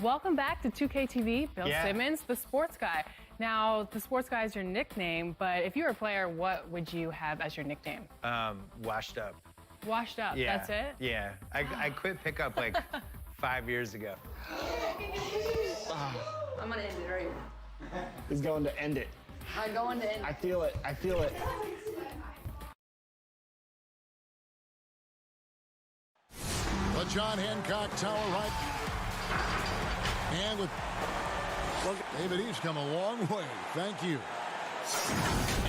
Welcome back to 2K TV. Bill Simmons, the sports guy. Now, the sports guy is your nickname, but if you were a player, what would you have as your nickname? Washed up. Washed up, Yeah. that's it? Yeah. I quit pickup like 5 years ago. I'm gonna end it right here. He's going to end it. I'm going to end it. I feel it. I feel it. The John Hancock Tower right. And with David, he's come a long way. Thank you.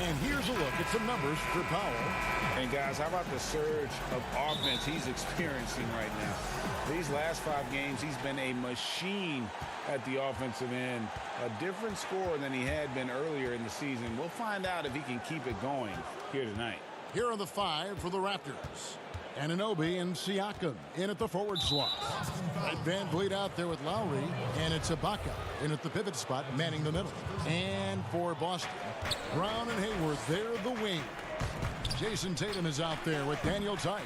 And here's a look at some numbers for Powell. And guys, how about the surge of offense he's experiencing right now? These last 5 games, he's been a machine at the offensive end. A different score than he had been earlier in the season. We'll find out if he can keep it going here tonight. Here are the 5 for the Raptors. Anunoby and Siakam in at the forward slot. Right, Van Vliet out there with Lowry, and it's Ibaka in at the pivot spot, manning the middle. And for Boston, Brown and Hayward, they're the wing. Jason Tatum is out there with Daniel Tice,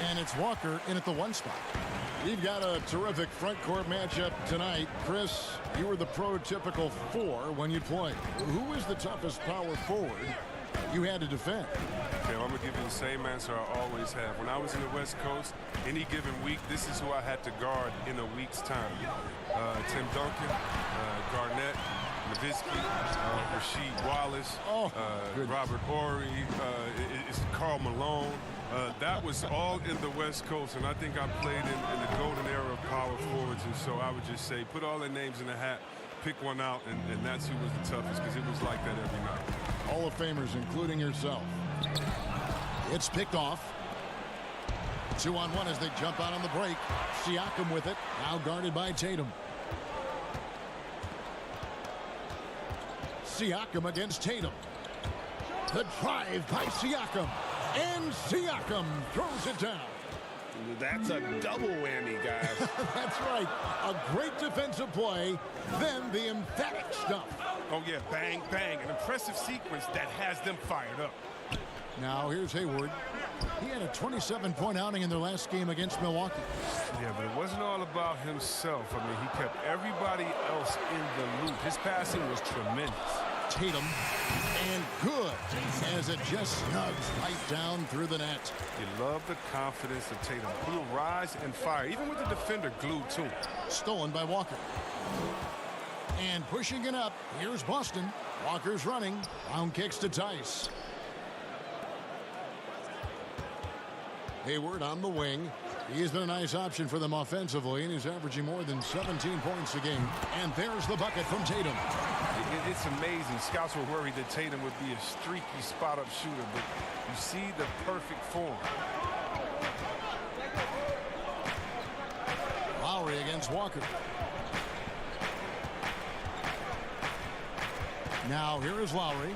and it's Walker in at the 1 spot. You've got a terrific front court matchup tonight. Chris, you were the prototypical 4 when you played. Who is the toughest power forward you had to defend? Okay, well, I'm going to give you the same answer I always have. When I was in the West Coast, any given week, this is who I had to guard in a week's time. Tim Duncan, Garnett, Nowitzki, Rasheed Wallace, Robert Horry, it's Karl Malone. That was all in the West Coast, and I think I played in the golden era of power forwards, and so I would just say put all their names in the hat, pick one out, and that's who was the toughest, because it was like that every night. Hall of Famers, including yourself. It's picked off. 2-on-1 as they jump out on the break. Siakam with it, now guarded by Tatum. Siakam against Tatum. The drive by Siakam. And Siakam throws it down. That's a double whammy, guys. That's right. A great defensive play, then the emphatic stuff. Oh, yeah, bang, bang. An impressive sequence that has them fired up. Now here's Hayward. He had a 27-point outing in their last game against Milwaukee. Yeah, but it wasn't all about himself. I mean, he kept everybody else in the loop. His passing was tremendous. Tatum, and good, as it just snugs right down through the net. You love the confidence of Tatum. He'll rise and fire, even with the defender glued to him. Stolen by Walker. And pushing it up, here's Boston. Walker's running. Round kicks to Tice. Hayward on the wing. He's been a nice option for them offensively, and he's averaging more than 17 points a game. And there's the bucket from Tatum. It's amazing. Scouts were worried that Tatum would be a streaky spot-up shooter, but you see the perfect form. Lowry against Walker. Now here is Lowry.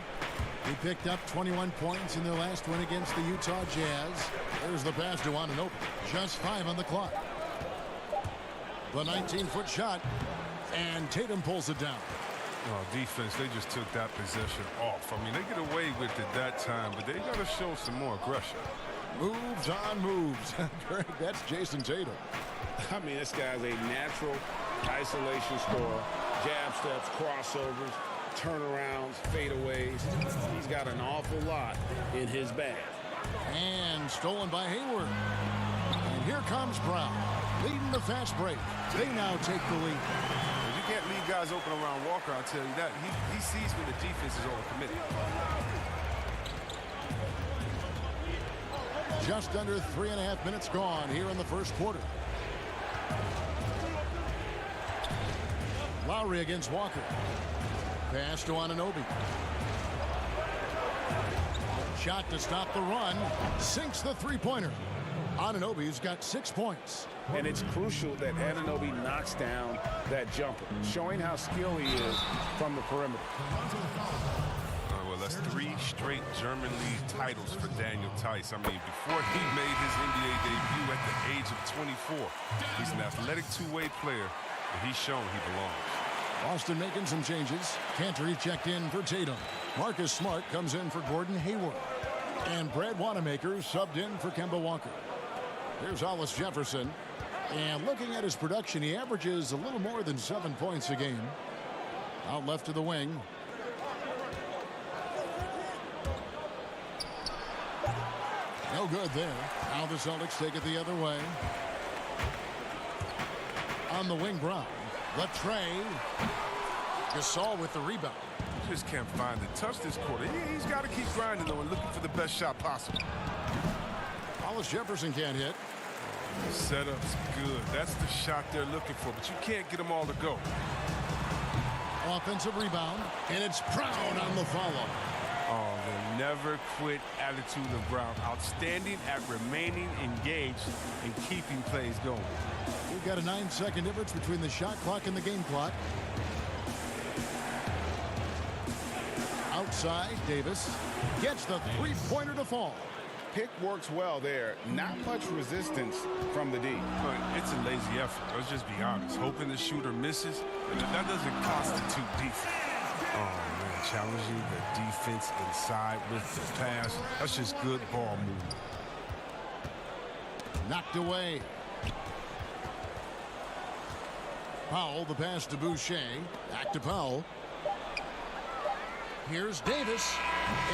He picked up 21 points in their last win against the Utah Jazz. There's the pass to Anunoby. Just 5 on the clock. The 19-foot shot, and Tatum pulls it down. Oh, defense, they just took that possession off. I mean, they get away with it that time, but they got to show some more aggression. Moves on moves. Greg, that's Jason Tatum. I mean, this guy's a natural isolation scorer. Jab steps, crossovers, turnarounds, fadeaways. He's got an awful lot in his bag. And stolen by Hayward. And here comes Brown, leading the fast break. They now take the lead. You can't leave guys open around Walker, I'll tell you that. He sees when the defense is overcommitted. Just under 3.5 minutes gone here in the first quarter. Lowry against Walker. Pass to Anunoby. Shot to stop the run. Sinks the three-pointer. Anunoby's got 6 points. And it's crucial that Anunoby knocks down that jumper, showing how skilled he is from the perimeter. Well, that's 3 straight German League titles for Daniel Tice. I mean, before he made his NBA debut at the age of 24, he's an athletic two-way player, and he's shown he belongs. Boston making some changes. Cantor checked in for Tatum. Marcus Smart comes in for Gordon Hayward. And Brad Wanamaker subbed in for Kemba Walker. Here's Hollis Jefferson. And looking at his production, he averages a little more than 7 points a game. Out left to the wing. No good there. Now the Celtics take it the other way. On the wing, Brown. Latrey. Gasol with the rebound. Just can't find the touch this quarter. He's got to keep grinding, though, and looking for the best shot possible. Hollis Jefferson can't hit. Setup's good. That's the shot they're looking for, but you can't get them all to go. Offensive rebound, and it's Brown on the follow. Oh, the never quit attitude of Brown. Outstanding at remaining engaged and keeping plays going. We've got a 9-second difference between the shot clock and the game clock. Outside, Davis gets the three-pointer to fall. Pick works well there. Not much resistance from the D. But it's a lazy effort. Let's just be honest. Hoping the shooter misses, that doesn't constitute defense. Oh, man, challenging the defense inside with the pass. That's just good ball movement. Knocked away. Powell, the pass to Boucher. Back to Powell. Here's Davis,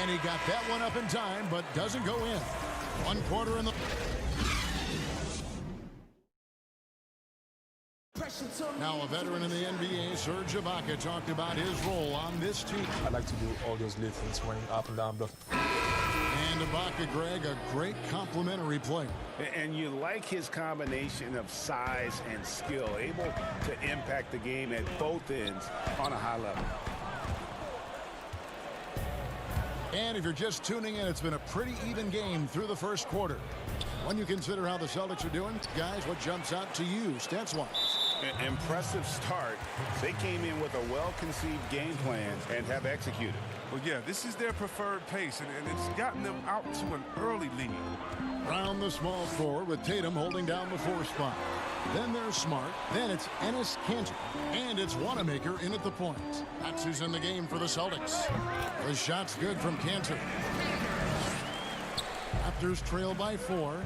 and he got that one up in time, but doesn't go in. 1 quarter in the... Now a veteran in the NBA, Serge Ibaka, talked about his role on this team. I like to do all those little things, running up and down. And Ibaka, Greg, a great complimentary player. And you like his combination of size and skill, able to impact the game at both ends on a high level. And if you're just tuning in, it's been a pretty even game through the first quarter. When you consider how the Celtics are doing, guys, what jumps out to you, stats-wise? An impressive start. They came in with a well-conceived game plan and have executed. Well, yeah, this is their preferred pace, and it's gotten them out to an early lead. Round the small forward with Tatum holding down the 4 spot. Then there's Smart. Then it's Enes Kanter. And it's Wanamaker in at the point. That's who's in the game for the Celtics. The shot's good from Kanter. Raptors trail by 4.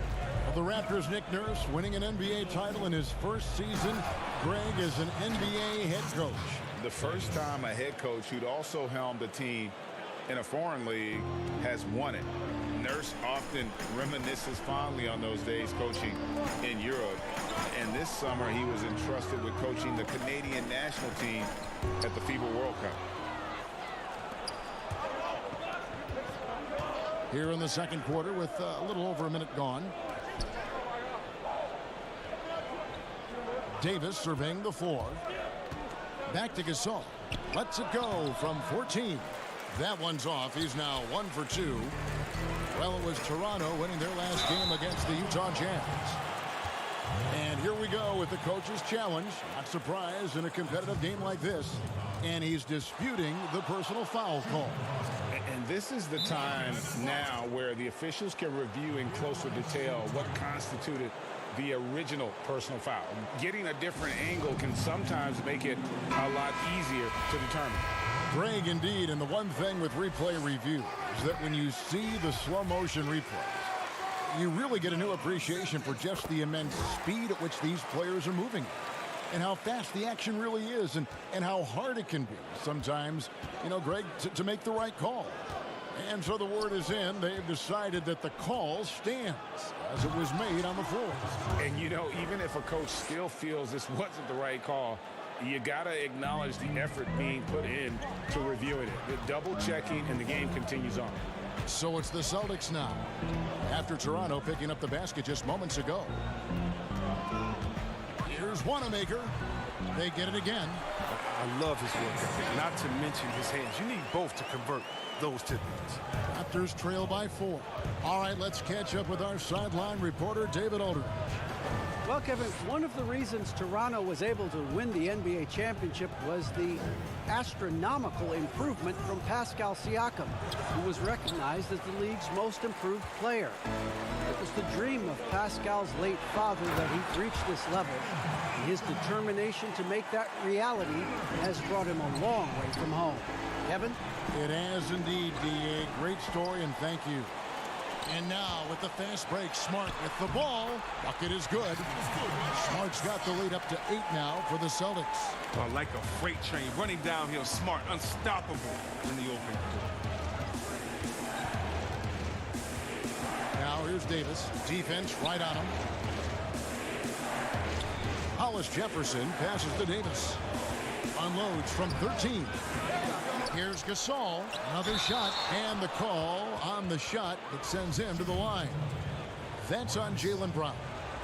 The Raptors' Nick Nurse winning an NBA title in his first season. Greg is an NBA head coach. The first time a head coach who'd also helmed a team in a foreign league has won it. Nurse often reminisces fondly on those days coaching in Europe. And this summer he was entrusted with coaching the Canadian national team at the FIBA World Cup. Here in the second quarter with a little over a minute gone. Davis surveying the floor. Back to Gasol. Lets it go from 14. That one's off. He's now 1 for 2. Well, it was Toronto winning their last game against the Utah Jazz. And here we go with the coach's challenge. Not surprised in a competitive game like this. And he's disputing the personal foul call. And this is the time now where the officials can review in closer detail what constituted the original personal foul. Getting a different angle can sometimes make it a lot easier to determine. Greg, indeed, and the one thing with replay review is that when you see the slow motion replays, you really get a new appreciation for just the immense speed at which these players are moving and how fast the action really is and how hard it can be sometimes, you know, Greg, to make the right call. And so the word is in. They've decided that the call stands as it was made on the floor. And, you know, even if a coach still feels this wasn't the right call, you got to acknowledge the effort being put in to reviewing it. The double checking, and the game continues on. So it's the Celtics now, after Toronto picking up the basket just moments ago. Here's Wanamaker. They get it again. I love his work ethic, not to mention his hands. You need both to convert those tidbits. Raptors trail by 4. All right, let's catch up with our sideline reporter, David Aldridge. Well, Kevin, one of the reasons Toronto was able to win the NBA championship was the astronomical improvement from Pascal Siakam, who was recognized as the league's most improved player. It was the dream of Pascal's late father that he reached this level, and his determination to make that reality has brought him a long way from home. Kevin? It has indeed, D.A. Great story, and thank you. And now with the fast break, Smart with the ball. Bucket is good. Smart's got the lead up to 8 now for the Celtics. Like a freight train running downhill, Smart, unstoppable in the open court. Now here's Davis. Defense right on him. Hollis Jefferson passes to Davis. Unloads from 13. Here's Gasol. Another shot. And the call on the shot that sends him to the line. That's on Jaylen Brown.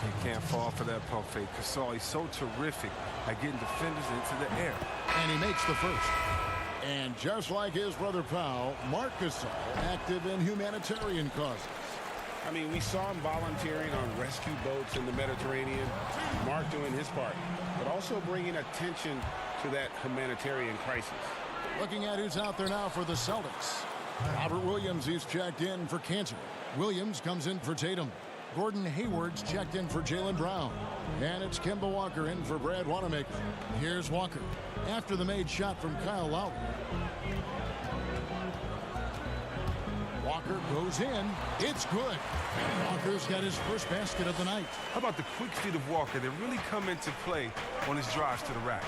He can't fall for that pump fake. Gasol, he's so terrific at getting defenders into the air. And he makes the first. And just like his brother Powell, Marc Gasol active in humanitarian causes. I mean, we saw him volunteering on rescue boats in the Mediterranean. Mark doing his part, but also bringing attention to that humanitarian crisis. Looking at who's out there now for the Celtics. Robert Williams, he's checked in for Cantor. Williams comes in for Tatum. Gordon Hayward's checked in for Jaylen Brown. And it's Kemba Walker in for Brad Wanamaker. Here's Walker after the made shot from Kyle Lowry. Walker goes in. It's good. Walker's got his first basket of the night. How about the quick feet of Walker that really come into play on his drives to the rack?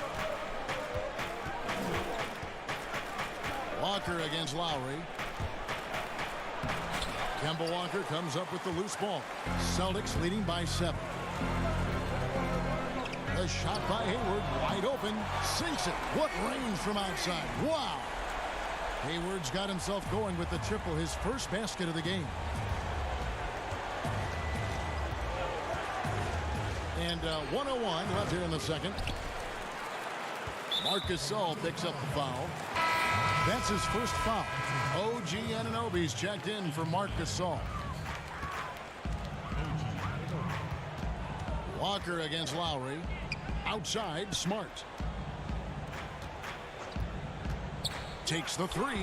Walker against Lowry. Kemba Walker comes up with the loose ball. Celtics leading by 7. A shot by Hayward, wide open, sinks it. What range from outside. Wow. Hayward's got himself going with the triple, his first basket of the game. And 1:01 left here in the second. Marc Gasol picks up the foul. That's his first foul. OG Anunoby's checked in for Marc Gasol. Walker against Lowry. Outside, Smart. Takes the 3.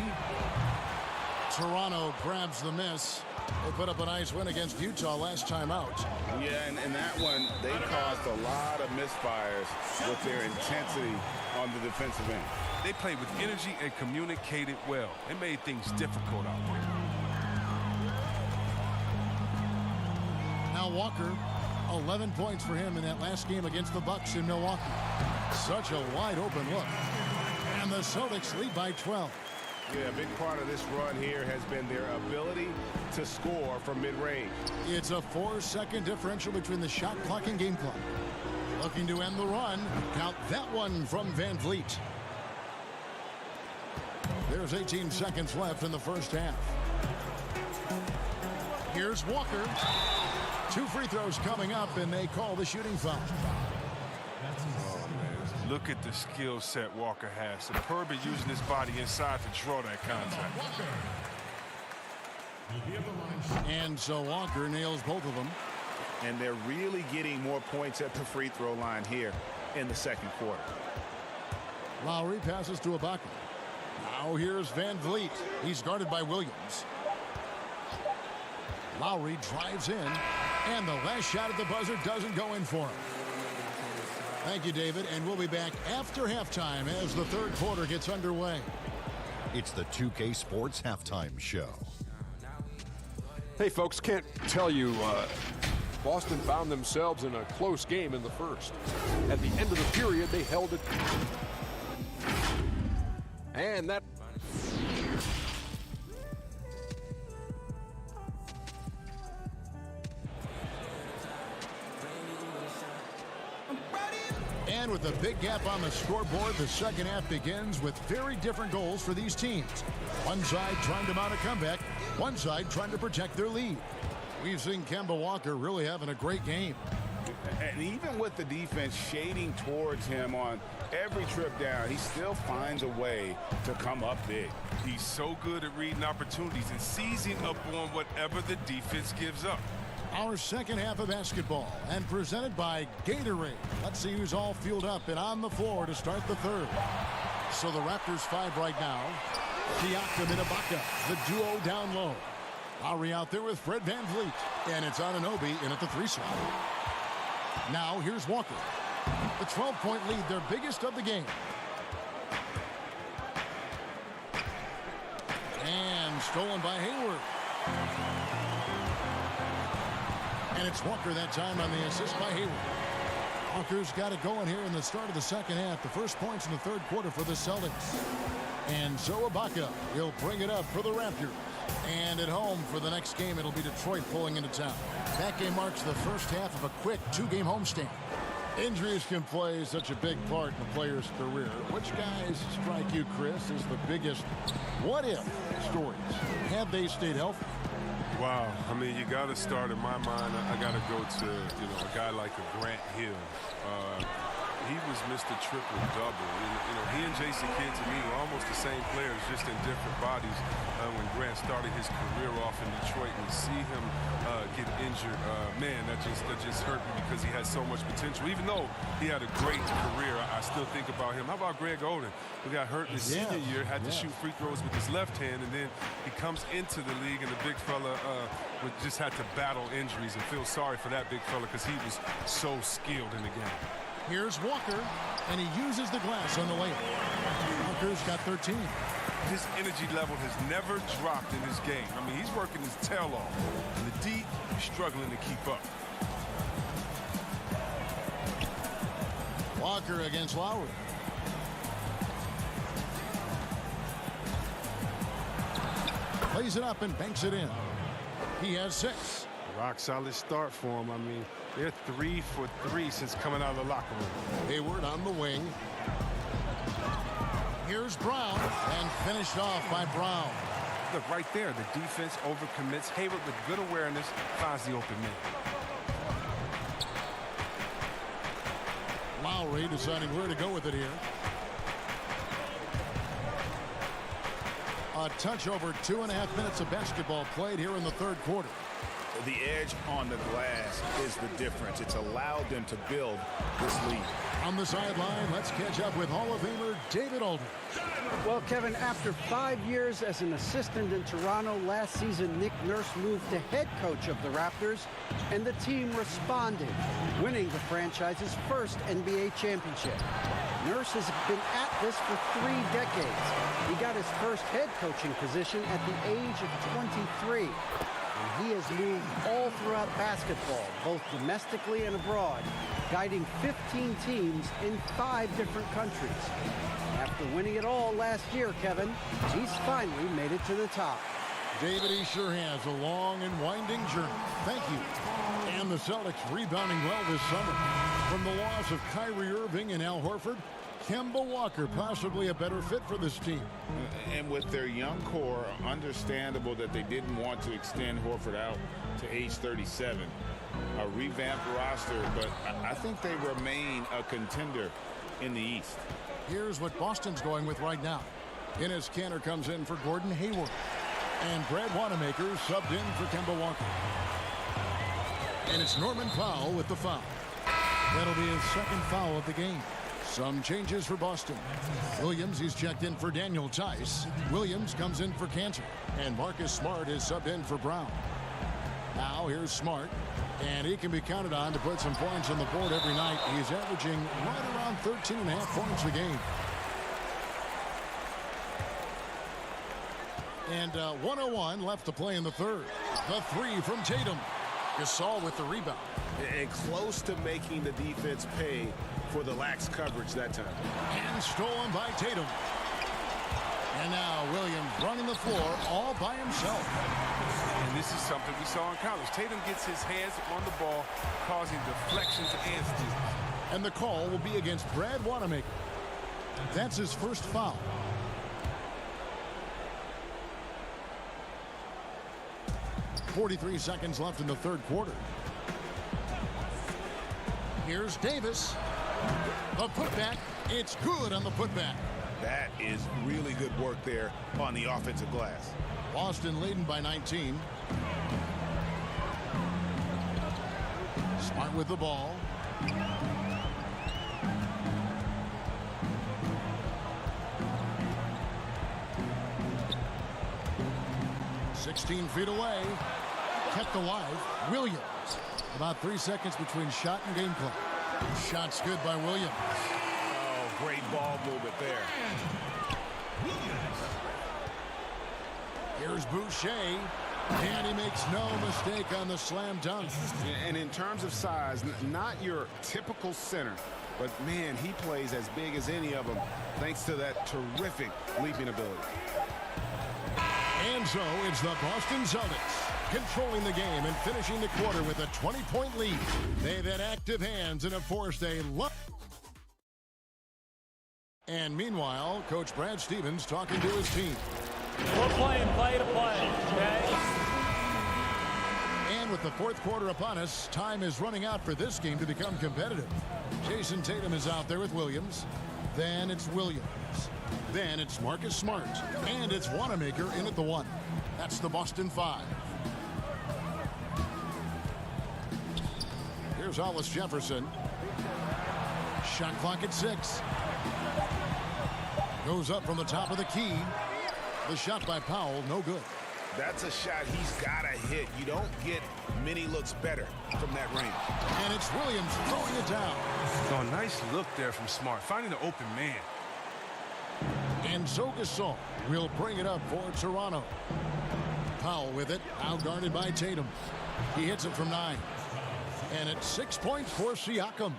Toronto grabs the miss. They put up a nice win against Utah last time out. Yeah, and that one, they caused a lot of misfires with their intensity on the defensive end. They played with energy and communicated well. It made things difficult out there. Now Walker, 11 points for him in that last game against the Bucks in Milwaukee. Such a wide open look. And the Celtics lead by 12. Yeah, a big part of this run here has been their ability to score from mid-range. It's a 4-second differential between the shot clock and game clock. Looking to end the run. Count that one from Van Vliet. There's 18 seconds left in the first half. Here's Walker. 2 free throws coming up, and they call the shooting foul. Look at the skill set Walker has. Superb at using his body inside to draw that contact. And so Walker nails both of them. And they're really getting more points at the free throw line here in the second quarter. Lowry passes to Ibaka. Now here's Van Vliet. He's guarded by Williams. Lowry drives in, and the last shot at the buzzer doesn't go in for him. Thank you, David, and we'll be back after halftime as the third quarter gets underway. It's the 2K Sports Halftime Show. Hey, folks, can't tell you, Boston found themselves in a close game in the first. At the end of the period, they held it. And that... And with a big gap on the scoreboard, the second half begins with very different goals for these teams. One side trying to mount a comeback, one side trying to protect their lead. We've seen Kemba Walker really having a great game. And even with the defense shading towards him on every trip down, he still finds a way to come up big. He's so good at reading opportunities and seizing up on whatever the defense gives up. Our second half of basketball, and presented by Gatorade. Let's see who's all fueled up and on the floor to start the third. So the Raptors 5 right now. Siakam and Ibaka, the duo down low. Lowry out there with Fred Van Vliet, and it's Anunoby in at the 3 slot. Now here's Walker. The 12-point lead, their biggest of the game. And stolen by Hayward. And it's Walker that time on the assist by Hayward. Walker's got it going here in the start of the second half. The first points in the third quarter for the Celtics. And so Ibaka will bring it up for the Raptors. And at home for the next game, it'll be Detroit pulling into town. That game marks the first half of a quick two-game homestand. Injuries can play such a big part in a player's career. Which guys strike you, Chris, as the biggest what-if stories? Had they stayed healthy? Wow, I mean, you got to start, in my mind, I got to go to, a guy like a Grant Hill. He was Mr. Triple-Double. He and Jason Kidd, to me, were almost the same players, just in different bodies. When Grant started his career off in Detroit, and to see him get injured, man, that just hurt me because he had so much potential. Even though he had a great career, I still think about him. How about Greg Oden, who got hurt his senior year, had to shoot free throws with his left hand, and then he comes into the league, and the big fella just had to battle injuries, and feel sorry for that big fella because he was so skilled in the game. Here's Walker, and he uses the glass on the layup. Walker's got 13. His energy level has never dropped in his game. I mean, he's working his tail off. In the D, he's struggling to keep up. Walker against Lowry. Plays it up and banks it in. He has 6. Rock solid start for him. I mean, they're 3 for 3 since coming out of the locker room. Hayward on the wing. Here's Brown, and finished off by Brown. Look, right there, the defense overcommits. Hayward, with good awareness, finds the open man. Lowry deciding where to go with it here. A touch over 2.5 minutes of basketball played here in the third quarter. The edge on the glass is the difference. It's allowed them to build this lead. On the sideline, let's catch up with Hall of Famer David Aldridge. Well, Kevin, after 5 years as an assistant in Toronto, last season Nick Nurse moved to head coach of the Raptors, and the team responded, winning the franchise's first NBA championship. Nurse has been at this for 3 decades. He got his first head coaching position at the age of 23. And he has moved all throughout basketball, both domestically and abroad, guiding 15 teams in 5 different countries. After winning it all last year, Kevin, he's finally made it to the top. David, he sure has a long and winding journey. Thank you. And the Celtics rebounding well this summer. From the loss of Kyrie Irving and Al Horford, Kemba Walker possibly a better fit for this team. And with their young core, understandable that they didn't want to extend Horford out to age 37. A revamped roster, but I think they remain a contender in the East. Here's what Boston's going with right now. Enes Kanter comes in for Gordon Hayward. And Brad Wanamaker subbed in for Kemba Walker. And it's Norman Powell with the foul. That'll be his second foul of the game. Some changes for Boston. Williams, he's checked in for Daniel Tice. Williams comes in for Kanter. And Marcus Smart is subbed in for Brown. Now here's Smart. And he can be counted on to put some points on the board every night. He's averaging right around 13.5 points a game. And 1:01 left to play in the third. The 3 from Tatum. Gasol with the rebound. And close to making the defense pay for the lax coverage that time. And stolen by Tatum. And now Williams running the floor all by himself. And this is something we saw in college. Tatum gets his hands on the ball, causing deflections and steals. And the call will be against Brad Wanamaker. That's his first foul. .43 seconds left in the third quarter. Here's Davis. The putback. It's good on the putback. That is really good work there on the offensive glass. Boston leading by 19. Smart with the ball. .16 feet away. Kept alive. Williams. About 3 seconds between shot and game clock. Shot's good by Williams. Oh, great ball movement there. Here's Boucher. And he makes no mistake on the slam dunk. And in terms of size, not your typical center, but man, he plays as big as any of them thanks to that terrific leaping ability. And so it's the Boston Celtics controlling the game and finishing the quarter with a 20-point lead. They've had active hands and have forced a lot. And meanwhile, Coach Brad Stevens talking to his team. We're playing play to play, okay? And with the fourth quarter upon us, time is running out for this game to become competitive. Jason Tatum is out there with Williams. Then it's Williams. Then it's Marcus Smart. And it's Wanamaker in at the 1. That's the Boston 5. Here's Hollis Jefferson. Shot clock at 6. Goes up from the top of the key. The shot by Powell, no good. That's a shot he's got to hit. You don't get many looks better from that range. And it's Williams throwing it down. Oh, nice look there from Smart, finding the open man. And so Gasol will bring it up for Toronto. Powell with it, out-guarded by Tatum. He hits it from 9. And it's 6 points for Siakam.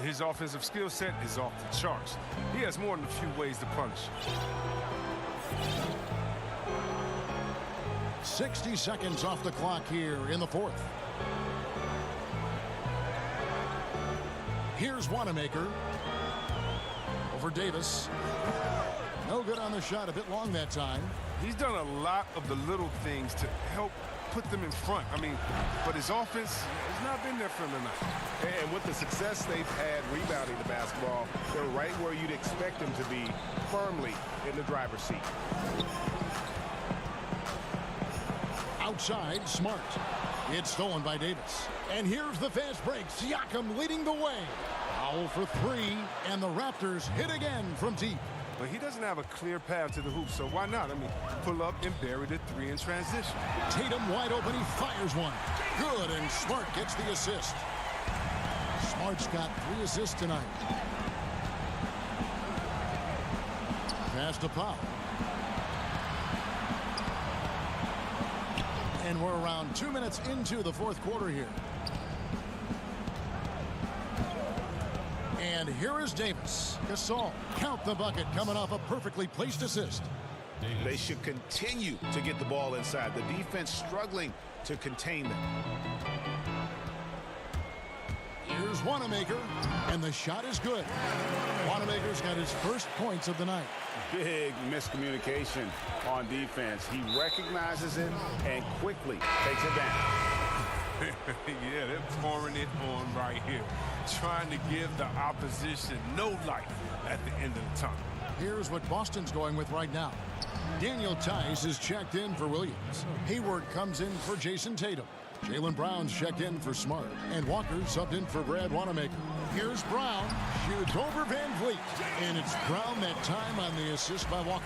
His offensive skill set is off the charts. He has more than a few ways to punish. 60 seconds off the clock here in the fourth. Here's Wanamaker. Over Davis. No good on the shot, a bit long that time. He's done a lot of the little things to help put them in front. I mean, but his offense has not been there for him tonight. And with the success they've had rebounding the basketball, they're right where you'd expect them to be, firmly in the driver's seat. Outside, Smart. It's stolen by Davis. And here's the fast break. Siakam leading the way. Foul for 3, and the Raptors hit again from deep. But he doesn't have a clear path to the hoop, so why not? I mean, pull up and bury the 3 in transition. Tatum wide open, he fires one. Good, and Smart gets the assist. Smart's got 3 assists tonight. Pass to Powell. And we're around 2 minutes into the fourth quarter here. And here is Davis. Gasol, count the bucket, coming off a perfectly placed assist. They should continue to get the ball inside. The defense struggling to contain them. Here's Wanamaker, and the shot is good. Wanamaker's got his first points of the night. Big miscommunication on defense. He recognizes it and quickly takes it down. Yeah, they're pouring it on right here, trying to give the opposition no life at the end of the tunnel. Here's what Boston's going with right now. Daniel Tice is checked in for Williams. Hayward comes in for Jason Tatum. Jaylen Brown's checked in for Smart. And Walker subbed in for Brad Wanamaker. Here's Brown. Shoots over Van Vliet. And it's Brown that time on the assist by Walker.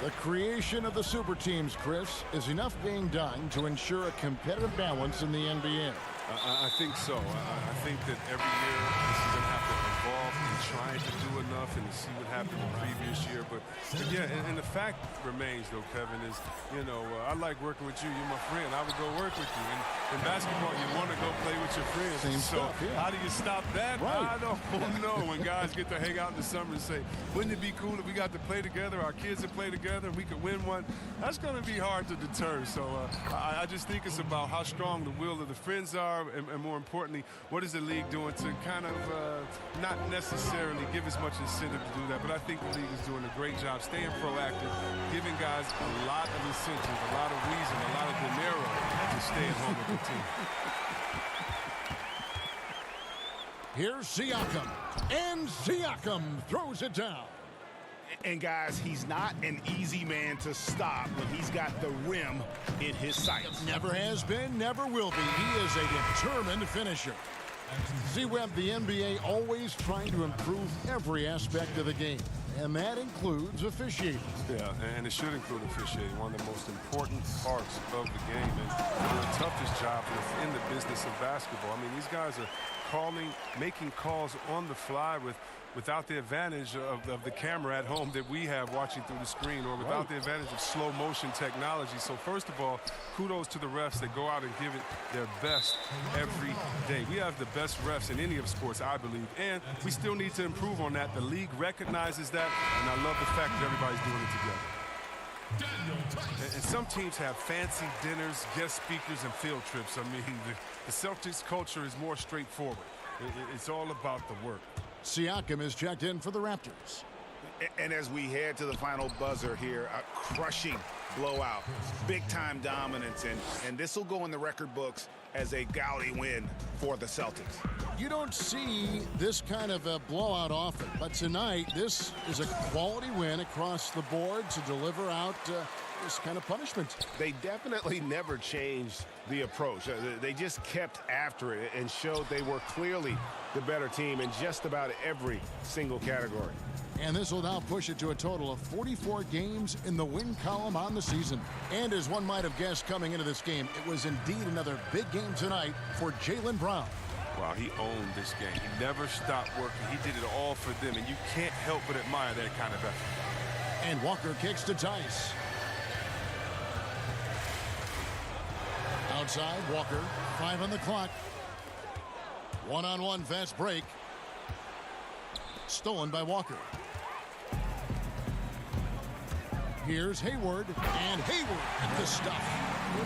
The creation of the super teams, Chris, is enough being done to ensure a competitive balance in the NBA. I think so. I think that every year this is going to have to evolve and trying to do enough and see what happened the previous year. But yeah, and the fact remains, though, Kevin, is, you know, I like working with you. You're my friend. I would go work with you. And in basketball, you want to go play with your friends. Same so stuff, yeah. How do you stop that? Right. I don't know. When guys get to hang out in the summer and say, wouldn't it be cool if we got to play together, our kids would play together, and we could win one? That's going to be hard to deter. So I just think it's about how strong the will of the friends are, and more importantly, what is the league doing to kind of not necessarily give as much incentive to do that, but I think the league is doing a great job staying proactive, giving guys a lot of incentives, a lot of reason, a lot of dinero to stay at home with the team. Here's Siakam. And Siakam throws it down. And guys, he's not an easy man to stop when he's got the rim in his sights. Never has been, never will be. He is a determined finisher. Z-Web, the NBA always trying to improve every aspect of the game, and that includes officiating. Yeah, and it should include officiating, one of the most important parts of the game, and one of the toughest jobs in the business of basketball. I mean, these guys are making calls on the fly with without the advantage of the camera at home that we have watching through the screen, or without the advantage of slow motion technology. So first of all, kudos to the refs that go out and give it their best every day. We have the best refs in any of sports, I believe, and we still need to improve on that. The league recognizes that, and I love the fact that everybody's doing it together. And some teams have fancy dinners, guest speakers, and field trips. I mean, the Celtics culture is more straightforward. It's all about the work. Siakam is checked in for the Raptors. And as we head to the final buzzer here, a crushing blowout, big-time dominance, and this will go in the record books as a gaudy win for the Celtics. You don't see this kind of a blowout often, but tonight this is a quality win across the board to deliver out this kind of punishment. They definitely never changed the approach. They just kept after it and showed they were clearly the better team in just about every single category. And this will now push it to a total of 44 games in the win column on the season. And as one might have guessed coming into this game, it was indeed another big game tonight for Jaylen Brown. Wow, he owned this game. He never stopped working. He did it all for them, and you can't help but admire that kind of effort. And Walker kicks to Tice. Outside, Walker, 5 on the clock. One-on-one fast break. Stolen by Walker. Here's Hayward, and Hayward at the stuff.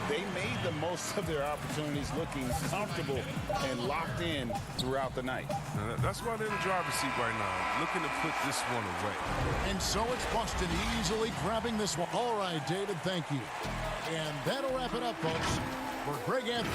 They made the most of their opportunities, looking comfortable and locked in throughout the night. That's why they're in the driver's seat right now, looking to put this one away. And so it's Boston easily grabbing this one. All right, David, thank you. And that'll wrap it up, folks. For Greg Anthony.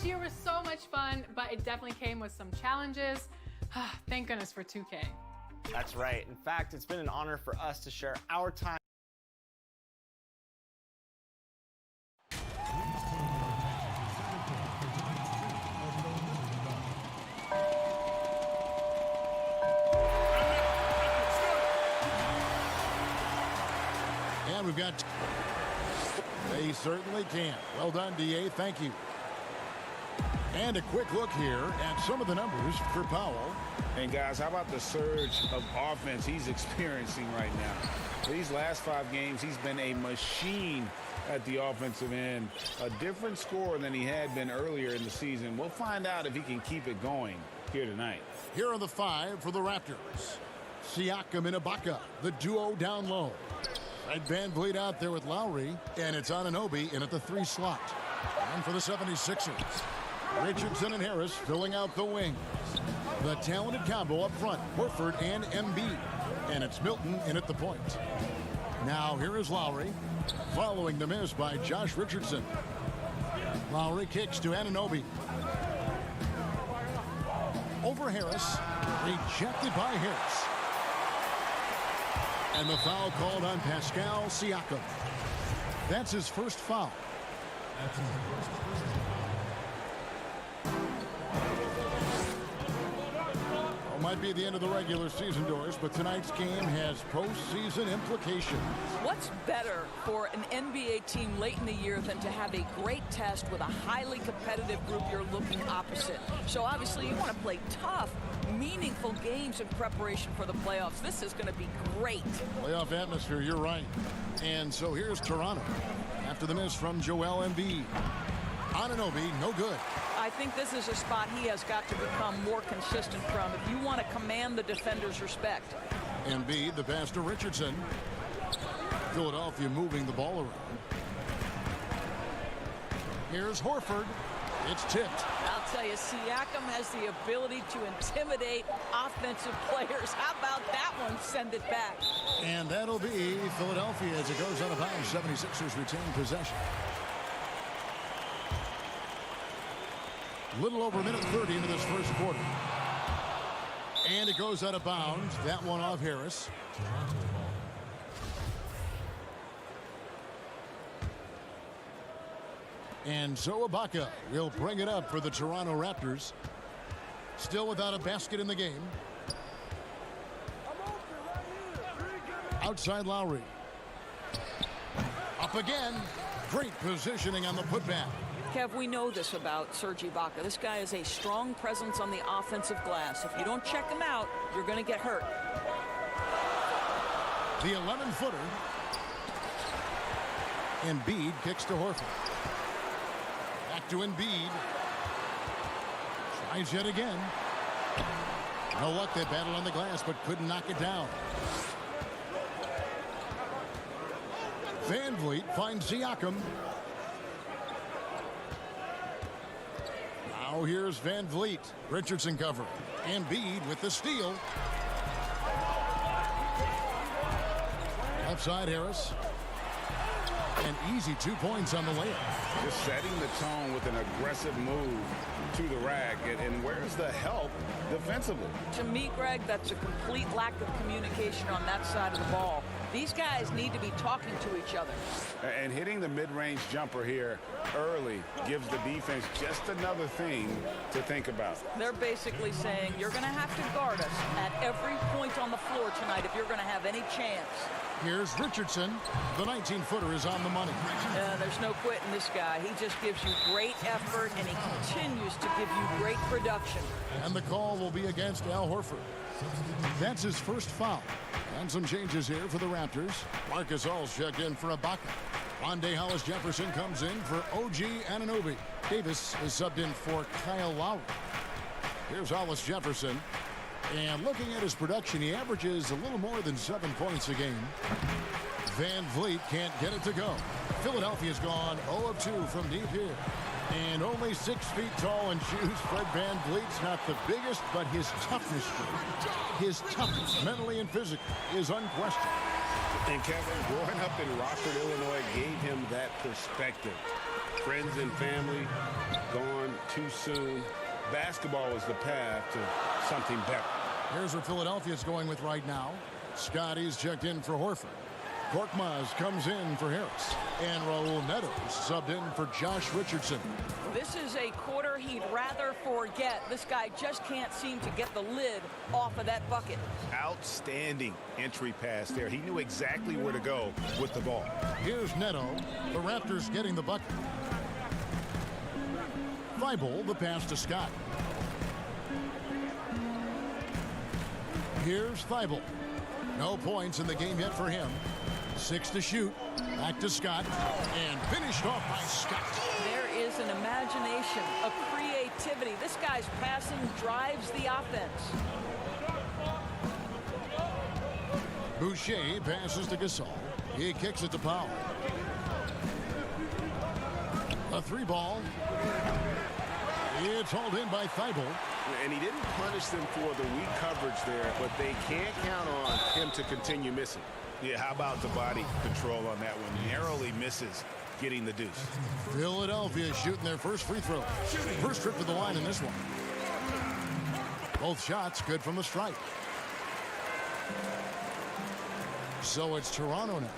year was so much fun, but it definitely came with some challenges. Thank goodness for 2K. That's right. In fact, it's been an honor for us to share our time. And we've got... They certainly can. Well done, DA. Thank you. And a quick look here at some of the numbers for Powell. And guys, how about the surge of offense he's experiencing right now? These last 5 games, he's been a machine at the offensive end. A different scorer than he had been earlier in the season. We'll find out if he can keep it going here tonight. Here are the 5 for the Raptors. Siakam and Ibaka, the duo down low. Ed Van Vliet out there with Lowry, and it's Anunoby in at the 3 slot. And for the 76ers, Richardson and Harris filling out the wings. The talented combo up front, Horford and Embiid. And it's Milton in at the point. Now here is Lowry, following the miss by Josh Richardson. Lowry kicks to Anunoby. Over Harris, rejected by Harris. And the foul called on Pascal Siakam. That's his first foul. Might be the end of the regular season, Doris, but tonight's game has postseason implications. What's better for an NBA team late in the year than to have a great test with a highly competitive group you're looking opposite? So obviously you want to play tough, meaningful games in preparation for the playoffs. This is going to be great. Playoff atmosphere, you're right. And so here's Toronto after the miss from Joel Embiid. Anunoby, no good. I think this is a spot he has got to become more consistent from if you want to command the defender's respect. Embiid, the pass to Richardson. Philadelphia moving the ball around. Here's Horford. It's tipped. I'll tell you, Siakam has the ability to intimidate offensive players. How about that one? Send it back. And that'll be Philadelphia as it goes out of bounds. 76ers retain possession. Little over a minute 30 into this first quarter. And it goes out of bounds. That one off Harris. And so Ibaka will bring it up for the Toronto Raptors. Still without a basket in the game. Outside Lowry. Up again. Great positioning on the putback. Kev, we know this about Serge Ibaka. This guy is a strong presence on the offensive glass. If you don't check him out, you're going to get hurt. The 11-footer. Embiid kicks to Horford. Back to Embiid. Tries yet again. No luck. They battled on the glass, but couldn't knock it down. Van Vliet finds Siakam. Now here's Van Vliet. Richardson cover. Embiid with the steal. Left side Harris. An easy 2 points on the layup. Just setting the tone with an aggressive move to the rack. And where's the help defensively? To me, Greg, that's a complete lack of communication on that side of the ball. These guys need to be talking to each other. And hitting the mid-range jumper here early gives the defense just another thing to think about. They're basically saying you're going to have to guard us at every point on the floor tonight if you're going to have any chance. Here's Richardson. The 19-footer is on the money. There's no quitting this guy. He just gives you great effort, and he continues to give you great production. And the call will be against Al Horford. That's his first foul. And some changes here for the Raptors. Marcus All's checked in for Ibaka. Rondé Hollis-Jefferson comes in for OG Anunoby. Davis is subbed in for Kyle Lowry. Here's Hollis-Jefferson. And looking at his production, he averages a little more than 7 points a game. Van Vliet can't get it to go. Philadelphia's gone 0 of 2 from deep here. And only 6 feet tall in shoes. Fred Van Vliet's not the biggest, but his toughness, his toughness, mentally and physically, is unquestioned. And Kevin, growing up in Rockford, Illinois, gave him that perspective. Friends and family gone too soon. Basketball is the path to something better. Here's what Philadelphia's going with right now. Scotty's checked in for Horford. Korkmaz comes in for Harris. And Raul Neto subbed in for Josh Richardson. This is a quarter he'd rather forget. This guy just can't seem to get the lid off of that bucket. Outstanding entry pass there. He knew exactly where to go with the ball. Here's Neto. The Raptors getting the bucket. Thibault, the pass to Scott. Here's Thibault. No points in the game yet for him. 6 to shoot. Back to Scott. And finished off by Scott. There is an imagination, a creativity. This guy's passing drives the offense. Boucher passes to Gasol. He kicks it to Powell. A 3-ball. It's hauled in by Thibault. And he didn't punish them for the weak coverage there, but they can't count on him to continue missing. Yeah, how about the body control on that one? Narrowly misses getting the deuce. Philadelphia shooting their first free throw. First trip to the line in this one. Both shots good from the stripe. So it's Toronto now,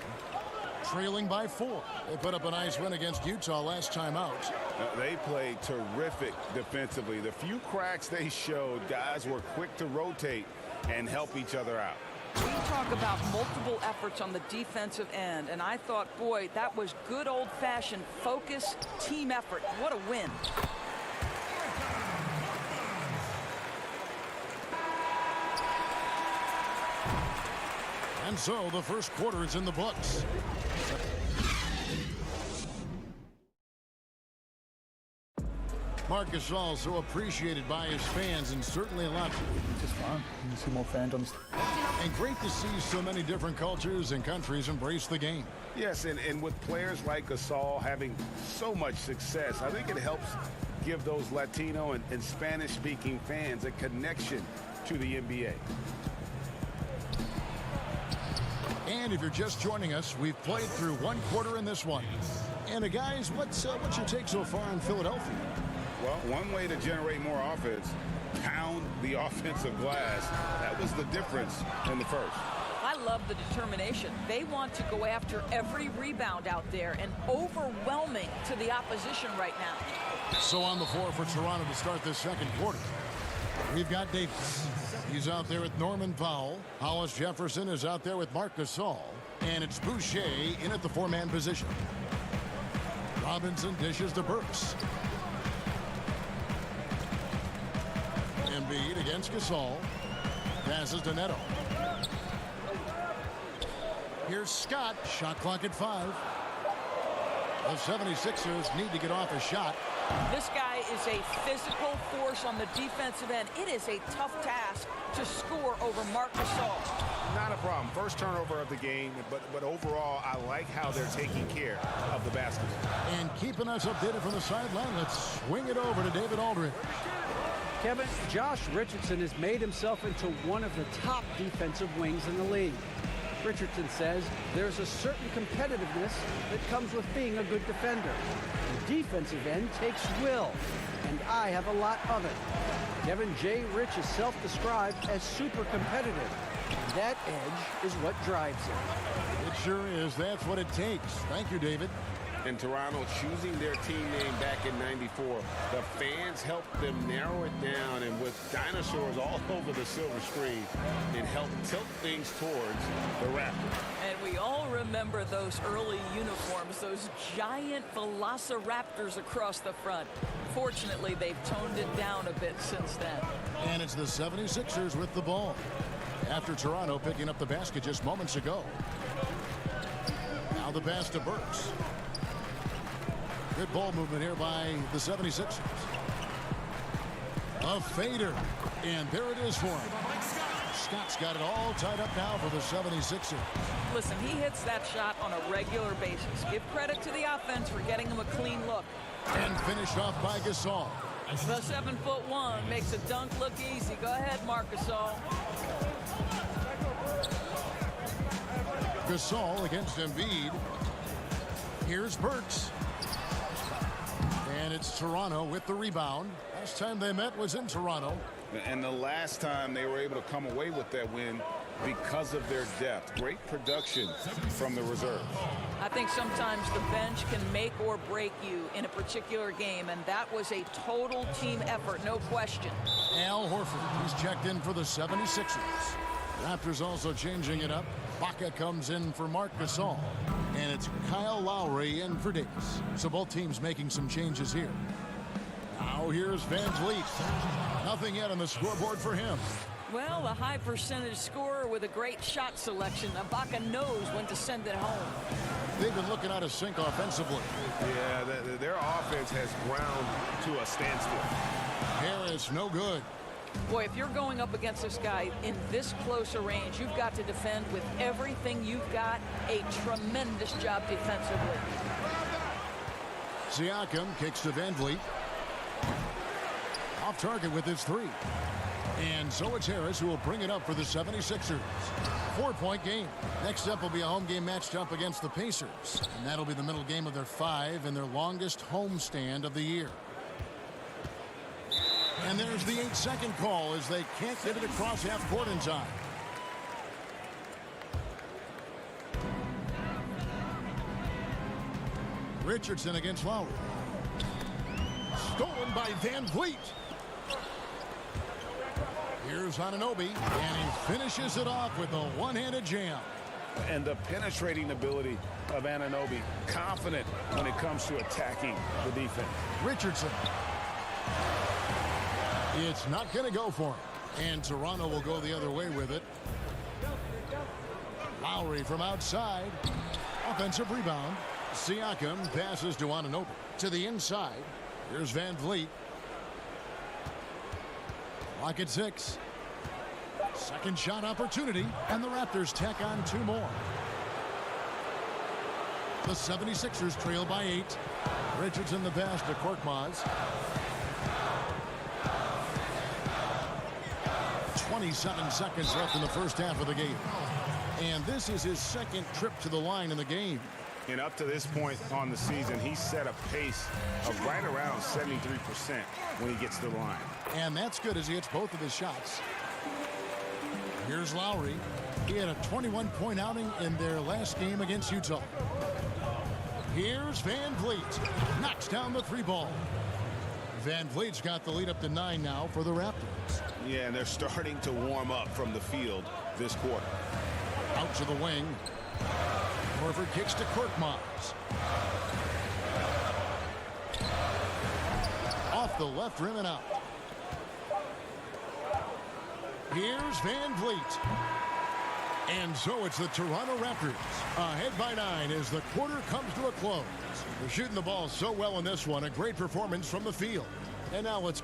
trailing by 4. They put up a nice win against Utah last time out. They played terrific defensively. The few cracks they showed, guys were quick to rotate and help each other out. We talk about multiple efforts on the defensive end, and I thought, boy, that was good old-fashioned focus, team effort. What a win. And so the first quarter is in the books. Marc Gasol so appreciated by his fans, and certainly a lot. Just fun. You see more fans on the And great to see so many different cultures and countries embrace the game. Yes, and with players like Gasol having so much success, I think it helps give those Latino and Spanish-speaking fans a connection to the NBA. And if you're just joining us, we've played through one quarter in this one. And guys, what's your take so far in Philadelphia? Well, one way to generate more offense, pound the offensive glass. That was the difference in the first. I love the determination. They want to go after every rebound out there, and overwhelming to the opposition right now. So on the floor for Toronto to start this second quarter, we've got Davis. He's out there with Norman Powell. Hollis Jefferson is out there with Marc Gasol. And it's Boucher in at the 4-man position. Robinson dishes to Burks. Embiid against Gasol. Passes to Neto. Here's Scott. Shot clock at 5. The 76ers need to get off a shot. This guy is a physical force on the defensive end. It is a tough task to score over Marc Gasol. Not a problem. First turnover of the game, but overall, I like how they're taking care of the basketball. And keeping us updated from the sideline, let's swing it over to David Aldridge. Kevin, Josh Richardson has made himself into one of the top defensive wings in the league. Richardson says there's a certain competitiveness that comes with being a good defender. The defensive end takes will, and I have a lot of it. Kevin J. Rich is self-described as super competitive. That edge is what drives him. It sure is. That's what it takes. Thank you, David. And Toronto choosing their team name back in '94. The fans helped them narrow it down, and with dinosaurs all over the silver screen, it helped tilt things towards the Raptors. And we all remember those early uniforms, those giant velociraptors across the front. Fortunately, they've toned it down a bit since then. And it's the 76ers with the ball, after Toronto picking up the basket just moments ago. Now the pass to Burks. Good ball movement here by the 76ers. A fader. And there it is for him. Scott's got it all tied up now for the 76ers. Listen, he hits that shot on a regular basis. Give credit to the offense for getting him a clean look. And finished off by Gasol. The 7'1" makes a dunk look easy. Go ahead, Marc Gasol. Gasol against Embiid. Here's Burks. And it's Toronto with the rebound. Last time they met was in Toronto. And the last time they were able to come away with that win because of their depth. Great production from the reserves. I think sometimes the bench can make or break you in a particular game, and that was a total team effort, no question. Al Horford, he's checked in for the 76ers. Raptors also changing it up. Baca comes in for Marc Gasol. And it's Kyle Lowry in for Davis. So both teams making some changes here. Now here's Van Vliet. Nothing yet on the scoreboard for him. Well, a high percentage scorer with a great shot selection. Ibaka knows when to send it home. They've been looking out of sync offensively. Yeah, their offense has ground to a standstill. Harris, no good. Boy, if you're going up against this guy in this close a range, you've got to defend with everything you've got. A tremendous job defensively. Siakam kicks to Van Vliet. Off target with his three. And so it's Harris who will bring it up for the 76ers. 4-point game. Next up will be a home game matched up against the Pacers. And that'll be the middle game of their 5 and their longest homestand of the year. And there's the 8-second call as they can't get it across half court in time. Richardson against Lowry. Stolen by Van Vliet. Here's Anunoby, and he finishes it off with a one-handed jam. And the penetrating ability of Anunoby, confident when it comes to attacking the defense. Richardson. It's not going to go for him. And Toronto will go the other way with it. Lowry from outside. Offensive rebound. Siakam passes to Anunoby. To the inside. Here's Van Vliet. Clock at 6. Second shot opportunity. And the Raptors tack on 2 more. The 76ers trail by 8. Richardson the pass to Korkmaz. 27 seconds left in the first half of the game. And this is his second trip to the line in the game. And up to this point on the season, he's set a pace of right around 73% when he gets to the line. And that's good as he hits both of his shots. Here's Lowry. He had a 21-point outing in their last game against Utah. Here's Van Vliet. Knocks down the 3-ball. Van Vliet's got the lead up to 9 now for the Raptors. Yeah, and they're starting to warm up from the field this quarter. Out to the wing. Horford kicks to Korkmaz. Off the left rim and out. Here's Van Vliet. And so it's the Toronto Raptors ahead by 9 as the quarter comes to a close. They're shooting the ball so well in this one. A great performance from the field. And now let's...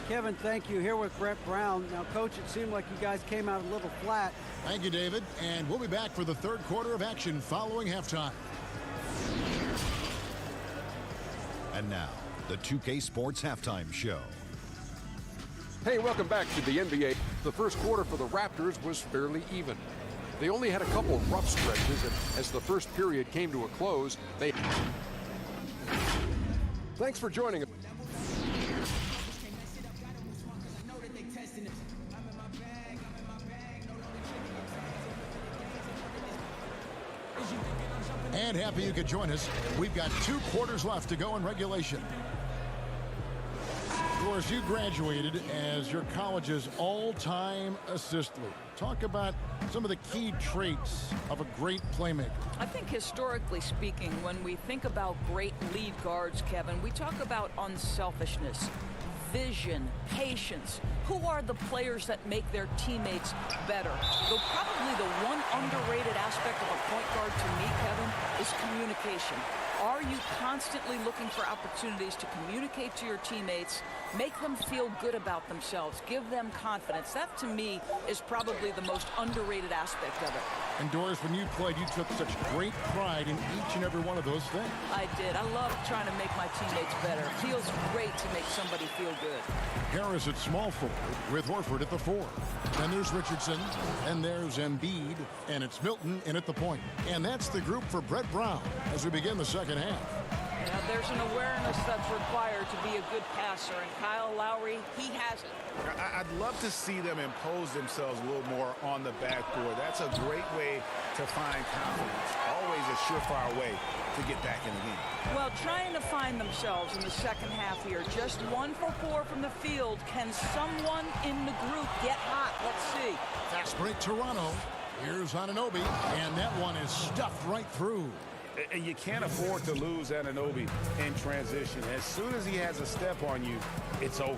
Kevin, thank you. Here with Brett Brown. Now, Coach, it seemed like you guys came out a little flat. Thank you, David. And we'll be back for the third quarter of action following halftime. And now, the 2K Sports Halftime Show. Hey, welcome back to the NBA. The first quarter for the Raptors was fairly even. They only had a couple of rough stretches, and as the first period came to a close, they... Thanks for joining us. And happy you could join us. We've got 2 quarters left to go in regulation. Of course, you graduated as your college's all-time assist leader. Talk about some of the key traits of a great playmaker. I think historically speaking, when we think about great lead guards, Kevin, we talk about unselfishness, vision, patience. Who are the players that make their teammates better? Though probably the one underrated aspect of a point guard to me, Kevin, is communication. Are you constantly looking for opportunities to communicate to your teammates, make them feel good about themselves, give them confidence? That, to me, is probably the most underrated aspect of it. And Doris, when you played, you took such great pride in each and every one of those things. I did. I love trying to make my teammates better. It feels great to make somebody feel good. Harris at small forward with Horford at the 4. Then there's Richardson, and there's Embiid, and it's Milton in at the point. And that's the group for Brett Brown as we begin the second half. Yeah, there's an awareness that's required to be a good passer, and Kyle Lowry, he has it. I'd love to see them impose themselves a little more on the backboard. That's a great way to find confidence. Always a surefire way to get back in the game. Well, trying to find themselves in the second half here. Just 1 for 4 from the field. Can someone in the group get hot? Let's see. Fast break Toronto. Here's Anunoby, and that one is stuffed right through. And you can't afford to lose Anunoby in transition. As soon as he has a step on you, it's over.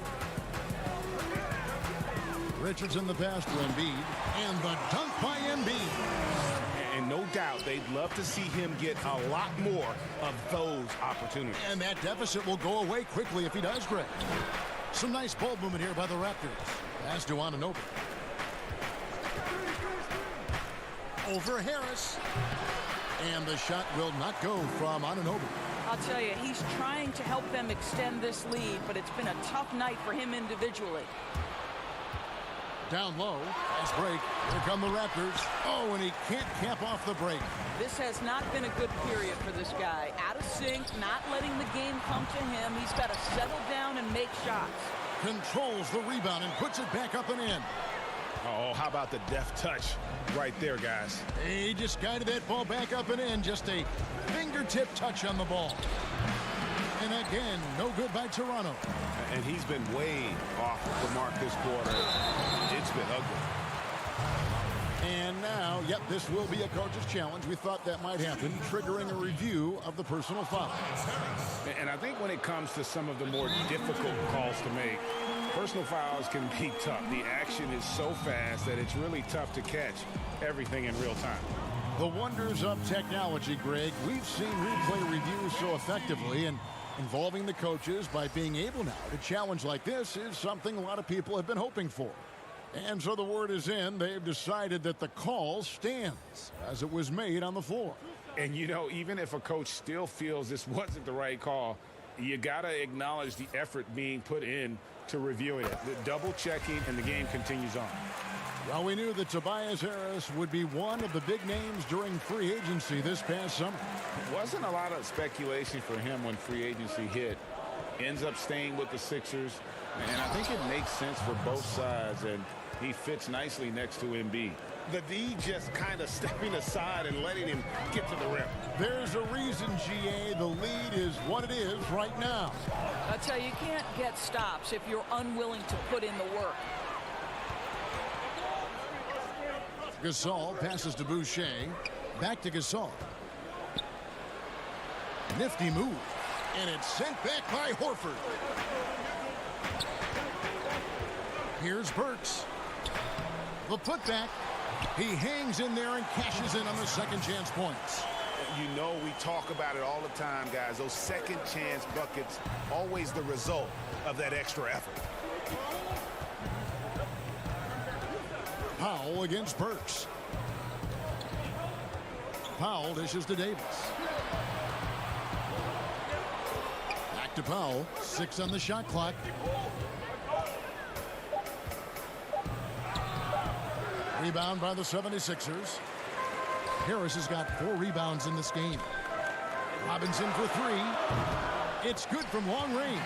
Richardson the pass to Embiid, and the dunk by Embiid. And no doubt they'd love to see him get a lot more of those opportunities. And that deficit will go away quickly if he does, Greg. Some nice ball movement here by the Raptors. Pass to Anunoby. Over Harris. And the shot will not go from Anunoby. I'll tell you, he's trying to help them extend this lead, but it's been a tough night for him individually. Down low, fast break. Here come the Raptors. Oh, and he can't cap off the break. This has not been a good period for this guy. Out of sync, not letting the game come to him. He's got to settle down and make shots. Controls the rebound and puts it back up and in. Oh, how about the deft touch right there, guys? He just guided that ball back up and in. Just a fingertip touch on the ball. And again, no good by Toronto. And he's been way off the mark this quarter. It's been ugly. And now, yep, this will be a coach's challenge. We thought that might happen, triggering a review of the personal foul. And I think when it comes to some of the more difficult calls to make, personal fouls can be tough. The action is so fast that it's really tough to catch everything in real time. The wonders of technology, Greg. We've seen replay reviews so effectively, and involving the coaches by being able now to challenge like this is something a lot of people have been hoping for. And so the word is in. They've decided that the call stands as it was made on the floor. And, you know, even if a coach still feels this wasn't the right call, you got to acknowledge the effort being put in to reviewing it. The double checking, and the game continues on. Well, we knew that Tobias Harris would be one of the big names during free agency this past summer. Wasn't a lot of speculation for him when free agency hit. Ends up staying with the Sixers, and I think it makes sense for both sides, and he fits nicely next to Embiid. The D just kind of stepping aside and letting him get to the rim. There's a reason, GA, the lead is what it is right now. I tell you, you can't get stops if you're unwilling to put in the work. Gasol passes to Boucher. Back to Gasol. Nifty move. And it's sent back by Horford. Here's Burks. The putback. He hangs in there and cashes in on the second chance points. You know, we talk about it all the time, guys. Those second chance buckets, always the result of that extra effort. Powell against Burks. Powell dishes to Davis. Back to Powell. 6 on the shot clock. Rebound by the 76ers. Harris has got 4 rebounds in this game. Robinson for 3. It's good from long range.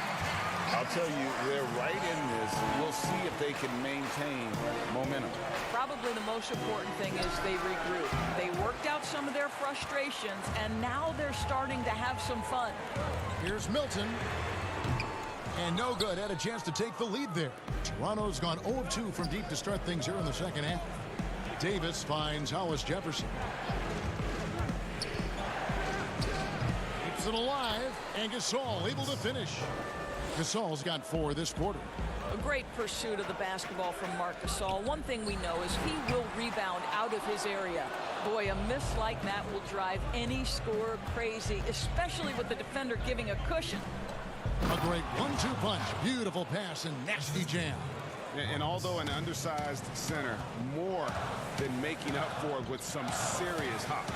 I'll tell you, they're right in this. We'll see if they can maintain momentum. Probably the most important thing is they regroup. They worked out some of their frustrations, and now they're starting to have some fun. Here's Milton. And no good. Had a chance to take the lead there. Toronto's gone 0 of 2 from deep to start things here in the second half. Davis finds Hollis Jefferson. Keeps it alive. And Gasol able to finish. Gasol's got 4 this quarter. A great pursuit of the basketball from Marc Gasol. One thing we know is he will rebound out of his area. Boy, a miss like that will drive any scorer crazy, especially with the defender giving a cushion. A great 1-2 punch. Beautiful pass and nasty jam. And although an undersized center, more than making up for it with some serious hops.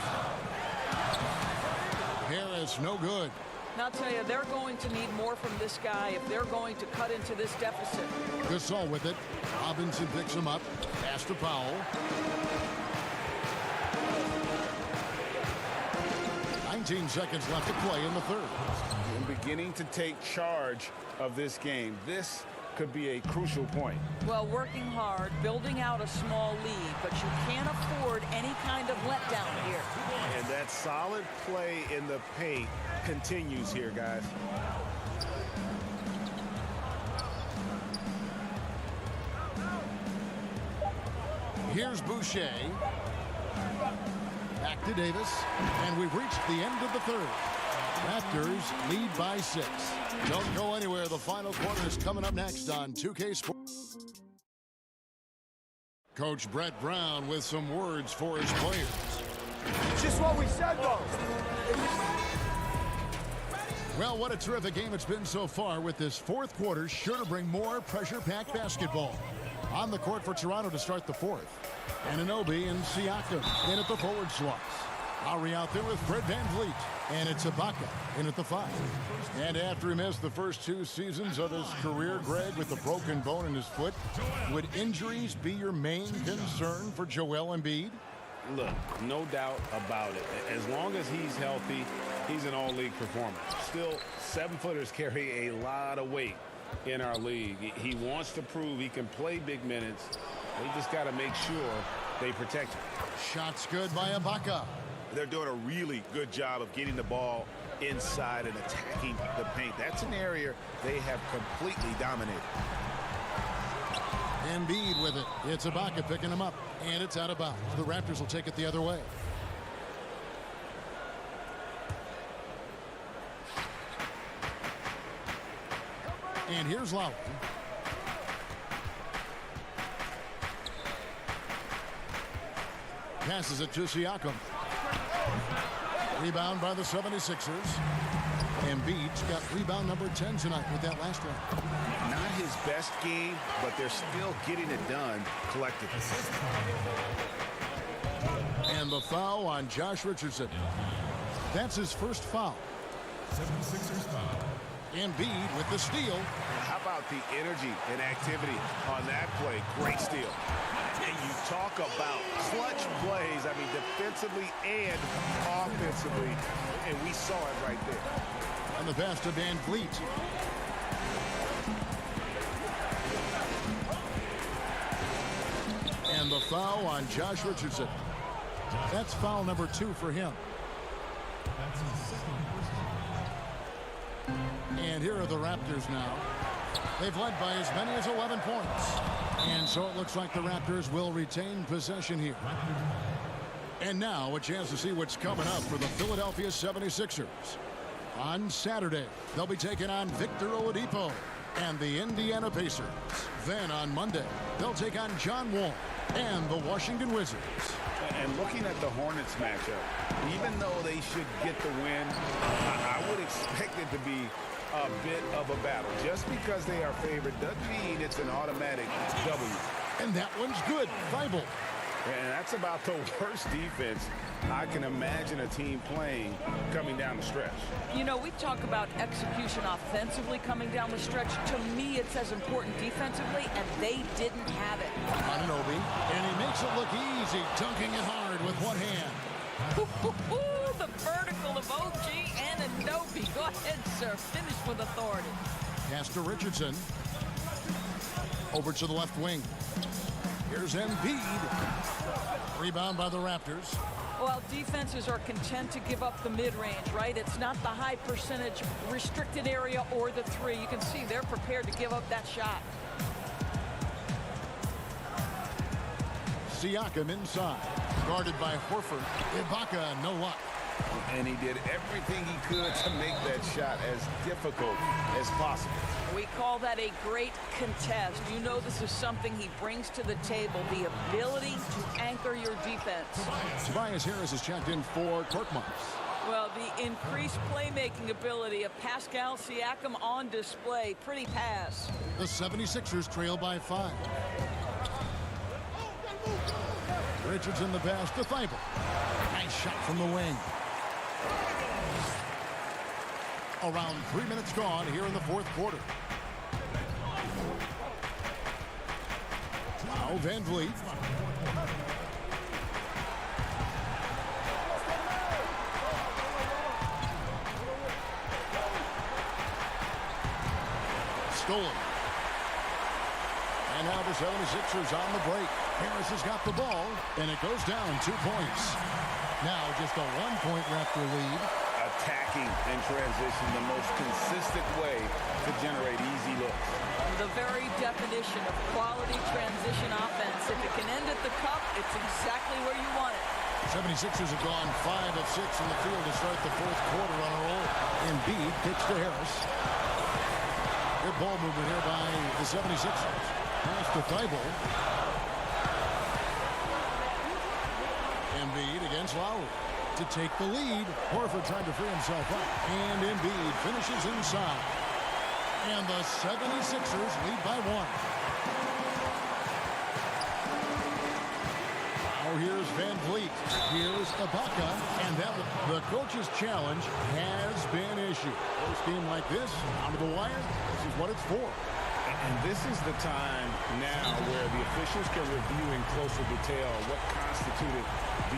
Harris, no good. Now, I'll tell you, they're going to need more from this guy if they're going to cut into this deficit. Gasol with it. Robinson picks him up. Pass to Powell. 19 seconds left to play in the third. And beginning to take charge of this game. This could be a crucial point. Well, working hard, building out a small lead, but you can't afford any kind of letdown here. And that solid play in the paint continues here, guys. Here's Boucher. Back to Davis. And we've reached the end of the third. Raptors lead by 6. Don't go anywhere. The final quarter is coming up next on 2K Sports. Coach Brett Brown with some words for his players. It's just what we said, though. Well, what a terrific game it's been so far, with this fourth quarter sure to bring more pressure-packed basketball. On the court for Toronto to start the fourth. Anunoby and Siakam in at the forward slots. Lowry out there with Fred VanVleet. And it's Ibaka in at the 5. And after he missed the first 2 seasons of his career, Greg, with a broken bone in his foot, would injuries be your main concern for Joel Embiid? Look, no doubt about it. As long as he's healthy, he's an all-league performer. Still, 7-footers carry a lot of weight in our league. He wants to prove he can play big minutes. They just got to make sure they protect him. Shots good by Ibaka. They're doing a really good job of getting the ball inside and attacking the paint. That's an area they have completely dominated. Embiid with it. It's Ibaka picking him up, and it's out of bounds. The Raptors will take it the other way. And here's Lowry. Passes it to Siakam. Rebound by the 76ers. Embiid's got rebound number 10 tonight with that last one. Not his best game, but they're still getting it done collectively. And the foul on Josh Richardson. That's his first foul. 76ers foul. Embiid with the steal. How about the energy and activity on that play? Great steal. And you talk about clutch plays, I mean, defensively and offensively. And we saw it right there. And the pass to VanVleet. And the foul on Josh Richardson. That's foul number 2 for him. That's his second personal. And here are the Raptors now. They've led by as many as 11 points. And so it looks like the Raptors will retain possession here. And now a chance to see what's coming up for the Philadelphia 76ers. On Saturday, they'll be taking on Victor Oladipo and the Indiana Pacers. Then on Monday, they'll take on John Wall and the Washington Wizards. And looking at the Hornets matchup, even though they should get the win, I would expect it to be a bit of a battle. Just because they are favored doesn't mean it's an automatic W. And that one's good. Thibault. And that's about the worst defense I can imagine a team playing coming down the stretch. You know, we talk about execution offensively coming down the stretch. To me, it's as important defensively, and they didn't have it. Anunoby, and he makes it look easy, dunking it hard with one hand. The vertical of OG Anunoby. Go ahead, sir. Finish with authority. Pass to Richardson. Over to the left wing. Here's Embiid. Rebound by the Raptors. Well, defenses are content to give up the mid-range, right? It's not the high percentage restricted area or the 3. You can see they're prepared to give up that shot. Siakam inside. Guarded by Horford. Ibaka, no luck. And he did everything he could to make that shot as difficult as possible. We call that a great contest. You know this is something he brings to the table, the ability to anchor your defense. Tobias Harris is checked in for Korkmaz. Well, the increased playmaking ability of Pascal Siakam on display. Pretty pass. The 76ers trail by 5. Richardson the pass to Thibault. Nice shot from the wing. Around 3 minutes gone here in the fourth quarter. Now VanVleet. stolen. And now the 76ers on the break. Harris has got the ball, and it goes down 2 points. Now just a 1-point Raptor lead. Attacking in transition, the most consistent way to generate easy looks. The very definition of quality transition offense. If it can end at the cup, it's exactly where you want it. 76ers have gone 5 of 6 in the field to start the fourth quarter on a roll. Embiid kicks to Harris. Good ball movement here by the 76ers. Pass to Thibault. Embiid against Lowry to take the lead. Horford trying to free himself up. And Embiid finishes inside. And the 76ers lead by 1. Now here's Van Vliet. Here's Ibaka. And that the coach's challenge has been issued. First game like this, onto the wire. This is what it's for. And this is the time now where the officials can review in closer detail what constituted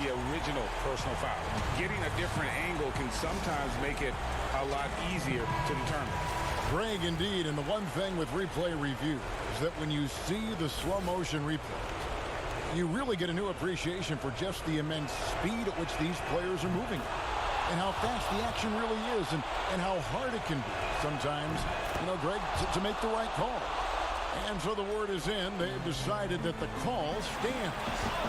the original personal foul. Getting a different angle can sometimes make it a lot easier to determine. Greg, indeed, and the one thing with replay review is that when you see the slow motion replay, you really get a new appreciation for just the immense speed at which these players are moving and how fast the action really is and how hard it can be sometimes, Greg, to make the right call. And so the word is in. They've decided that the call stands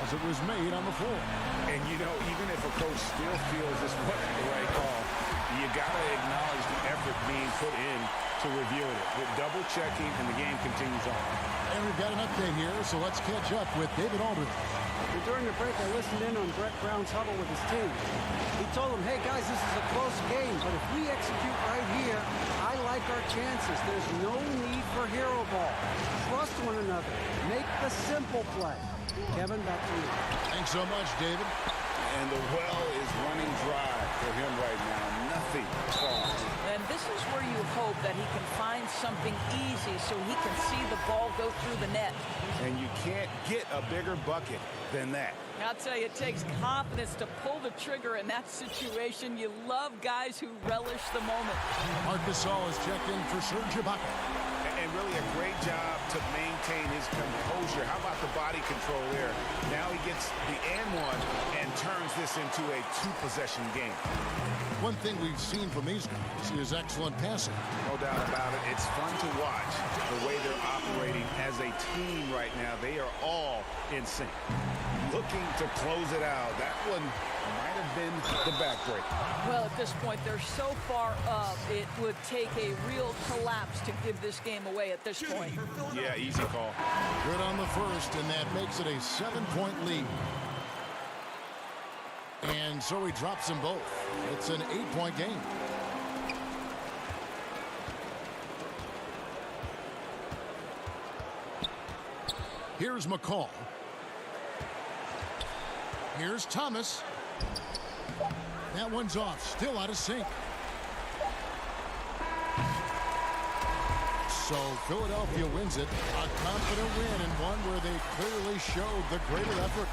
as it was made on the floor. And, even if a coach still feels this wasn't the right call, you got to acknowledge the effort being put in to reviewing it. With double checking, and the game continues on. And we've got an update here, so let's catch up with David Aldridge. During the break, I listened in on Brett Brown's huddle with his team. He told them, hey, guys, this is a close game, but if we execute right here, I like our chances. There's no need for hero ball. Trust one another. Make the simple play. Kevin, back to you. Thanks so much, David. And the well is running dry for him right now. Nothing falls. And this is where you hope that he can find something easy so he can see the ball go through the net. And you can't get a bigger bucket than that. I'll tell you, it takes confidence to pull the trigger in that situation. You love guys who relish the moment. Marc Gasol has checked in for Serge Ibaka. And really a great job to maintain his composure. How about the body control there? Now he gets the and one and turns this into a 2-possession game. One thing we've seen from these guys is excellent passing. No doubt about it. It's fun to watch the way they're operating as a team right now. They are all in sync. Looking to close it out. That one might have been the backbreak. Well, at this point, they're so far up, it would take a real collapse to give this game away at this point. Yeah, easy call. Good on the first, and that makes it a 7-point lead. And so he drops them both. It's an 8-point game. Here's McCall. Here's Thomas. That one's off. Still out of sync. So Philadelphia wins it. A confident win and one where they clearly showed the greater effort.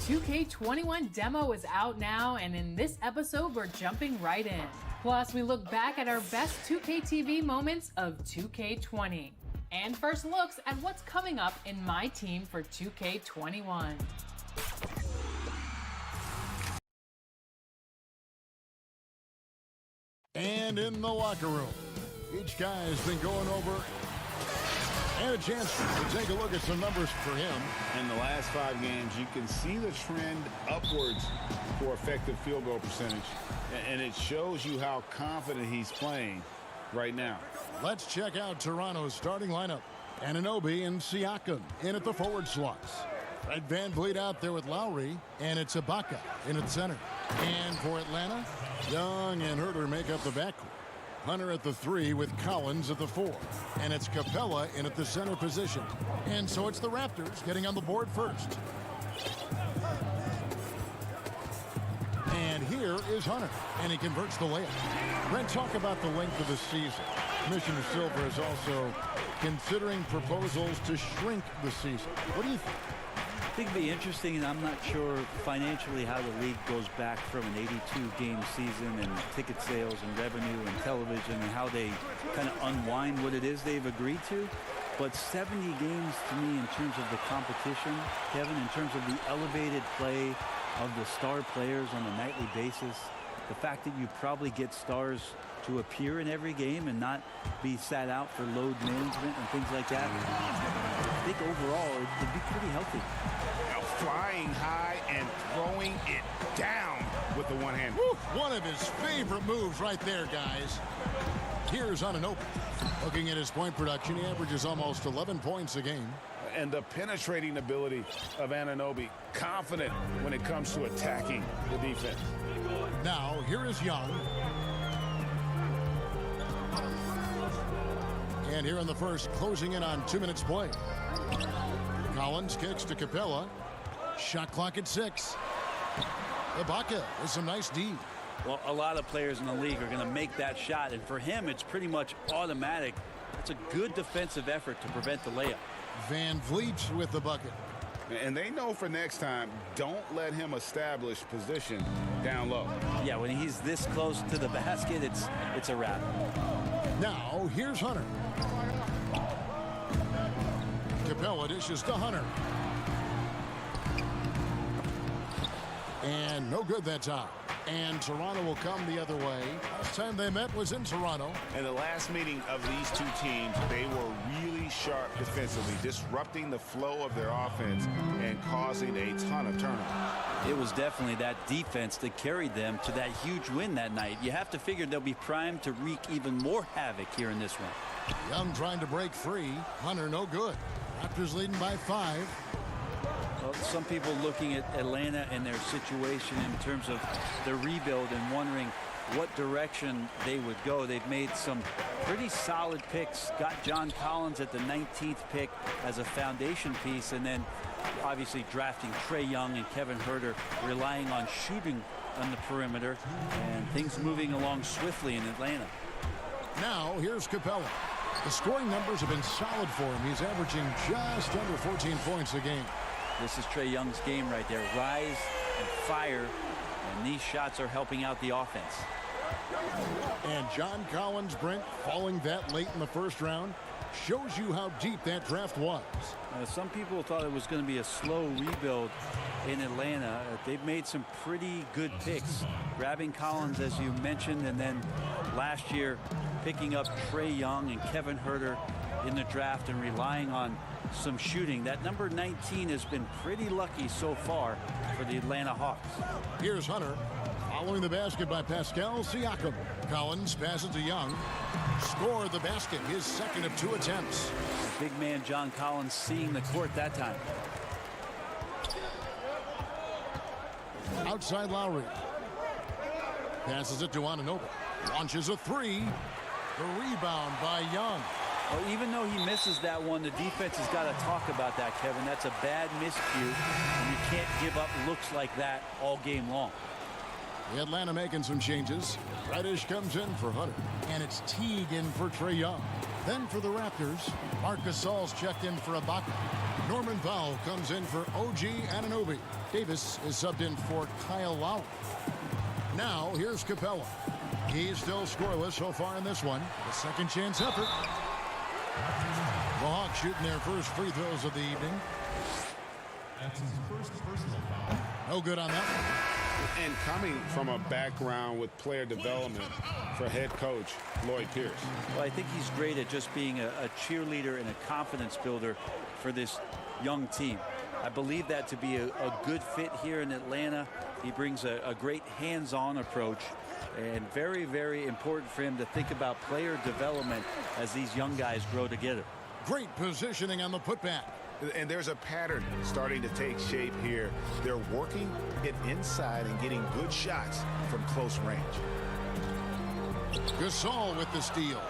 2K21 demo is out now, and in this episode, we're jumping right in. Plus, we look back at our best 2K TV moments of 2K20. And first looks at what's coming up in my team for 2K21. And in the locker room, each guy has been going over and a chance to take a look at some numbers for him. In the last 5 games, you can see the trend upwards for effective field goal percentage. And it shows you how confident he's playing right now. Let's check out Toronto's starting lineup. Anunoby and Siakam in at the forward slots. Fred VanVleet out there with Lowry, and it's Ibaka in at center. And for Atlanta, Young and Herter make up the backcourt. Hunter at the 3 with Collins at the 4. And it's Capella in at the center position. And so it's the Raptors getting on the board first. And here is Hunter, and he converts the layup. Brent, talk about the length of the season. Commissioner Silver is also considering proposals to shrink the season. What do you think? I think it'd be interesting, and I'm not sure financially how the league goes back from an 82-game season and ticket sales and revenue and television and how they kind of unwind what it is they've agreed to. But 70 games to me in terms of the competition, Kevin, in terms of the elevated play of the star players on a nightly basis, the fact that you probably get stars to appear in every game and not be sat out for load management and things like that, I think overall it'd be pretty healthy. Now flying high and throwing it down with the one hand. Woo, one of his favorite moves right there, guys. Here's Anunoby. Looking at his point production, he averages almost 11 points a game. And the penetrating ability of Anunoby, confident when it comes to attacking the defense. Now, here is Young. And here in the first, closing in on 2 minutes play. Collins kicks to Capella. Shot clock at 6. Ibaka with some nice D. Well, a lot of players in the league are going to make that shot, and for him, it's pretty much automatic. It's a good defensive effort to prevent the layup. VanVleet with the bucket. And they know for next time, don't let him establish position down low. Yeah, when he's this close to the basket, it's a wrap. Now, here's Hunter. Capella dishes to Hunter. And no good that time. And Toronto will come the other way. Last time they met was in Toronto. In the last meeting of these two teams, they were really sharp defensively, disrupting the flow of their offense and causing a ton of turnovers. It was definitely that defense that carried them to that huge win that night. You have to figure they'll be primed to wreak even more havoc here in this one. Young trying to break free. Hunter no good. Raptors leading by 5. Well, some people looking at Atlanta and their situation in terms of the rebuild and wondering what direction they would go. They've made some pretty solid picks. Got John Collins at the 19th pick as a foundation piece, and then obviously drafting Trae Young and Kevin Herter, relying on shooting on the perimeter, and things moving along swiftly in Atlanta. Now here's Capella. The scoring numbers have been solid for him. He's averaging just under 14 points a game. This is Trae Young's game right there. Rise and fire, and these shots are helping out the offense. And John Collins, Brent, falling that late in the first round shows you how deep that draft was. Some people thought it was going to be a slow rebuild in Atlanta. They've made some pretty good picks. Grabbing Collins, as you mentioned, and then last year picking up Trae Young and Kevin Herter in the draft and relying on some shooting. That number 19 has been pretty lucky so far for the Atlanta Hawks. Here's Hunter following the basket by Pascal Siakam. Collins passes to Young. Scored the basket, his second of 2 attempts. Big man John Collins seeing the court that time. Outside Lowry. Passes it to Anunoby. Launches a 3. The rebound by Young. Well, even though he misses that one, the defense has got to talk about that, Kevin. That's a bad miscue, and you can't give up looks like that all game long. The Atlanta making some changes. Reddish comes in for Hunter, and it's Teague in for Trae Young. Then for the Raptors, Marc Gasol's checked in for Ibaka. Norman Powell comes in for OG Anunoby. Davis is subbed in for Kyle Lowry. Now, here's Capella. He's still scoreless so far in this one. A second chance effort. The Hawks shooting their first free throws of the evening. That's his first personal foul. No good on that one. And coming from a background with player development for head coach Lloyd Pierce. Well, I think he's great at just being a cheerleader and a confidence builder for this young team. I believe that to be a good fit here in Atlanta. He brings a great hands-on approach, and very, very important for him to think about player development as these young guys grow together. Great positioning on the putback. And there's a pattern starting to take shape here. They're working it inside and getting good shots from close range. Gasol with the steal.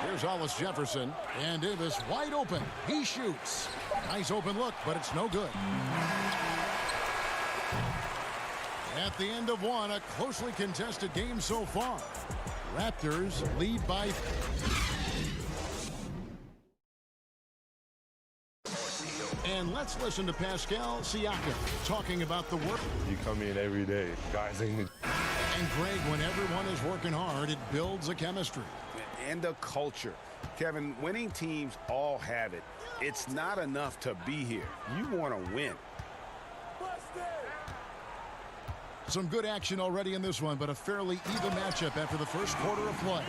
Here's Hollis Jefferson, and Davis wide open. He shoots. Nice open look, but it's no good. At the end of one, a closely contested game so far. Raptors lead by... And let's listen to Pascal Siakam talking about the work. You come in every day. Guys ain't... And Greg, when everyone is working hard, it builds a chemistry. And a culture. Kevin, winning teams all have it. It's not enough to be here. You want to win. Some good action already in this one, but a fairly even matchup after the first quarter of play.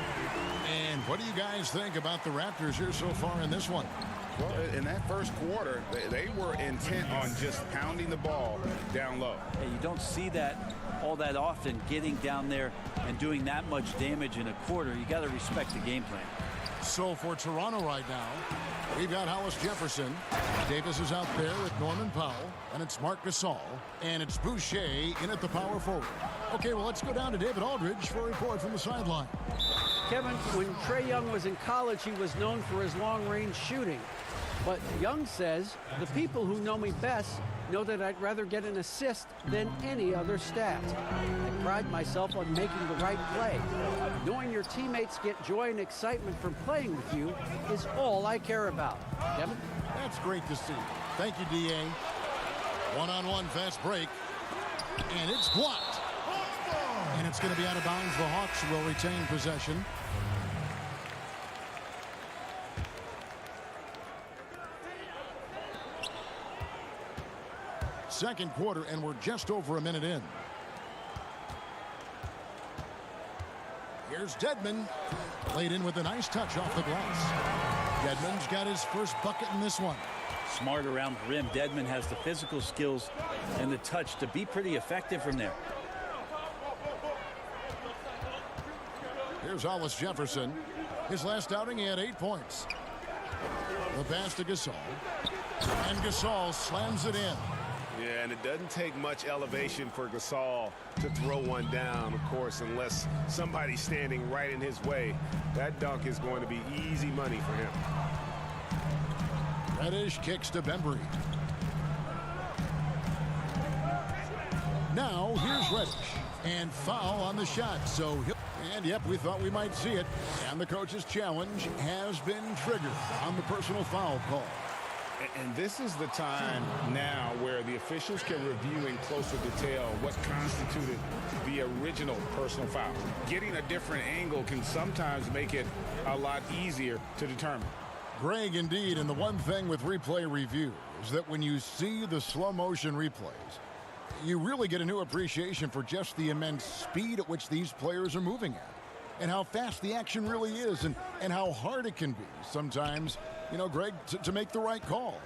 And what do you guys think about the Raptors here so far in this one? Well, in that first quarter, they were intent on just pounding the ball down low. Hey, you don't see that all that often, getting down there and doing that much damage in a quarter. You got to respect the game plan. So for Toronto right now, we've got Hollis Jefferson. Davis is out there with Norman Powell, and it's Marc Gasol, and it's Boucher in at the power forward. Okay, well, let's go down to David Aldridge for a report from the sideline. Kevin, when Trae Young was in college, he was known for his long-range shooting. But Young says, the people who know me best know that I'd rather get an assist than any other stat. I pride myself on making the right play. Knowing your teammates get joy and excitement from playing with you is all I care about. Kevin? That's great to see. Thank you, D.A. One-on-one fast break. And it's blocked. And it's going to be out of bounds. The Hawks will retain possession. Second quarter, and we're just over a minute in. Here's Dedmon. Laid in with a nice touch off the glass. Dedmon's got his first bucket in this one. Smart around the rim. Dedmon has the physical skills and the touch to be pretty effective from there. Here's Hollis Jefferson. His last outing, he had 8 points. The pass to Gasol. And Gasol slams it in. Yeah, and it doesn't take much elevation for Gasol to throw one down, of course, unless somebody's standing right in his way. That dunk is going to be easy money for him. Reddish kicks to Bembry. Now, here's Reddish. And foul on the shot, so he'll... And, yep, we thought we might see it. And the coach's challenge has been triggered on the personal foul call. And this is the time now where the officials can review in closer detail what constituted the original personal foul. Getting a different angle can sometimes make it a lot easier to determine. Greg, indeed, and the one thing with replay review is that when you see the slow motion replays, you really get a new appreciation for just the immense speed at which these players are moving at, and how fast the action really is, and how hard it can be sometimes, you know, Greg, to make the right call.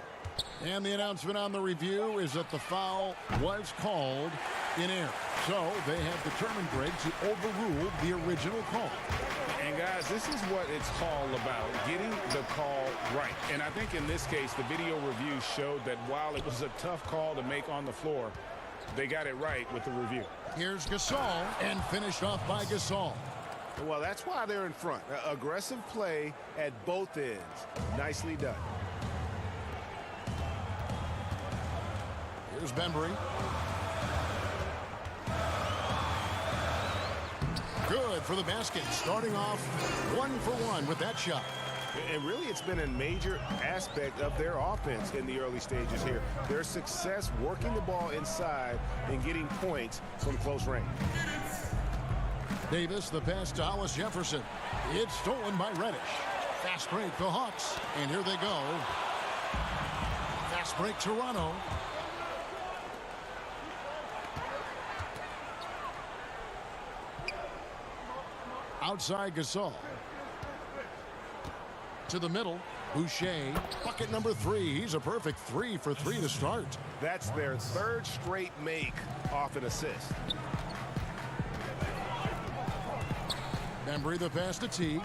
And the announcement on the review is that the foul was called in error. So they have determined, Greg, to overrule the original call. And guys, this is what it's all about, getting the call right. And I think in this case, the video review showed that while it was a tough call to make on the floor, they got it right with the review. Here's Gasol, and finished off by Gasol. Well, that's why they're in front. Aggressive play at both ends. Nicely done. Here's Bembry. Good for the basket. Starting off 1 for 1 with that shot. And really, it's been a major aspect of their offense in the early stages here. Their success working the ball inside and getting points from close range. Davis, the pass to Hollis Jefferson. It's stolen by Reddish. Fast break, the Hawks. And here they go. Fast break, Toronto. Outside Gasol. To the middle. Boucher. Bucket number 3. He's a perfect 3 for 3 to start. That's their third straight make off an assist. Embry the pass to Teague.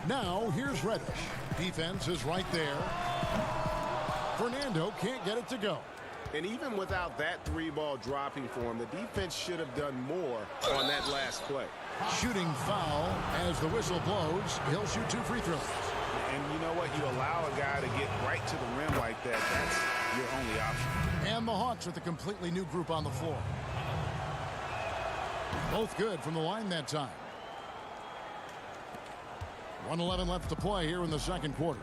Now here's Reddish. Defense is right there. Fernando can't get it to go. And even without that 3-ball dropping for him, the defense should have done more on that last play. Shooting foul as the whistle blows. He'll shoot 2 free throws. And you know what? You allow a guy to get right to the rim like that. That's your only option. And the Hawks with a completely new group on the floor. Both good from the line that time. 1:11 left to play here in the second quarter.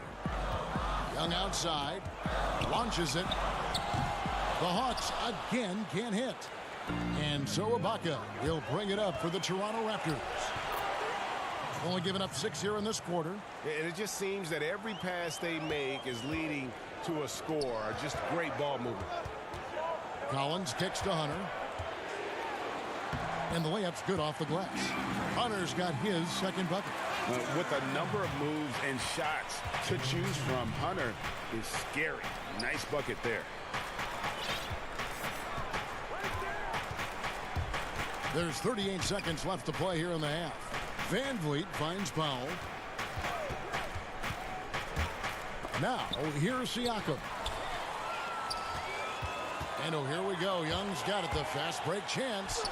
Young outside. Launches it. The Hawks again can't hit. And so Ibaka will bring it up for the Toronto Raptors. Only giving up 6 here in this quarter. And it just seems that every pass they make is leading to a score. Just great ball movement. Collins kicks to Hunter. And the layup's good off the glass. Hunter's got his second bucket. With a number of moves and shots to choose from, Hunter is scary. Nice bucket there. There's 38 seconds left to play here in the half. Van Vliet finds Powell. Now, here's Siakam. And oh, here we go. Young's got it. The fast break chance.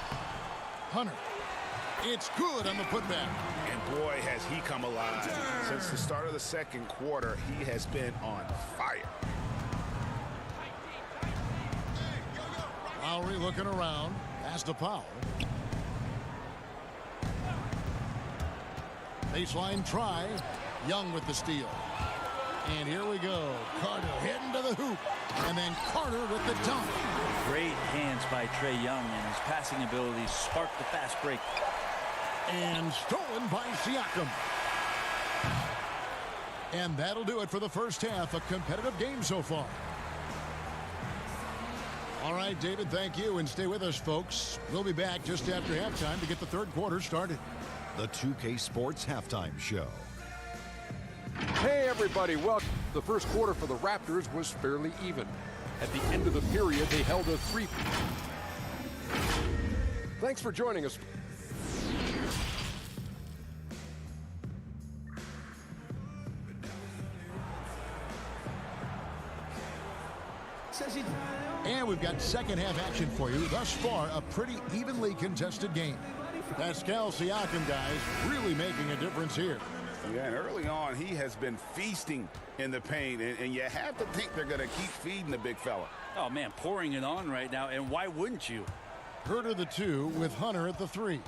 Hunter. It's good on the putback. And boy, has he come alive. Since the start of the second quarter, he has been on fire. Lowry looking around. Pass to Powell. Baseline try. Young with the steal. And here we go. Carter heading to the hoop. And then Carter with the dunk. Great hands by Trae Young, and his passing abilities sparked the fast break. And stolen by Siakam. And that'll do it for the first half. A competitive game so far. All right, David, thank you. And stay with us, folks. We'll be back just after halftime to get the third quarter started. The 2K Sports Halftime Show. Hey, everybody. Welcome. The first quarter for the Raptors was fairly even. At the end of the period, they held a 3. Thanks for joining us. And we've got second half action for you. Thus far, a pretty evenly contested game. Pascal Siakam, guys, really making a difference here. Yeah, and early on, he has been feasting in the paint, and you have to think they're going to keep feeding the big fella. Oh, man, pouring it on right now, and why wouldn't you? Herter the 2 with Hunter at the 3.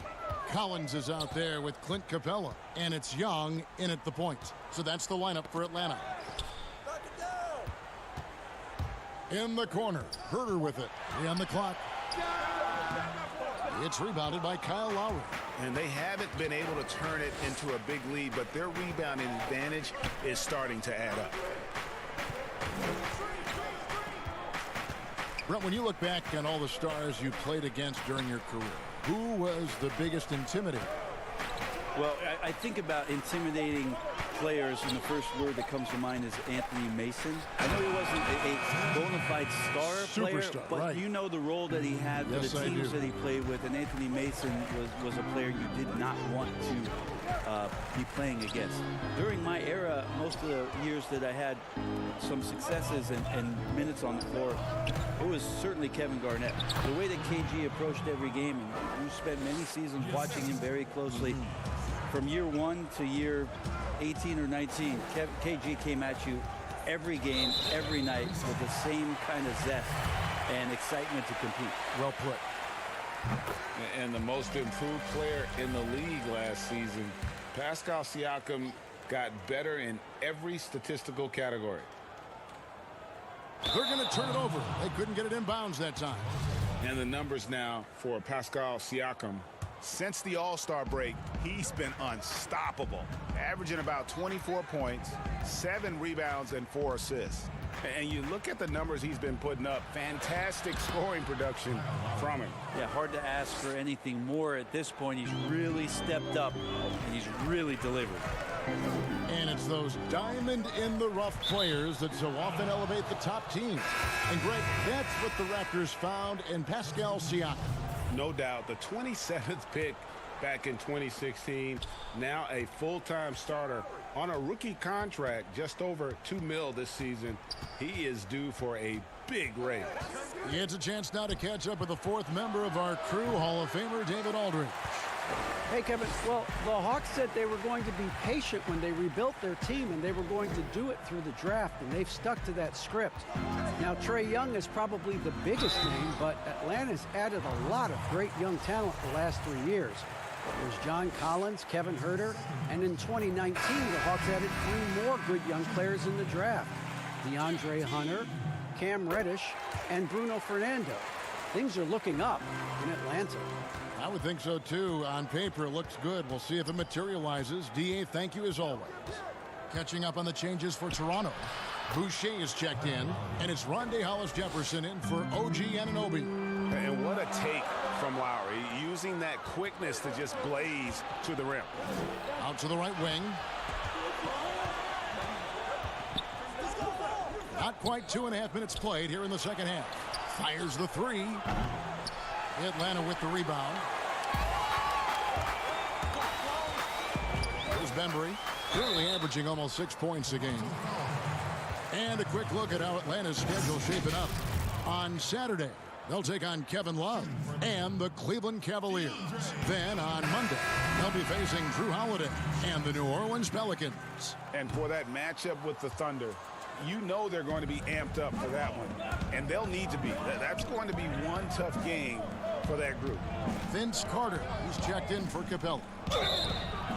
Collins is out there with Clint Capella, and it's Young in at the point. So that's the lineup for Atlanta. In the corner, Herter with it. 3 on the clock. It's rebounded by Kyle Lowry. And they haven't been able to turn it into a big lead, but their rebounding advantage is starting to add up. Brett, when you look back on all the stars you played against during your career, who was the biggest intimidator? Well, I think about intimidating players, and the first word that comes to mind is Anthony Mason. I know he wasn't a bona fide star player, but right. You know the role that he had for the teams that he played with, and Anthony Mason was a player you did not want to be playing against. During my era, most of the years that I had some successes and minutes on the floor, it was certainly Kevin Garnett. The way that KG approached every game, and you spent many seasons watching him very closely, from year 1 to year 18 or 19, KG came at you every game, every night with the same kind of zest and excitement to compete. Well put. And the most improved player in the league last season, Pascal Siakam got better in every statistical category. They're going to turn it over. They couldn't get it in bounds that time. And the numbers now for Pascal Siakam. Since the All-Star break, he's been unstoppable, averaging about 24 points, 7 rebounds, and 4 assists. And you look at the numbers he's been putting up, fantastic scoring production from him. Yeah, hard to ask for anything more at this point. He's really stepped up, and he's really delivered. And it's those diamond-in-the-rough players that so often elevate the top teams. And, Greg, that's what the Raptors found in Pascal Siakam. No doubt, the 27th pick back in 2016, now a full-time starter on a rookie contract, just over $2 million this season. He is due for a big raise. He gets a chance now to catch up with the fourth member of our crew, Hall of Famer David Aldridge. Hey, Kevin, well, the Hawks said they were going to be patient when they rebuilt their team, and they were going to do it through the draft, and they've stuck to that script. Now, Trae Young is probably the biggest name, but Atlanta's added a lot of great young talent the last 3 years. There's John Collins, Kevin Huerter, and in 2019, the Hawks added 3 more good young players in the draft. DeAndre Hunter, Cam Reddish, and Bruno Fernando. Things are looking up in Atlanta. I would think so, too. On paper, it looks good. We'll see if it materializes. D.A., thank you as always. Catching up on the changes for Toronto. Boucher is checked in, and it's Rondae Hollis-Jefferson in for OG Anunoby. And what a take from Lowry, using that quickness to just blaze to the rim. Out to the right wing. Not quite 2.5 minutes played here in the second half. Fires the 3. Atlanta with the rebound. Here's Bembry, currently averaging almost 6 points a game. And a quick look at how Atlanta's schedule shaping up. On Saturday, they'll take on Kevin Love and the Cleveland Cavaliers. Then on Monday, they'll be facing Drew Holiday and the New Orleans Pelicans. And for that matchup with the Thunder, you know they're going to be amped up for that one. And they'll need to be. That's going to be one tough game for that group. Vince Carter, he's checked in for Capella.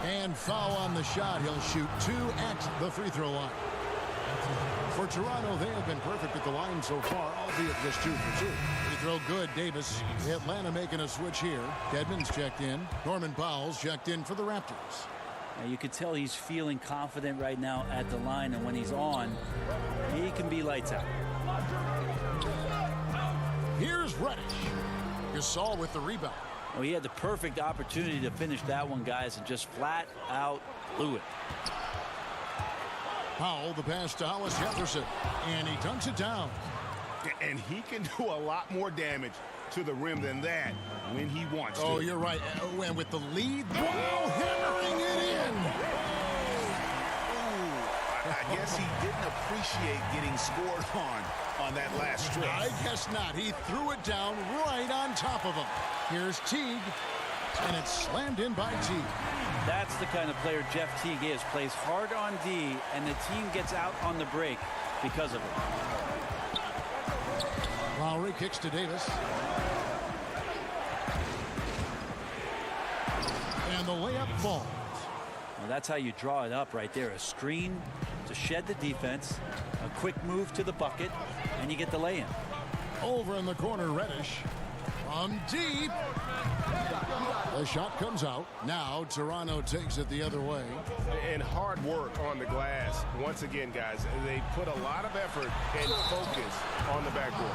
And foul on the shot. He'll shoot 2 at the free throw line. For Toronto, they have been perfect at the line so far, albeit just 2 for 2. Free throw good, Davis. Atlanta making a switch here. Dedmon's checked in. Norman Powell's checked in for the Raptors. Now you could tell he's feeling confident right now at the line, and when he's on, he can be lights out. Here's Reddish. Gasol with the rebound. Oh, he had the perfect opportunity to finish that one, guys, and just flat out blew it. Powell, the pass to Hollis-Jefferson, and he dunks it down. And he can do a lot more damage to the rim than that when he wants to. Oh, you're right. And with the lead, wow, hammering it in. Ooh, I guess he didn't appreciate getting scored on that last stretch. I guess not. He threw it down right on top of him. Here's Teague, and it's slammed in by Teague. That's the kind of player Jeff Teague is. Plays hard on D, and the team gets out on the break because of it. Lowry kicks to Davis. And the layup falls. Well, that's how you draw it up right there. A screen to shed the defense, a quick move to the bucket, and you get the lay-in. Over in the corner, Reddish. From deep. The shot comes out. Now Toronto takes it the other way. And hard work on the glass. Once again, guys, they put a lot of effort and focus on the backboard.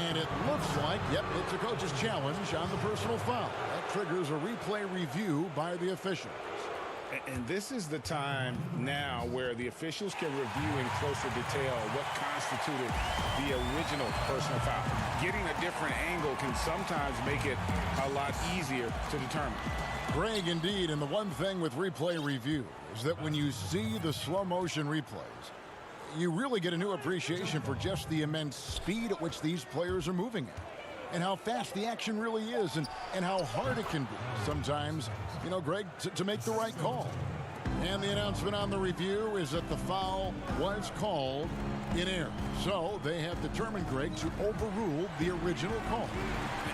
And it looks like, yep, it's a coach's challenge on the personal foul. That triggers a replay review by the officials. And this is the time now where the officials can review in closer detail what constituted the original personal foul. Getting a different angle can sometimes make it a lot easier to determine. Greg, indeed, and the one thing with replay review is that when you see the slow motion replays, you really get a new appreciation for just the immense speed at which these players are moving at. And how fast the action really is, and how hard it can be sometimes, you know, Greg, to make the right call. And the announcement on the review is that the foul was called in error. So they have determined, Greg, to overrule the original call.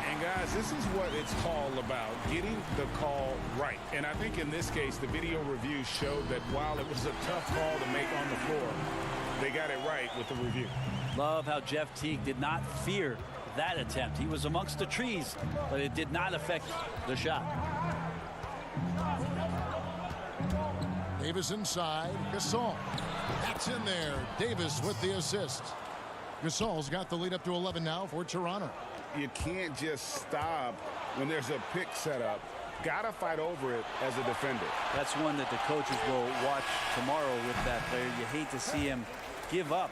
And guys, this is what it's all about, getting the call right. And I think in this case, the video review showed that while it was a tough call to make on the floor, they got it right with the review. Love how Jeff Teague did not fear that attempt. He was amongst the trees, but it did not affect the shot. Davis inside. Gasol. That's in there. Davis with the assist. Gasol's got the lead up to 11 now for Toronto. You can't just stop when there's a pick set up. Got to fight over it as a defender. That's one that the coaches will watch tomorrow with that player. You hate to see him give up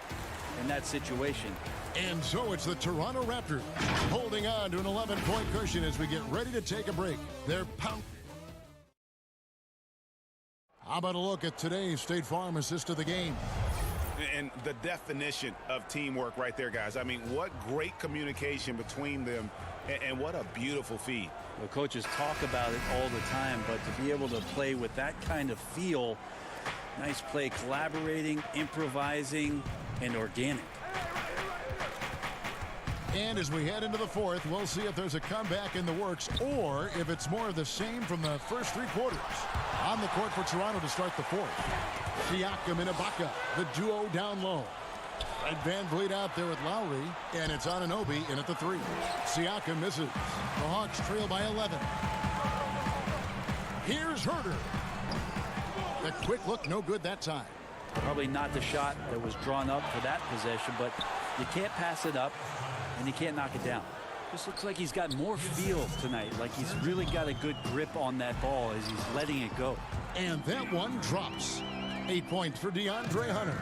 in that situation. And so it's the Toronto Raptors holding on to an 11-point cushion as we get ready to take a break. They're pounding. How about a look at today's State Farm assist of the game? And the definition of teamwork right there, guys. I mean, what great communication between them, and what a beautiful feed. The coaches talk about it all the time, but to be able to play with that kind of feel, nice play, collaborating, improvising, and organic. And as we head into the fourth, we'll see if there's a comeback in the works or if it's more of the same from the first three quarters. On the court for Toronto to start the fourth. Siakam and Ibaka, the duo down low. Fred VanVleet out there with Lowry, and it's Anunoby in at the three. Siakam misses. The Hawks trail by 11. Here's Herter. The quick look, no good that time. Probably not the shot that was drawn up for that possession, but you can't pass it up, and you can't knock it down. Just looks like he's got more feel tonight, like he's really got a good grip on that ball as he's letting it go. And that one drops. 8 points for DeAndre Hunter.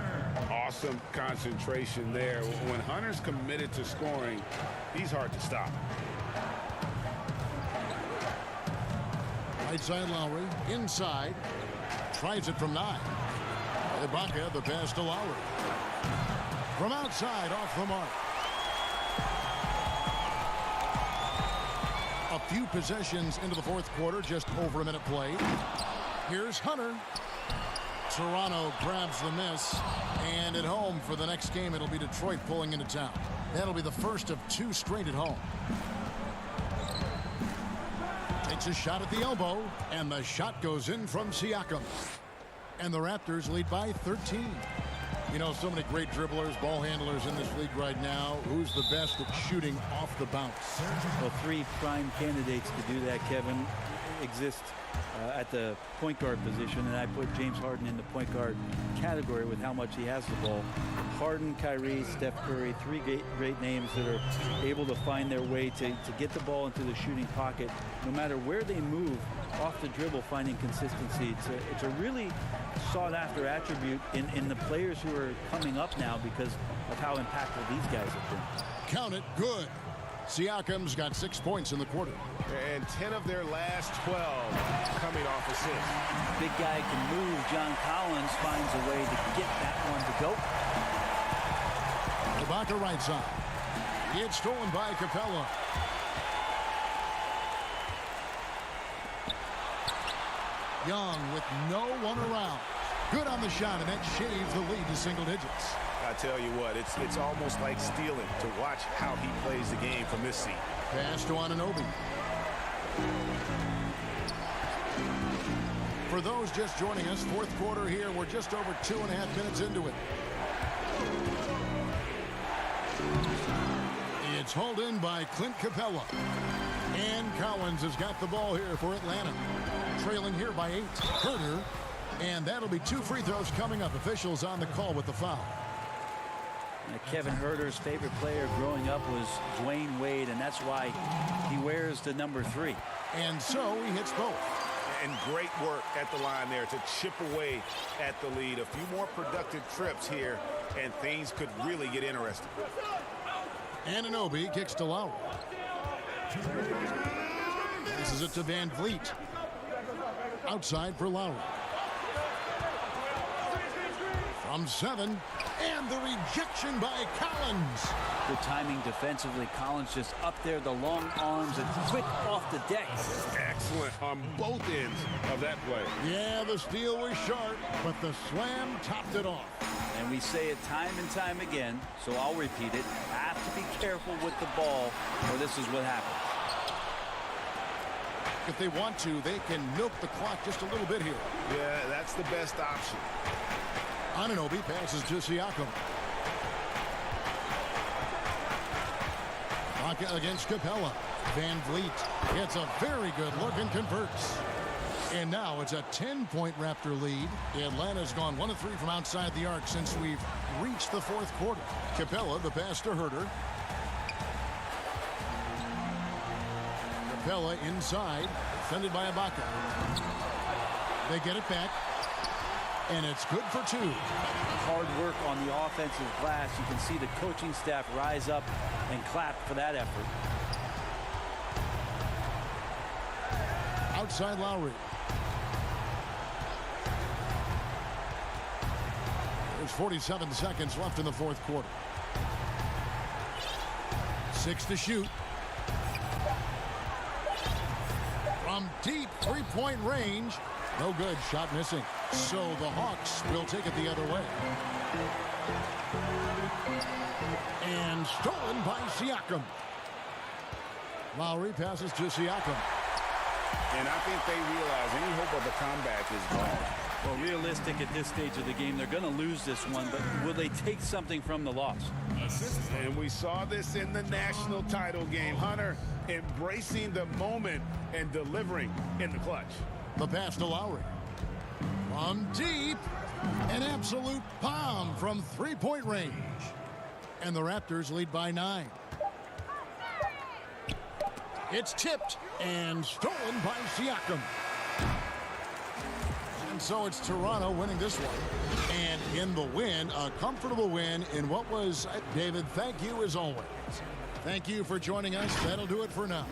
Awesome concentration there. When Hunter's committed to scoring, he's hard to stop. Right side Lowry, inside. Tries it from 9. Ibaka, the pass to Lowry. From outside, off the mark. A few possessions into the fourth quarter, just over a minute played. Here's Hunter. Toronto grabs the miss, and at home for the next game, it'll be Detroit pulling into town. That'll be the first of 2 straight at home. Takes a shot at the elbow, and the shot goes in from Siakam. And the Raptors lead by 13. You know, so many great dribblers, ball handlers in this league right now. Who's the best at shooting off the bounce? Well, 3 prime candidates to do that, Kevin, exist at the point guard position, and I put James Harden in the point guard category with how much he has the ball. Harden, Kyrie, Steph Curry, 3 great names that are able to find their way to get the ball into the shooting pocket. No matter where they move, off the dribble, finding consistency. It's a really sought-after attribute in the players who are coming up now because of how impactful these guys have been. Count it, good. Siakam's got 6 points in the quarter. And 10 of their last 12 coming off assists. Big guy can move. John Collins finds a way to get that one to go. Ibaka right side. It's stolen by Capella. Young with no one around. Good on the shot, and that shaves the lead to single digits. I tell you what, it's almost like stealing to watch how he plays the game from this seat. Pass to Anunoby. For those just joining us, fourth quarter here. We're just over 2.5 minutes into it. It's hauled in by Clint Capella. And Collins has got the ball here for Atlanta. Trailing here by 8. Herter. And that'll be 2 free throws coming up. Officials on the call with the foul. Kevin Herter's favorite player growing up was Dwayne Wade, and that's why he wears the number 3. And so he hits both. And great work at the line there to chip away at the lead. A few more productive trips here, and things could really get interesting. Anunoby kicks to Lowry. This is it to VanVleet. Outside for Lowry. From 7, and the rejection by Collins. Good timing defensively. Collins just up there, the long arms, and quick off the deck. Excellent on both ends of that play. Yeah, the steal was sharp, but the slam topped it off. And we say it time and time again, so I'll repeat it. Have to be careful with the ball, or this is what happens. If they want to, they can milk the clock just a little bit here. Yeah, that's the best option. Anunoby passes to Siakam. Baca against Capella. Van Vliet gets a very good look and converts. And now it's a 10-point Raptor lead. Atlanta's gone 1 of 3 from outside the arc since we've reached the fourth quarter. Capella, the pass to Herter. Capella inside, defended by Ibaka. They get it back, and it's good for 2. Hard work on the offensive glass. You can see the coaching staff rise up and clap for that effort. Outside Lowry. There's 47 seconds left in the fourth quarter. 6 to shoot. From deep three-point range. No good. Shot missing. So the Hawks will take it the other way. And stolen by Siakam. Lowry passes to Siakam. And I think they realize any hope of a comeback is gone. Well, realistic at this stage of the game, they're going to lose this one, but will they take something from the loss? And we saw this in the national title game. Hunter embracing the moment and delivering in the clutch. The pass to Lowry. From deep, an absolute bomb from three-point range. And the Raptors lead by 9. It's tipped and stolen by Siakam. And so it's Toronto winning this one. And in the win, a comfortable win in what was, David, thank you as always. Thank you for joining us. That'll do it for now.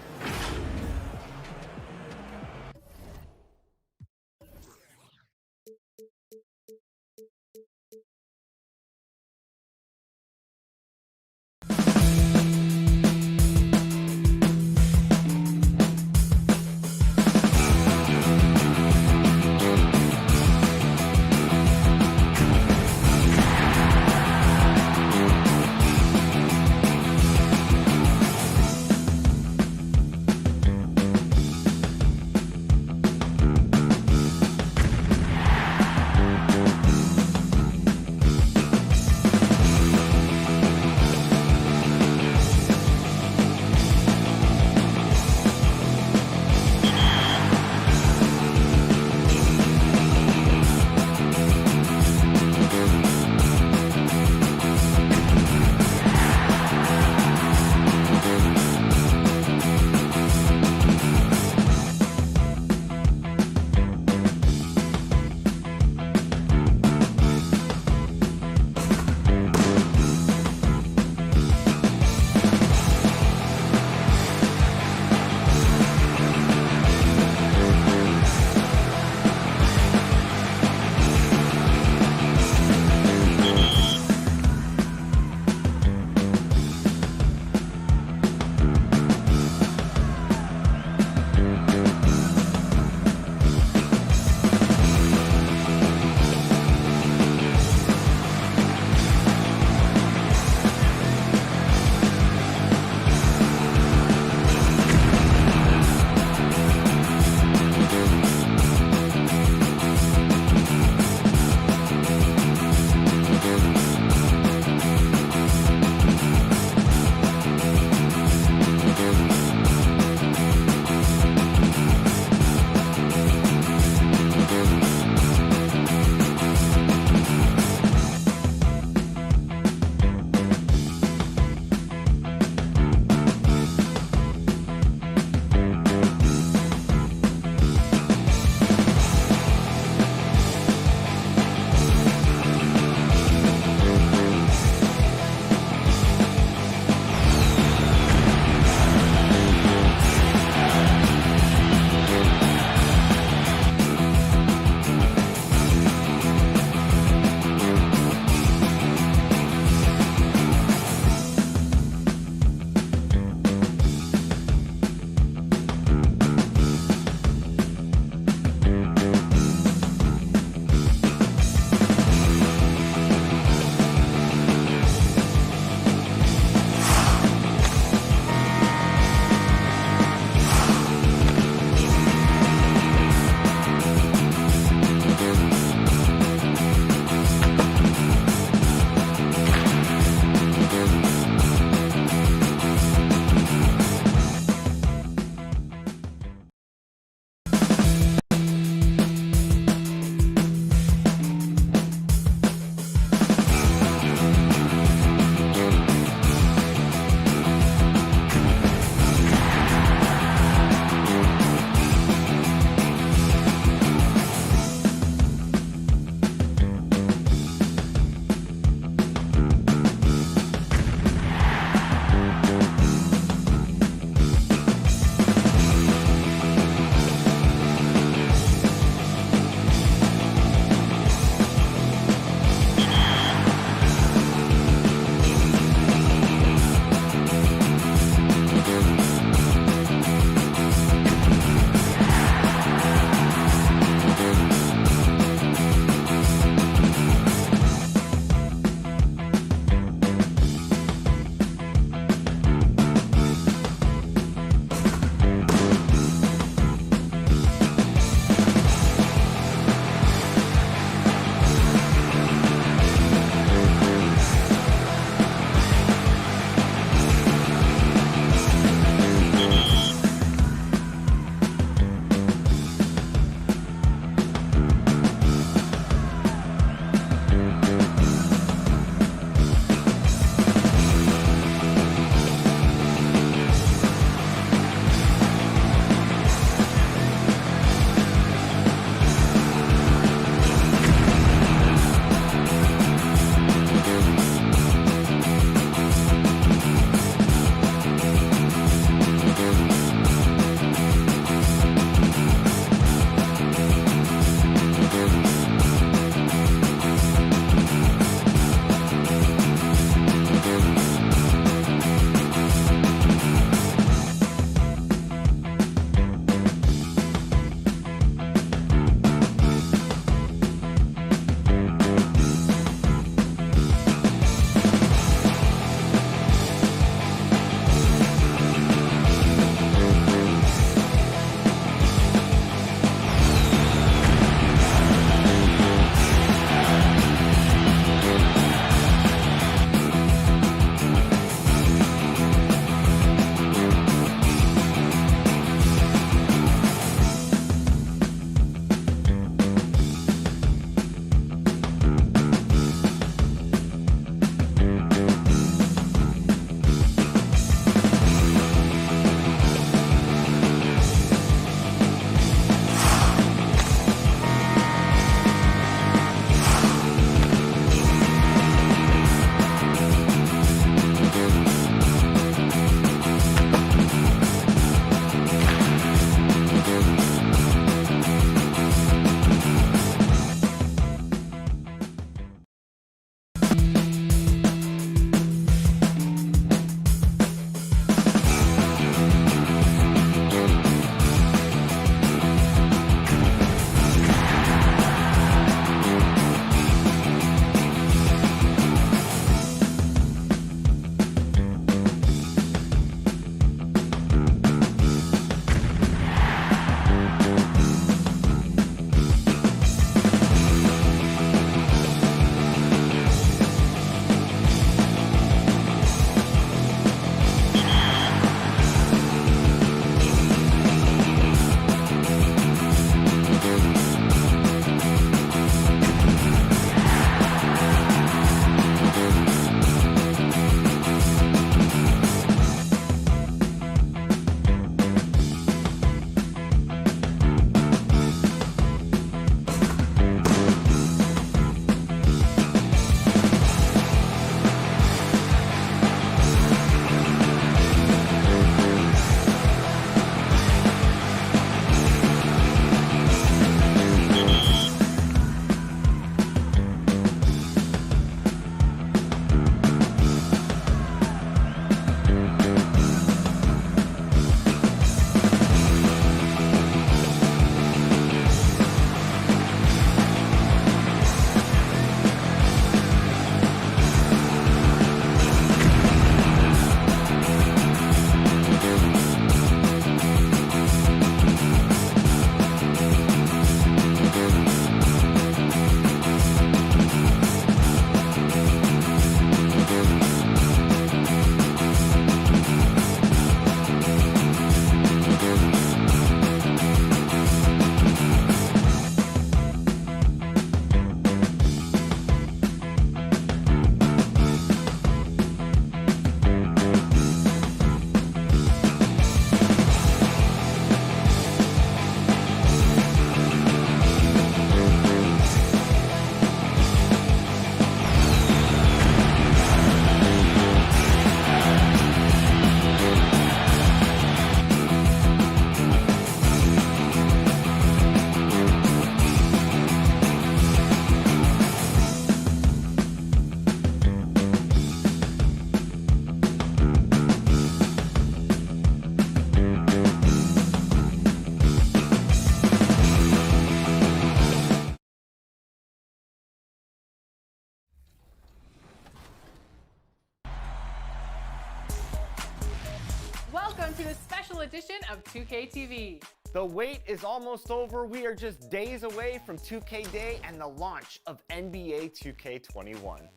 to this special edition of 2K TV. The wait is almost over. We are just days away from 2K Day and the launch of NBA 2K21.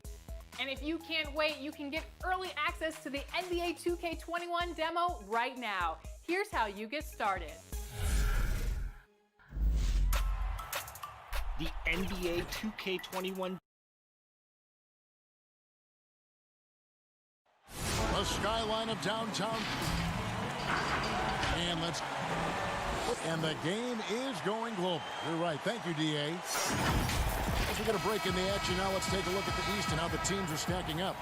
And if you can't wait, you can get early access to the NBA 2K21 demo right now. Here's how you get started. The NBA 2K21. The skyline of downtown. And the game is going global. You're right. Thank you, DA. As we get a break in the action now, let's take a look at the East and how the teams are stacking up.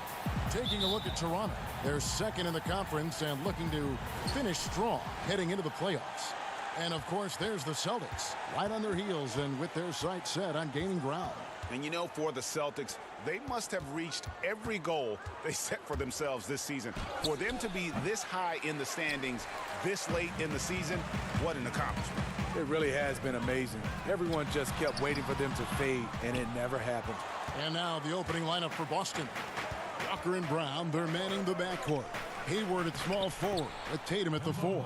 Taking a look at Toronto. They're second in the conference and looking to finish strong heading into the playoffs. And, of course, there's the Celtics, right on their heels and with their sights set on gaining ground. And you know, for the Celtics, they must have reached every goal they set for themselves this season. For them to be this high in the standings this late in the season, what an accomplishment. It really has been amazing. Everyone just kept waiting for them to fade, and it never happened. And now the opening lineup for Boston. Walker and Brown, they're manning the backcourt. Hayward at small forward, with Tatum at the 4.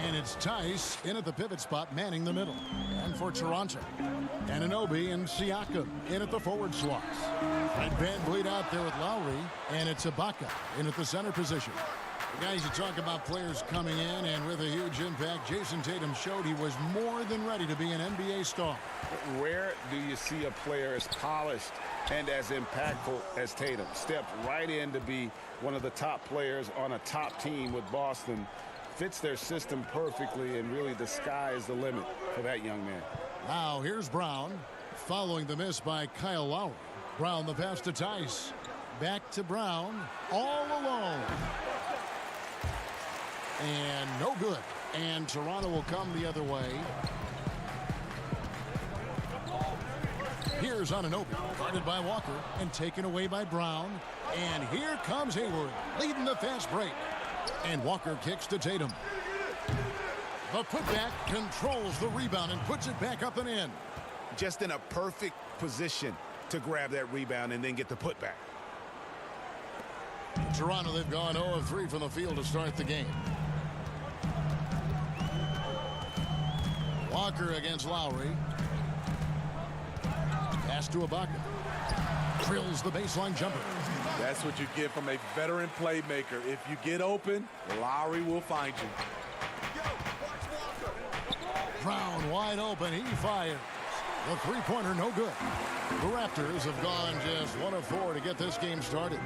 And it's Tice in at the pivot spot, manning the middle. And for Toronto, Anunoby and Siakam in at the forward slots. Fred VanVleet out there with Lowry, and it's Ibaka in at the center position. Guys, you talk about players coming in and with a huge impact. Jason Tatum showed he was more than ready to be an NBA star. Rare do you see a player as polished and as impactful as Tatum. Stepped right in to be one of the top players on a top team with Boston. Fits their system perfectly, and really the sky is the limit for that young man. Now here's Brown, following the miss by Kyle Lowry. Brown the pass to Tice. Back to Brown, all alone. And no good. And Toronto will come the other way. Here's Anunoby, guarded by Walker and taken away by Brown. And here comes Hayward, leading the fast break. And Walker kicks to Tatum. The putback controls the rebound and puts it back up and in. Just in a perfect position to grab that rebound and then get the putback. Toronto, they've gone 0 of 3 from the field to start the game. Walker against Lowry. Pass to Ibaka. Drills the baseline jumper. That's what you get from a veteran playmaker. If you get open, Lowry will find you. Brown wide open. He fires. The three-pointer no good. The Raptors have gone just 1 of 4 to get this game started.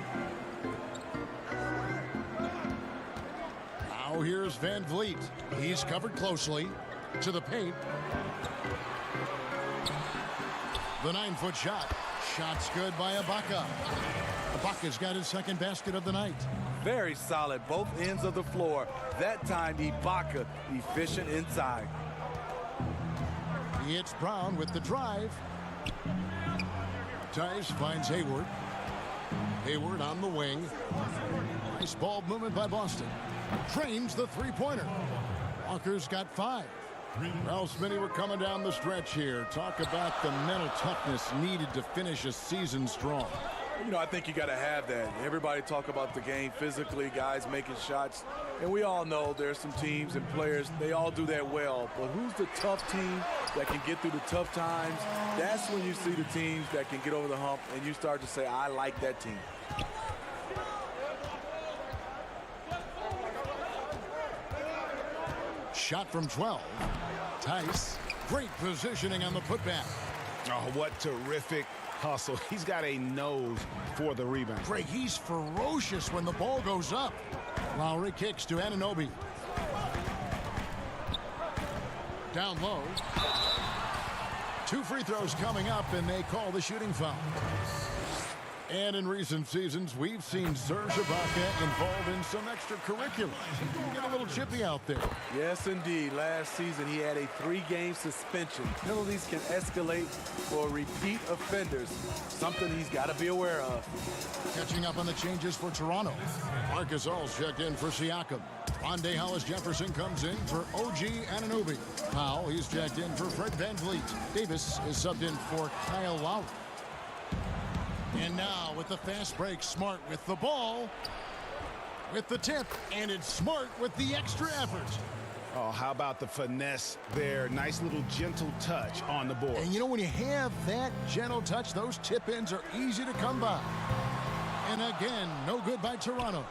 Now here's VanVleet. He's covered closely to the paint. The 9-foot shot. Shot's good by Ibaka. Ibaka's got his second basket of the night. Very solid, both ends of the floor. That time, Ibaka efficient inside. It's Brown with the drive. Tice finds Hayward. Hayward on the wing. Nice ball movement by Boston. Trains the three-pointer. Walker's got 5. Well, Smitty, we're coming down the stretch here. Talk about the mental toughness needed to finish a season strong. You know, I think you got to have that. Everybody talk about the game physically, guys making shots. And we all know there's some teams and players, they all do that well. But who's the tough team that can get through the tough times? That's when you see the teams that can get over the hump and you start to say, I like that team. Shot from 12. Tice. Great positioning on the putback. Oh, what terrific hustle. He's got a nose for the rebound. Greg, he's ferocious when the ball goes up. Lowry kicks to Anunoby. Down low. 2 free throws coming up, and they call the shooting foul. And in recent seasons, we've seen Serge Ibaka involved in some extracurriculars. Get a little chippy out there. Yes, indeed. Last season, he had a 3-game suspension. Penalties can escalate for repeat offenders, something he's got to be aware of. Catching up on the changes for Toronto. Marcus All's checked in for Siakam. Rondé Hollis-Jefferson comes in for OG Anunoby. Powell, he's checked in for Fred VanVleet. Davis is subbed in for Kyle Lowry. And now with the fast break, Smart with the ball. with the tip, and it's Smart with the extra effort. Oh, how about the finesse there? Nice little gentle touch on the board. And you know, when you have that gentle touch, those tip-ins are easy to come by. And again, no good by Toronto.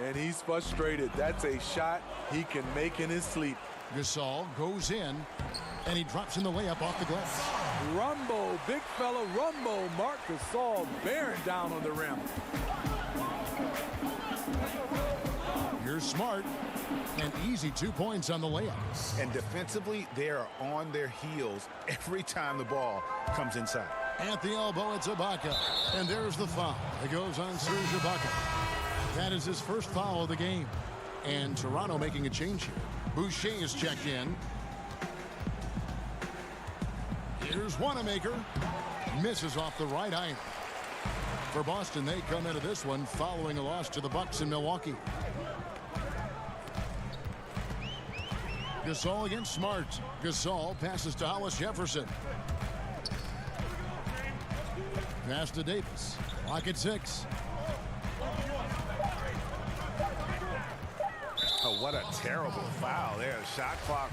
And he's frustrated. That's a shot he can make in his sleep. Gasol goes in, and he drops in the layup off the glass. Rumbo, big fella Rumbo. Marc Gasol bearing down on the rim. Here's Smart. And easy 2 points on the layup. And defensively, they are on their heels every time the ball comes inside. At the elbow, it's Ibaka. And there's the foul. It goes on Serge Ibaka. That is his first foul of the game. And Toronto making a change here. Boucher is checked in. Here's Wanamaker. Misses off the right iron. For Boston, they come into this one following a loss to the Bucks in Milwaukee. Gasol against Smart. Gasol passes to Hollis Jefferson. Pass to Davis. Clock at 6. Oh, what a terrible foul there. Shot clock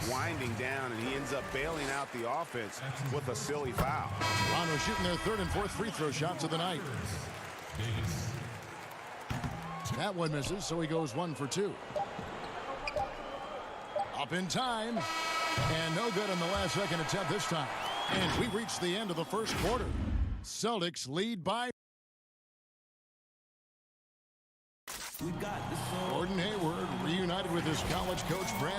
winding down, and he ends up bailing out the offense with a silly foul. Toronto shooting their third and fourth free throw shots of the night. That one misses, so he goes 1 for 2. Up in time, and no good on the last second attempt this time. And we reach the end of the first quarter. Celtics lead by. Gordon Hayward reunited with his college coach, Brad.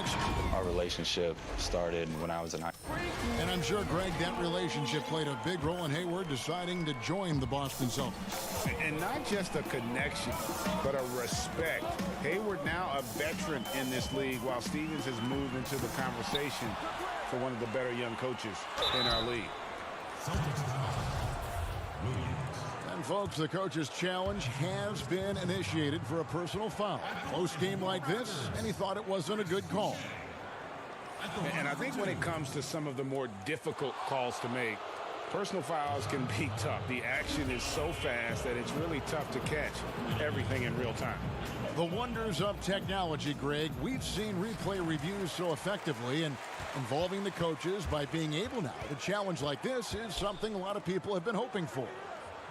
Our relationship started when I was in high school. And I'm sure, Greg, that relationship played a big role in Hayward deciding to join the Boston Celtics. And not just a connection, but a respect. Hayward now a veteran in this league, while Stevens has moved into the conversation for one of the better young coaches in our league. And folks, the coach's challenge has been initiated for a personal foul. Close game like this, and he thought it wasn't a good call. And I think when it comes to some of the more difficult calls to make, personal fouls can be tough. The action is so fast that it's really tough to catch everything in real time. The wonders of technology, Greg. We've seen replay reviews so effectively, and involving the coaches by being able now to challenge like this is something a lot of people have been hoping for.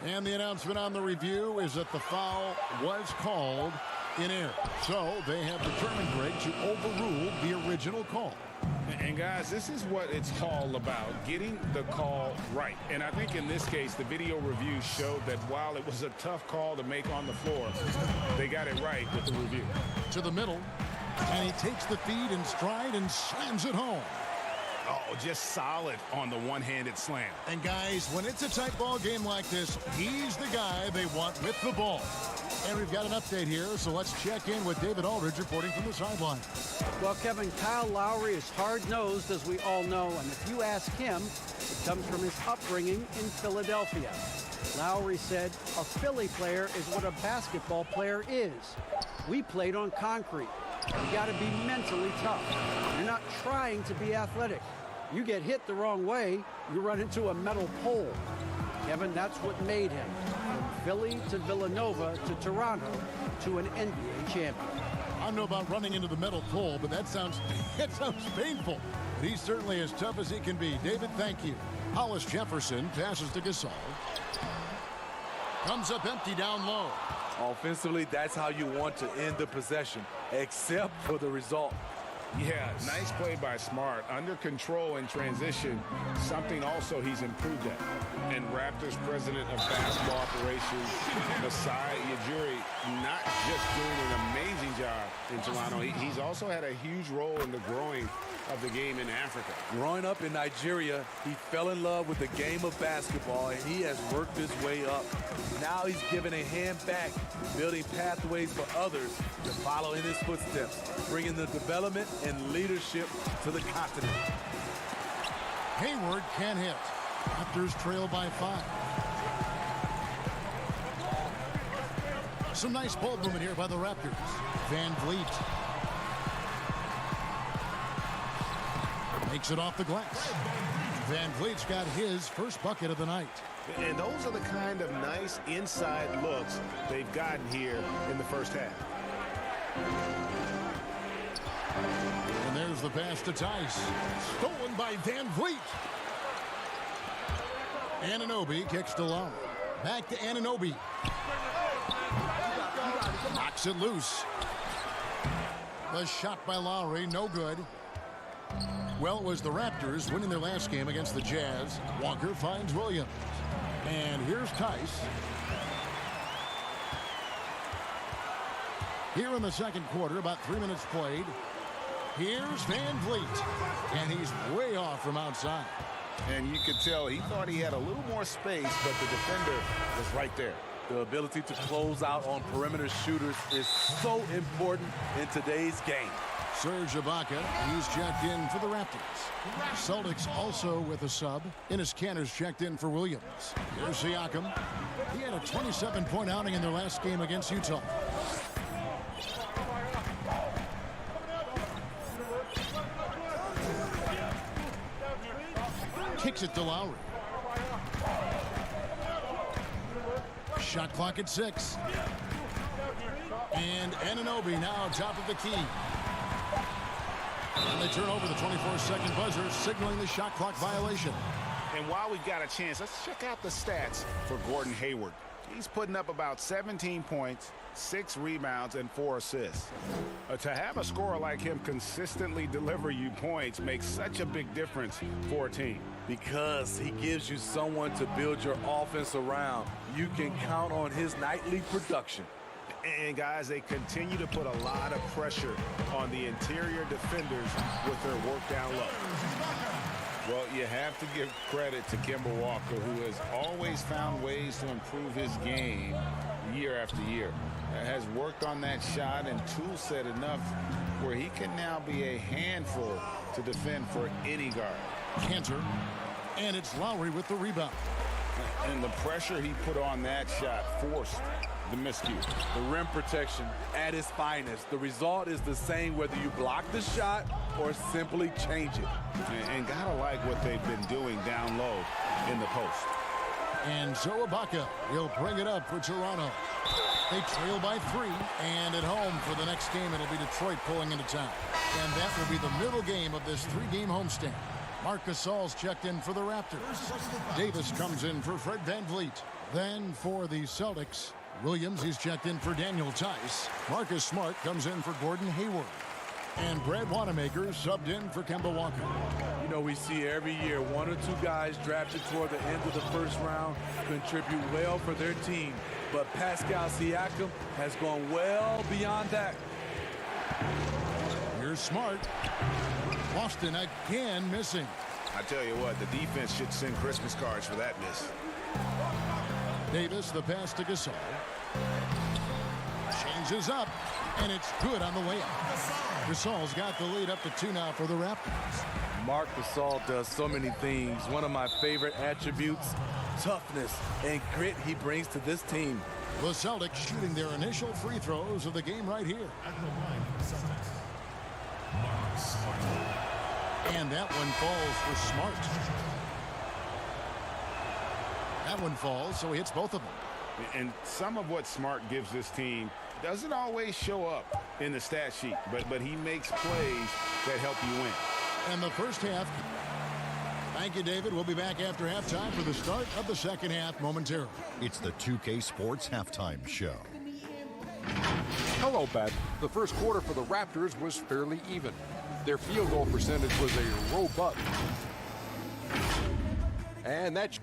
And the announcement on the review is that the foul was called in error. So they have determined, Greg, to overrule the original call. And guys, this is what it's all about, getting the call right. And I think in this case, the video review showed that while it was a tough call to make on the floor, they got it right with the review. To the middle, and he takes the feed in stride and slams it home. Oh, just solid on the one-handed slam. And guys, when it's a tight ball game like this, he's the guy they want with the ball. And we've got an update here, so let's check in with David Aldridge reporting from the sideline. Well, Kevin, Kyle Lowry is hard-nosed, as we all know, and if you ask him, it comes from his upbringing in Philadelphia. Lowry said, a Philly player is what a basketball player is. We played on concrete. You got to be mentally tough. You're not trying to be athletic. You get hit the wrong way, you run into a metal pole. Kevin, that's what made him. From Philly to Villanova to Toronto to an NBA champion. I don't know about running into the metal pole, but that sounds painful. But he's certainly as tough as he can be. David, thank you. Hollis Jefferson passes to Gasol. Comes up empty down low. Offensively, that's how you want to end the possession, except for the result. Yeah, nice play by Smart. Under control in transition, something also he's improved at. And Raptors president of basketball operations, Masai Ujiri, not just doing an amazing job in Toronto, he's also had a huge role in the growing of the game in Africa. Growing up in Nigeria, he fell in love with the game of basketball, and he has worked his way up. Now he's giving a hand back, building pathways for others to follow in his footsteps, bringing the development and leadership to the continent. Hayward can't hit. Raptors trail by 5. Some nice ball movement here by the Raptors. Van Vliet makes it off the glass. Van Vliet's got his first bucket of the night. And those are the kind of nice inside looks they've gotten here in the first half. And there's the pass to Tice. Stolen by Van Vliet. Anunoby kicks to Lowry. Back to Anunoby. Knocks it loose. The shot by Lowry, no good. Well, it was the Raptors winning their last game against the Jazz. Walker finds Williams. And here's Tice. Here in the second quarter, about 3 minutes played. Here's Van Vliet. And he's way off from outside. And you could tell he thought he had a little more space, but the defender was right there. The ability to close out on perimeter shooters is so important in today's game. Serge Ibaka, he's checked in for the Raptors. Celtics also with a sub. Enes Kanter's checked in for Williams. Here's Siakam. He had a 27-point outing in their last game against Utah. Kicks it to Lowry. Shot clock at 6. And Anunoby now top of the key. And they turn over the 24-second buzzer, signaling the shot clock violation. And while we've got a chance, let's check out the stats for Gordon Hayward. He's putting up about 17 points, 6 rebounds, and 4 assists. To have a scorer like him consistently deliver you points makes such a big difference for a team. Because he gives you someone to build your offense around. You can count on his nightly production. And guys, they continue to put a lot of pressure on the interior defenders with their work down low. Well, you have to give credit to Kemba Walker, who has always found ways to improve his game year after year. Has worked on that shot and tool set enough where he can now be a handful to defend for any guard. Kanter, and it's Lowry with the rebound. And the pressure he put on that shot forced the miscue. The rim protection at its finest. The result is the same whether you block the shot or simply change it. And gotta like what they've been doing down low in the post. And so Ibaka will bring it up for Toronto. They trail by 3, and at home for the next game, it'll be Detroit pulling into town. And that will be the middle game of this 3-game homestand. Marc Gasol's checked in for the Raptors. Davis comes in for Fred VanVleet. Then for the Celtics, Williams, he's checked in for Daniel Tice. Marcus Smart comes in for Gordon Hayward. And Brad Wanamaker subbed in for Kemba Walker. You know, we see every year 1 or 2 guys drafted toward the end of the first round contribute well for their team. But Pascal Siakam has gone well beyond that. Here's Smart. Boston again missing. I tell you what, the defense should send Christmas cards for that miss. Davis, the pass to Gasol. Changes up, and it's good on the way up. Gasol's got the lead up to 2 now for the Raptors. Marc Gasol does so many things. One of my favorite attributes, toughness and grit he brings to this team. The Celtics shooting their initial free throws of the game right here. At the line for the Celtics, Marcus Smart. And that one falls for Smart. That one falls, so he hits both of them. And some of what Smart gives this team doesn't always show up in the stat sheet, but he makes plays that help you win. And the first half. Thank you, David. We'll be back after halftime for the start of the second half momentarily. It's the 2K Sports Halftime Show. Hello, Pat. The first quarter for the Raptors was fairly even. Their field goal percentage was a robust. And that's...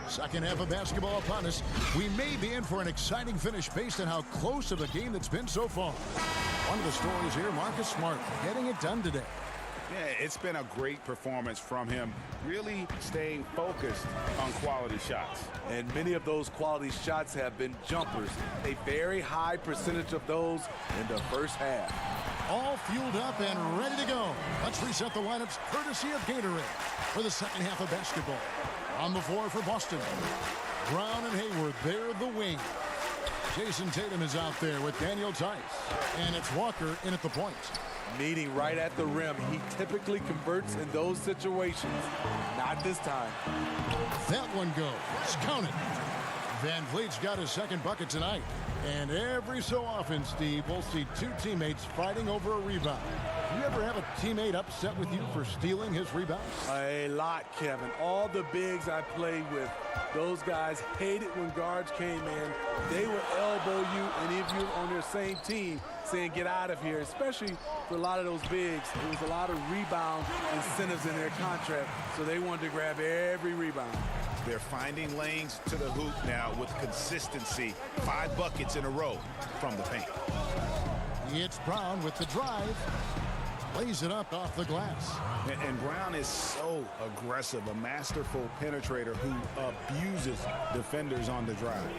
Second half of basketball upon us. We may be in for an exciting finish based on how close of a game that's been so far. One of the stories here, Marcus Smart getting it done today. Yeah, it's been a great performance from him, really staying focused on quality shots. And many of those quality shots have been jumpers. A very high percentage of those in the first half. All fueled up and ready to go. Let's reset the lineups courtesy of Gatorade for the second half of basketball. On the floor for Boston, Brown and Hayward, they're the wing. Jason Tatum is out there with Daniel Tice. And it's Walker in at the point. Meeting right at the rim. He typically converts in those situations. Not this time. That one goes. Count it. Van Vliet's got his second bucket tonight. And every so often, Steve, we'll see two teammates fighting over a rebound. Do you ever have a teammate upset with you for stealing his rebound? A lot, Kevin. All the bigs I played with, those guys hated when guards came in. They would elbow you, and if you're on their same team, saying get out of here, especially for a lot of those bigs. There was a lot of rebound incentives in their contract, so they wanted to grab every rebound. They're finding lanes to the hoop now with consistency. 5 buckets in a row from the paint. It's Brown with the drive. Lays it up off the glass. And Brown is so aggressive, a masterful penetrator who abuses defenders on the drive.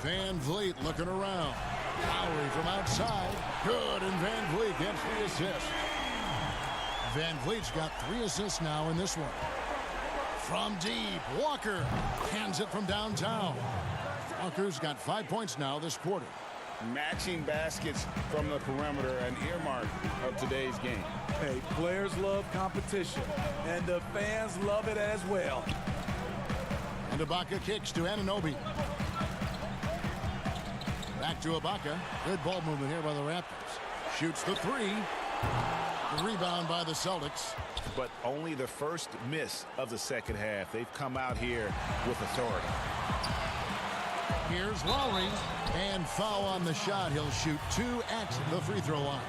Van Vliet looking around. Lowry from outside. Good, and Van Vliet gets the assist. Van Vliet's got 3 assists now in this one. From deep, Walker hands it from downtown. Walker's got 5 points now this quarter. Matching baskets from the perimeter, an earmark of today's game. Hey, players love competition, and the fans love it as well. And Ibaka kicks to Anunoby. Back to Ibaka. Good ball movement here by the Raptors. Shoots the 3. The rebound by the Celtics. But only the first miss of the second half. They've come out here with authority. Here's Lowry, and foul on the shot. He'll shoot 2 at the free throw line.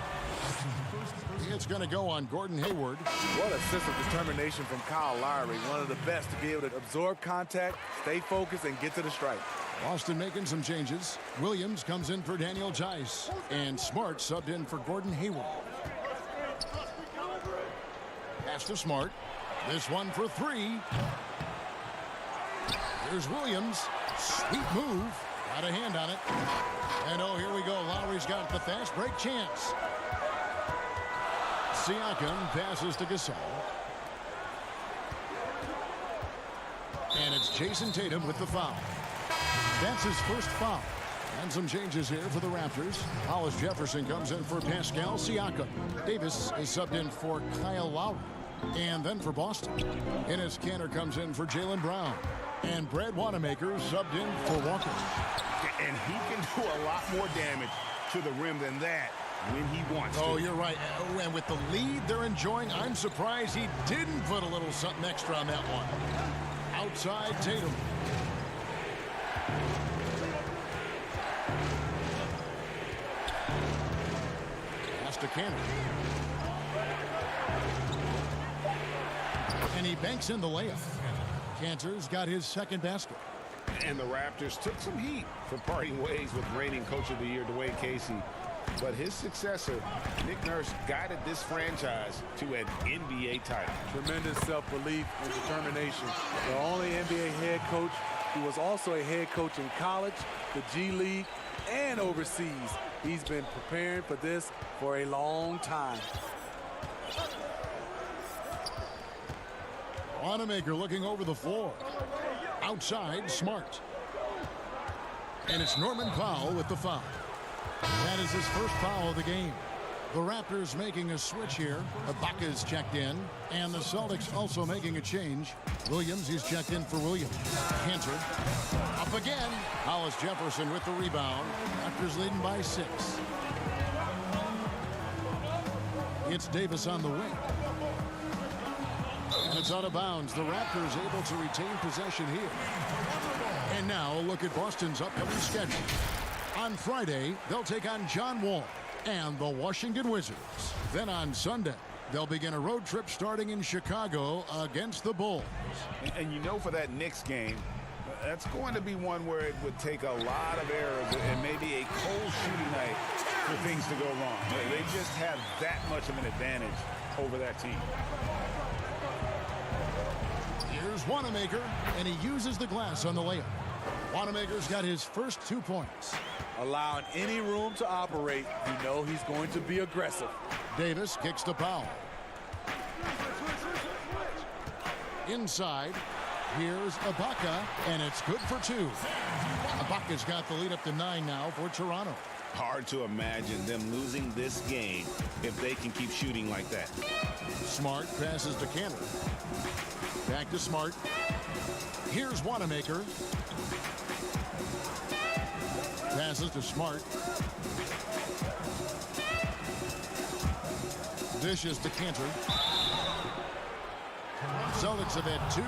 It's going to go on Gordon Hayward. What a sense of determination from Kyle Lowry. One of the best to be able to absorb contact, stay focused, and get to the stripe. Boston making some changes. Williams comes in for Daniel Tice, and Smart subbed in for Gordon Hayward. Pass to Smart. This one for 3. Here's Williams. Sweet move. Got a hand on it. And oh, here we go. Lowry's got the fast break chance. Siakam passes to Gasol. And it's Jason Tatum with the foul. That's his first foul. And some changes here for the Raptors. Hollis Jefferson comes in for Pascal Siakam. Davis is subbed in for Kyle Lowry. And then for Boston, Enes Kanter comes in for Jaylen Brown. And Brad Wanamaker subbed in for Walker. And he can do a lot more damage to the rim than that when he wants to. Oh, you're right. And with the lead they're enjoying, I'm surprised he didn't put a little something extra on that one. Outside Tatum. Pass to Kanter. And he banks in the layup. Kanter's got his second basket. And the Raptors took some heat for parting ways with reigning Coach of the Year Dwayne Casey. But his successor, Nick Nurse, guided this franchise to an NBA title. Tremendous self-belief and determination. The only NBA head coach who was also a head coach in college, the G League, and overseas. He's been preparing for this for a long time. Wanamaker looking over the floor. Outside, Smart. And it's Norman Powell with the foul. That is his first foul of the game. The Raptors making a switch here. Ibaka's checked in. And the Celtics also making a change. Williams, he's checked in for Williams. Kanter. Up again. Hollis Jefferson with the rebound. Raptors leading by 6. It's Davis on the wing. And it's out of bounds. The Raptors able to retain possession here. And now a look at Boston's upcoming schedule. On Friday, they'll take on John Wall and the Washington Wizards. Then on Sunday, they'll begin a road trip starting in Chicago against the Bulls. And you know, for that Knicks game, that's going to be one where it would take a lot of errors and maybe a cold shooting night for things to go wrong. They just have that much of an advantage over that team. Here's Wanamaker, and he uses the glass on the layup. Wanamaker's got his first 2 points. Allowing any room to operate, you know he's going to be aggressive. Davis kicks to Powell. Inside, here's Ibaka, and it's good for 2. Ibaka's got the lead up to 9 now for Toronto. Hard to imagine them losing this game if they can keep shooting like that. Smart passes to Cantor. Back to Smart. Here's Wanamaker. Passes to Smart. Dishes to Cantor. Celtics have had two,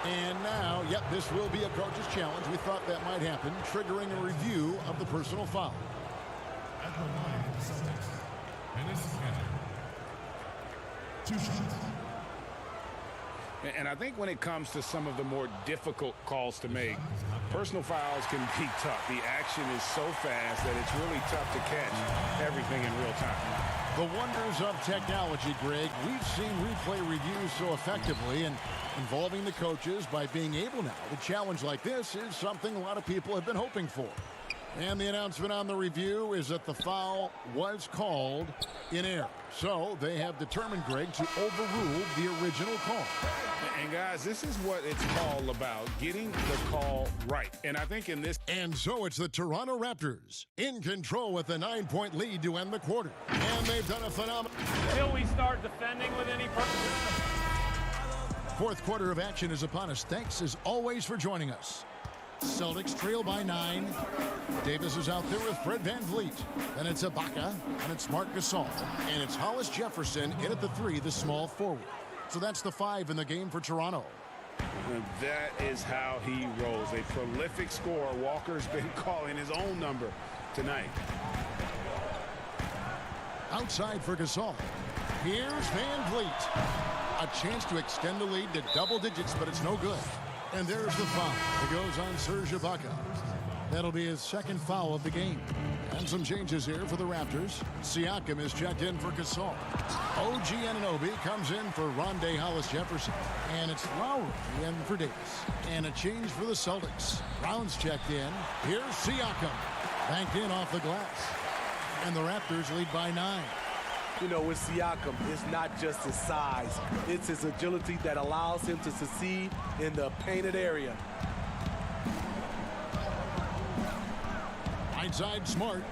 and now, yep, this will be a coach's challenge. We thought that might happen, triggering a review of the personal foul. At the line for the Celtics, Dennis Cantor. 2 shots. And I think when it comes to some of the more difficult calls to make, personal fouls can be tough. The action is so fast that it's really tough to catch everything in real time. The wonders of technology, Greg. We've seen replay reviews so effectively and involving the coaches by being able now to challenge like this is something a lot of people have been hoping for. And the announcement on the review is that the foul was called in error. So they have determined, Greg, to overrule the original call. And guys, this is what it's all about, getting the call right. And I think in this... And so it's the Toronto Raptors in control with a 9-point lead to end the quarter. And they've done a phenomenal... Until we start defending with any purpose. Fourth quarter of action is upon us. Thanks as always for joining us. Celtics trail by 9. Davis is out there with Fred VanVleet. Then it's Ibaka, and it's Marc Gasol. And it's Hollis Jefferson in at the 3, the small forward. So that's the 5 in the game for Toronto. And that is how he rolls. A prolific scorer. Walker's been calling his own number tonight. Outside for Gasol. Here's VanVleet. A chance to extend the lead to double digits, but it's no good. And there's the foul. It goes on Serge Ibaka. That'll be his second foul of the game. And some changes here for the Raptors. Siakam is checked in for Gasol. OG Anunoby comes in for Rondé Hollis-Jefferson. And it's Lowry in for Davis. And a change for the Celtics. Brown's checked in. Here's Siakam. Banked in off the glass. And the Raptors lead by 9. You know, with Siakam, it's not just his size. It's his agility that allows him to succeed in the painted area. Right side, Smart.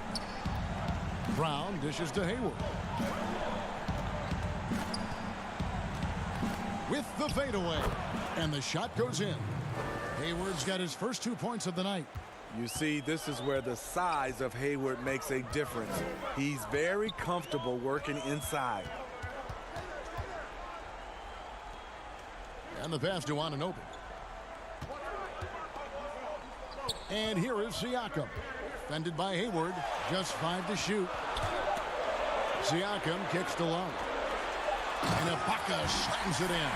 Brown dishes to Hayward. With the fadeaway. And the shot goes in. Hayward's got his first 2 points of the night. You see, this is where the size of Hayward makes a difference. He's very comfortable working inside. And the pass to Anunoby. And here is Siakam. Defended by Hayward. Just 5 to shoot. Siakam kicks to Love. And Ibaka slams it in.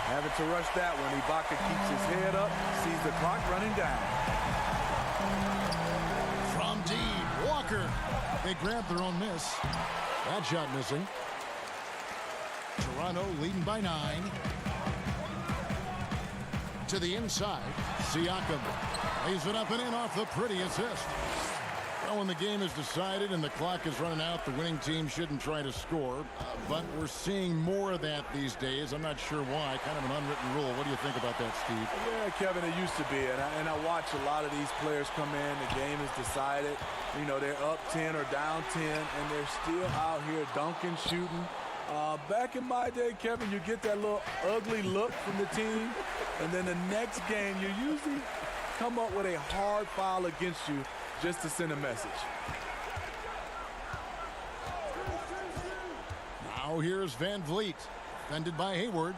Having to rush that one. Ibaka keeps his head up, sees the clock running down. From deep, Walker. They grabbed their own miss. That shot missing. Toronto leading by 9. To the inside, Siakam lays it up and in off the pretty assist. Well, when the game is decided and the clock is running out, the winning team shouldn't try to score. But we're seeing more of that these days. I'm not sure why. Kind of an unwritten rule. What do you think about that, Steve? Yeah, Kevin, it used to be. And I watch a lot of these players come in. The game is decided. You know, they're up 10 or down 10, and they're still out here dunking, shooting. Back in my day, Kevin, you get that little ugly look from the team, and then the next game, you usually come up with a hard foul against you just to send a message. Now here's VanVleet, defended by Hayward.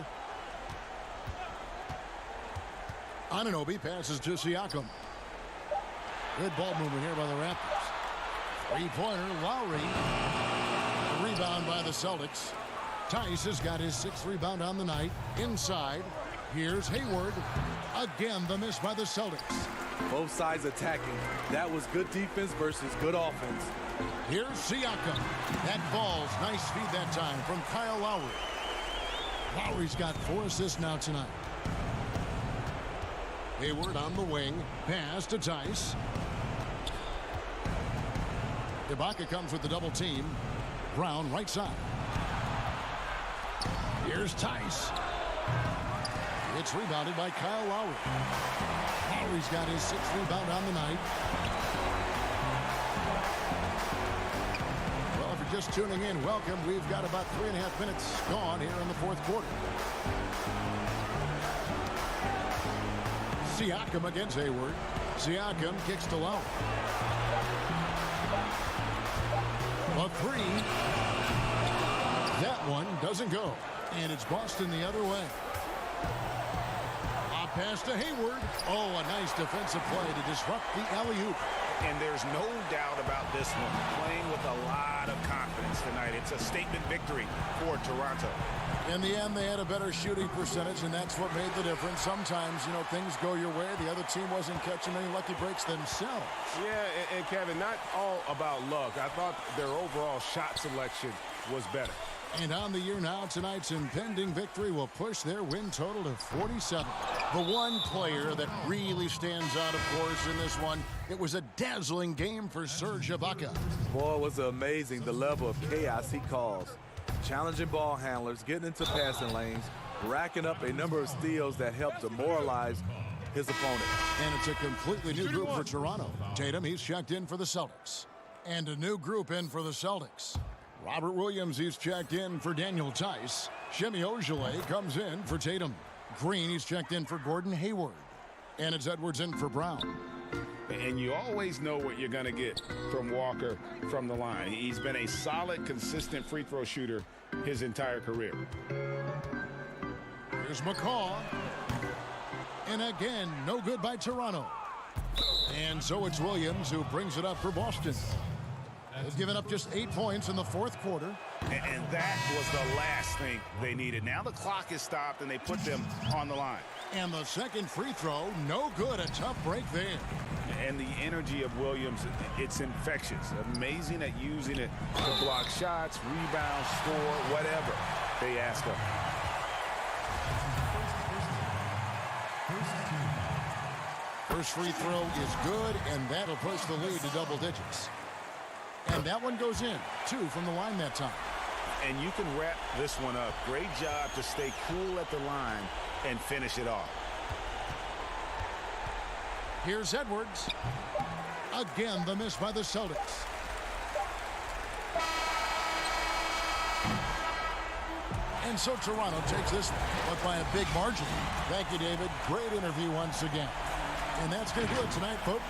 Anunoby passes to Siakam. Good ball movement here by the Raptors. Three-pointer, Lowry. Rebound by the Celtics. Tice has got his 6th rebound on the night. Inside, here's Hayward. Again, the miss by the Celtics. Both sides attacking. That was good defense versus good offense. Here's Siakam. That falls. Nice feed that time from Kyle Lowry. Lowry's got 4 assists now tonight. Hayward on the wing. Pass to Tice. Ibaka comes with the double team. Brown right side. Here's Tice. It's rebounded by Kyle Lowry. Lowry's got his 6th rebound on the night. just tuning in, welcome. We've got about 3.5 minutes gone here in the fourth quarter. Siakam against Hayward. Siakam kicks to Lowe. A three. That one doesn't go. And it's Boston the other way. A pass to Hayward. Oh, a nice defensive play to disrupt the alley-oop. And there's no doubt about this one. Playing with a lot of confidence tonight. It's a statement victory for Toronto. In the end, they had a better shooting percentage, and that's what made the difference. Sometimes, you know, things go your way. The other team wasn't catching any lucky breaks themselves. Yeah, and Kevin, not all about luck. I thought their overall shot selection was better. And on the year now, tonight's impending victory will push their win total to 47. The one player that really stands out, of course, in this one, it was a dazzling game for Serge Ibaka. Boy, it was amazing the level of chaos he caused. Challenging ball handlers, getting into passing lanes, racking up a number of steals that helped demoralize his opponent. And it's a completely new group for Toronto. Tatum, he's checked in for the Celtics. And a new group in for the Celtics. Robert Williams, he's checked in for Daniel Tice. Shemi Ojeleye comes in for Tatum. Green, he's checked in for Gordon Hayward. And it's Edwards in for Brown. And you always know what you're going to get from Walker from the line. He's been a solid, consistent free throw shooter his entire career. Here's McCaw. And again, no good by Toronto. And so it's Williams who brings it up for Boston. They've given up just 8 points in the fourth quarter. And that was the last thing they needed. Now the clock is stopped, and they put them on the line. And the second free throw, no good. A tough break there. And the energy of Williams, it's infectious. Amazing at using it to block shots, rebound, score, whatever they ask of him. First free throw is good, and that'll push the lead to double digits. And that one goes in. 2 from the line that time. And you can wrap this one up. Great job to stay cool at the line and finish it off. Here's Edwards. Again, the miss by the Celtics. And so Toronto takes this one, but by a big margin. Thank you, David. Great interview once again. And that's going to do it tonight, folks.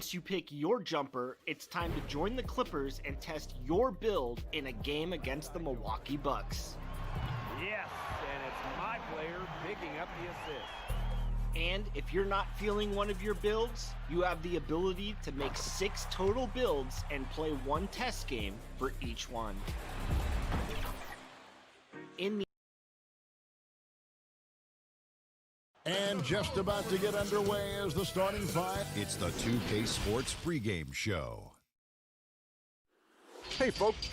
Once you pick your jumper, it's time to join the Clippers and test your build in a game against the Milwaukee Bucks. Yes, and it's my player picking up the assist. And if you're not feeling one of your builds, you have the ability to make 6 total builds and play one test game for each one. And just about to get underway as the starting five. It's the 2K Sports pregame show. Hey, folks.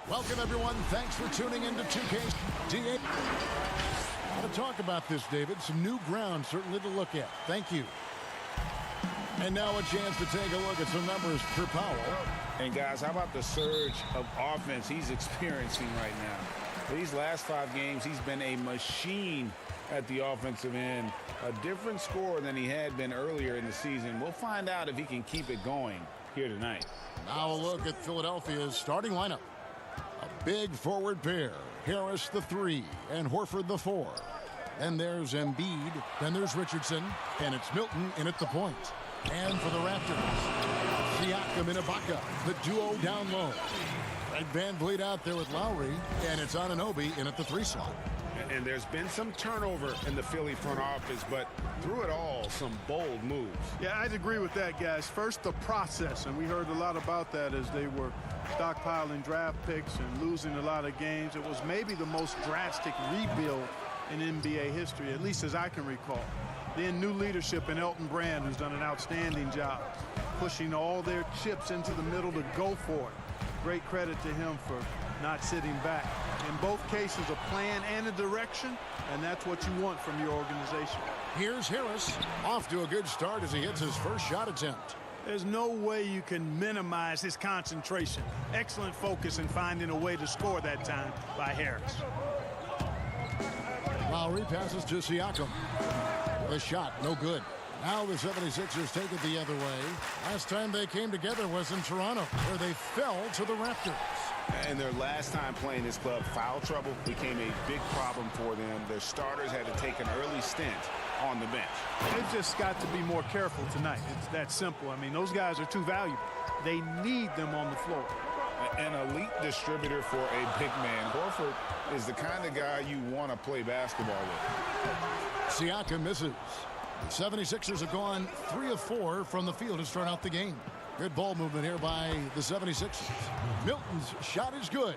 Welcome, everyone. Thanks for tuning in to 2K's DA. I want to talk about this, David. Some new ground, certainly, to look at. Thank you. And now a chance to take a look at some numbers for Powell. And guys, how about the surge of offense he's experiencing right now? These last 5 games, he's been a machine at the offensive end. A different scorer than he had been earlier in the season. We'll find out if he can keep it going here tonight. Now a look at Philadelphia's starting lineup. A big forward pair. Harris the 3 and Horford the 4. Then there's Embiid. Then there's Richardson. And it's Milton in at the point. And for the Raptors, Siakam and Ibaka, the duo down low. Fred VanVleet out there with Lowry, and it's Anunoby in at the 3 slot. And there's been some turnover in the Philly front office, but through it all, some bold moves. Yeah, I'd agree with that, guys. First, the process, and we heard a lot about that as they were stockpiling draft picks and losing a lot of games. It was maybe the most drastic rebuild in NBA history, at least as I can recall. Then new leadership in Elton Brand, who's done an outstanding job pushing all their chips into the middle to go for it. Great credit to him for not sitting back. In both cases, a plan and a direction, and that's what you want from your organization. Here's Harris, off to a good start as he hits his first shot attempt. There's no way you can minimize his concentration. Excellent focus in finding a way to score that time by Harris. Lowry passes to Siakam. The shot, no good. Now the 76ers take it the other way. Last time they came together was in Toronto, where they fell to the Raptors. And their last time playing this club, foul trouble became a big problem for them. Their starters had to take an early stint on the bench. They've just got to be more careful tonight. It's that simple. I mean, those guys are too valuable. They need them on the floor. An elite distributor for a big man. Horford is the kind of guy you want to play basketball with. Siakam misses. The 76ers have gone 3 of 4 from the field to start out the game. Good ball movement here by the 76ers. Milton's shot is good.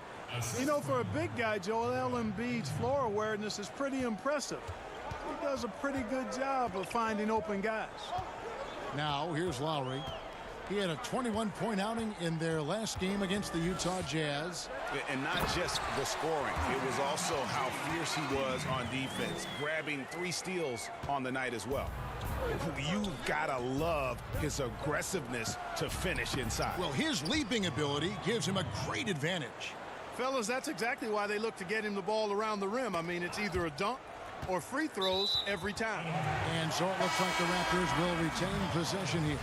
You know, for a big guy, Joel Embiid's floor awareness is pretty impressive. He does a pretty good job of finding open guys. Now, here's Lowry. He had a 21-point outing in their last game against the Utah Jazz. And not just the scoring. It was also how fierce he was on defense, grabbing 3 steals on the night as well. You've got to love his aggressiveness to finish inside. Well, his leaping ability gives him a great advantage. Fellas, that's exactly why they look to get him the ball around the rim. I mean, it's either a dunk or free throws every time. And so it looks like the Raptors will retain possession here.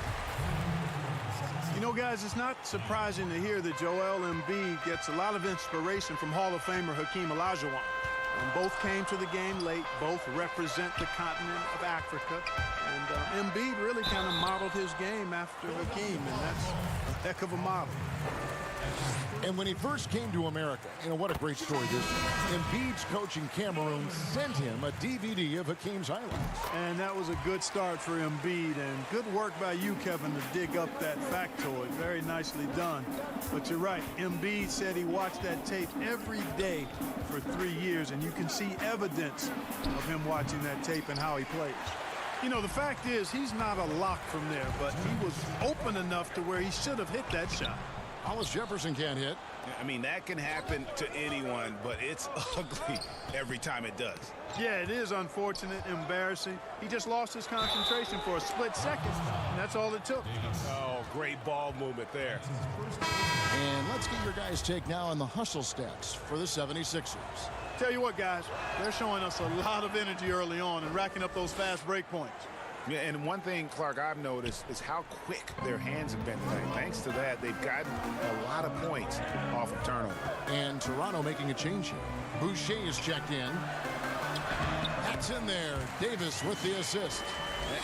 You know, guys, it's not surprising to hear that Joel Embiid gets a lot of inspiration from Hall of Famer Hakeem Olajuwon. And both came to the game late. Both represent the continent of Africa. And Embiid really kind of modeled his game after Hakeem, and that's a heck of a model. And when he first came to America, you know, what a great story this is. Embiid's coach in Cameroon sent him a DVD of Hakeem's highlights. And that was a good start for Embiid, and good work by you, Kevin, to dig up that factoid. Very nicely done. But you're right, Embiid said he watched that tape every day for 3 years, and you can see evidence of him watching that tape and how he plays. You know, the fact is, he's not a lock from there, but he was open enough to where he should have hit that shot. Hollis Jefferson can't hit. I mean, that can happen to anyone, but it's ugly every time it does. Yeah, it is unfortunate, embarrassing. He just lost his concentration for a split second, and that's all it took. Oh, great ball movement there. And let's get your guys' take now on the hustle stats for the 76ers. Tell you what, guys, they're showing us a lot of energy early on and racking up those fast break points. Yeah, and one thing, Clark, I've noticed is how quick their hands have been tonight. Thanks to that, they've gotten a lot of points off of turnover. And Toronto making a change here. Boucher is checked in. It's in there. Davis with the assist.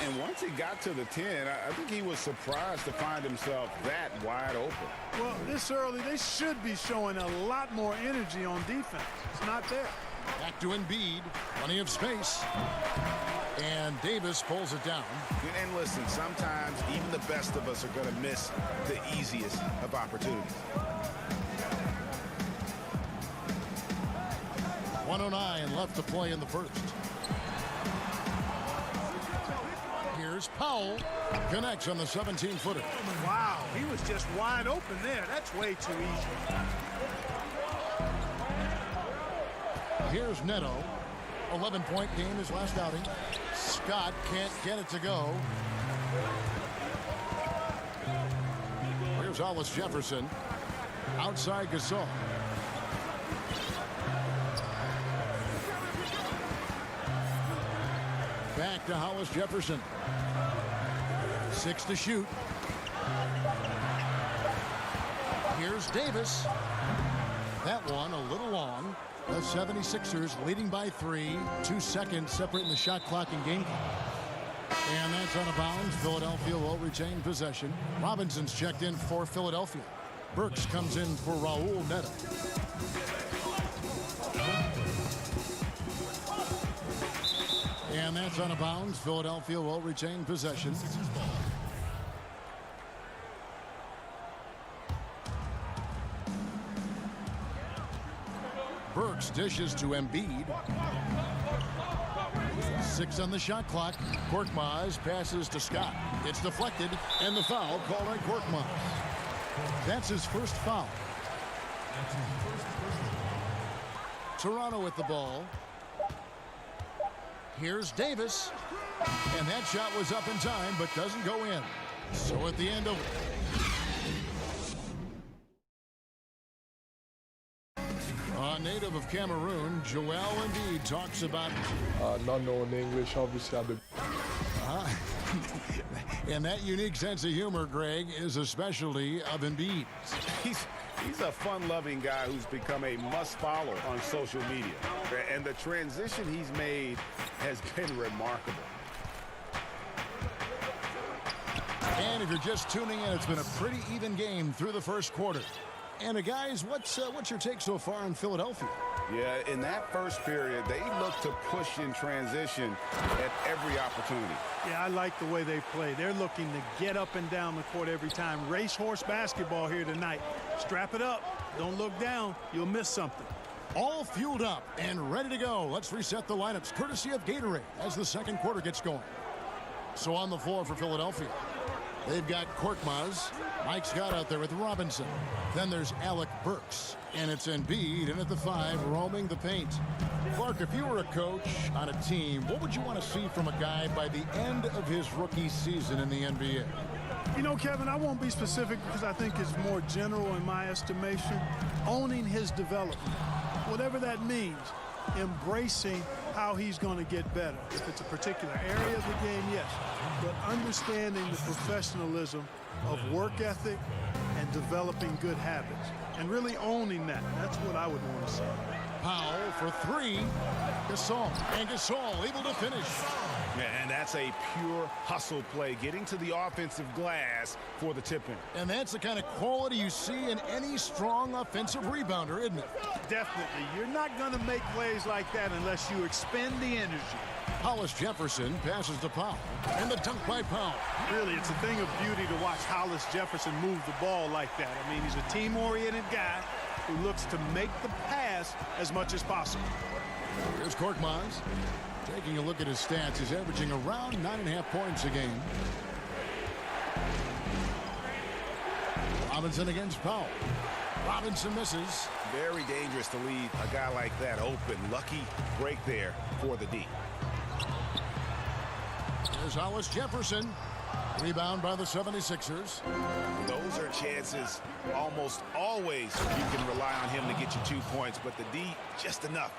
And once he got to the 10, I think he was surprised to find himself that wide open. Well, this early, they should be showing a lot more energy on defense. It's not there. Back to Embiid. Plenty of space. And Davis pulls it down. And listen, sometimes even the best of us are going to miss the easiest of opportunities. 1:09 left to play in the first. Here's Powell. Connects on the 17-footer. Wow, he was just wide open there. That's way too easy. Here's Neto. 11-point game his last outing. Scott can't get it to go. Here's Hollis Jefferson. Outside Gasol. Back to Hollis Jefferson. 6 to shoot. Here's Davis. That one a little long. The 76ers leading by 3. 2 seconds separating the shot clock and game clock. And that's out of bounds. Philadelphia will retain possession. Robinson's checked in for Philadelphia. Burks comes in for Raul Neto. And that's out of bounds. Philadelphia will retain possession. Burks dishes to Embiid. 6 on the shot clock. Korkmaz passes to Scott. It's deflected, and the foul called on Korkmaz. That's his first foul. Toronto with the ball. Here's Davis. And that shot was up in time, but doesn't go in. So at the end of... A native of Cameroon, Joel Embiid talks about... not knowing English, obviously. And that unique sense of humor, Greg, is a specialty of Embiid. He's a fun-loving guy who's become a must-follow on social media. And the transition he's made has been remarkable. And if you're just tuning in, it's been a pretty even game through the first quarter. And guys, what's your take so far on Philadelphia? Yeah, in that first period, they looked to push in transition at every opportunity. Yeah, I like the way they play. They're looking to get up and down the court every time. Racehorse basketball here tonight. Strap it up. Don't look down. You'll miss something. All fueled up and ready to go. Let's reset the lineups, courtesy of Gatorade, as the second quarter gets going. So on the floor for Philadelphia, they've got Korkmaz. Mike Scott out there with Robinson. Then there's Alec Burks. And it's Embiid in at the 5, roaming the paint. Clark, if you were a coach on a team, what would you want to see from a guy by the end of his rookie season in the NBA? You know, Kevin, I won't be specific because I think it's more general in my estimation. Owning his development, whatever that means, embracing how he's going to get better. If it's a particular area of the game, yes. But understanding the professionalism of work ethic and developing good habits and really owning that. That's what I would want to see. Powell for 3. Gasol. And Gasol able to finish. And that's a pure hustle play, getting to the offensive glass for the tip-in. And that's the kind of quality you see in any strong offensive rebounder, isn't it? Definitely. You're not going to make plays like that unless you expend the energy. Hollis Jefferson passes to Powell. And the dunk by Powell. Really, it's a thing of beauty to watch Hollis Jefferson move the ball like that. I mean, he's a team-oriented guy who looks to make the pass as much as possible. Here's Korkmaz. Taking a look at his stats, he's averaging around 9.5 points a game. Robinson against Powell. Robinson misses. Very dangerous to leave a guy like that open. Lucky break there for the D. Here's Hollis Jefferson. Rebound by the 76ers. Those are chances almost always you can rely on him to get you 2 points, but the D just enough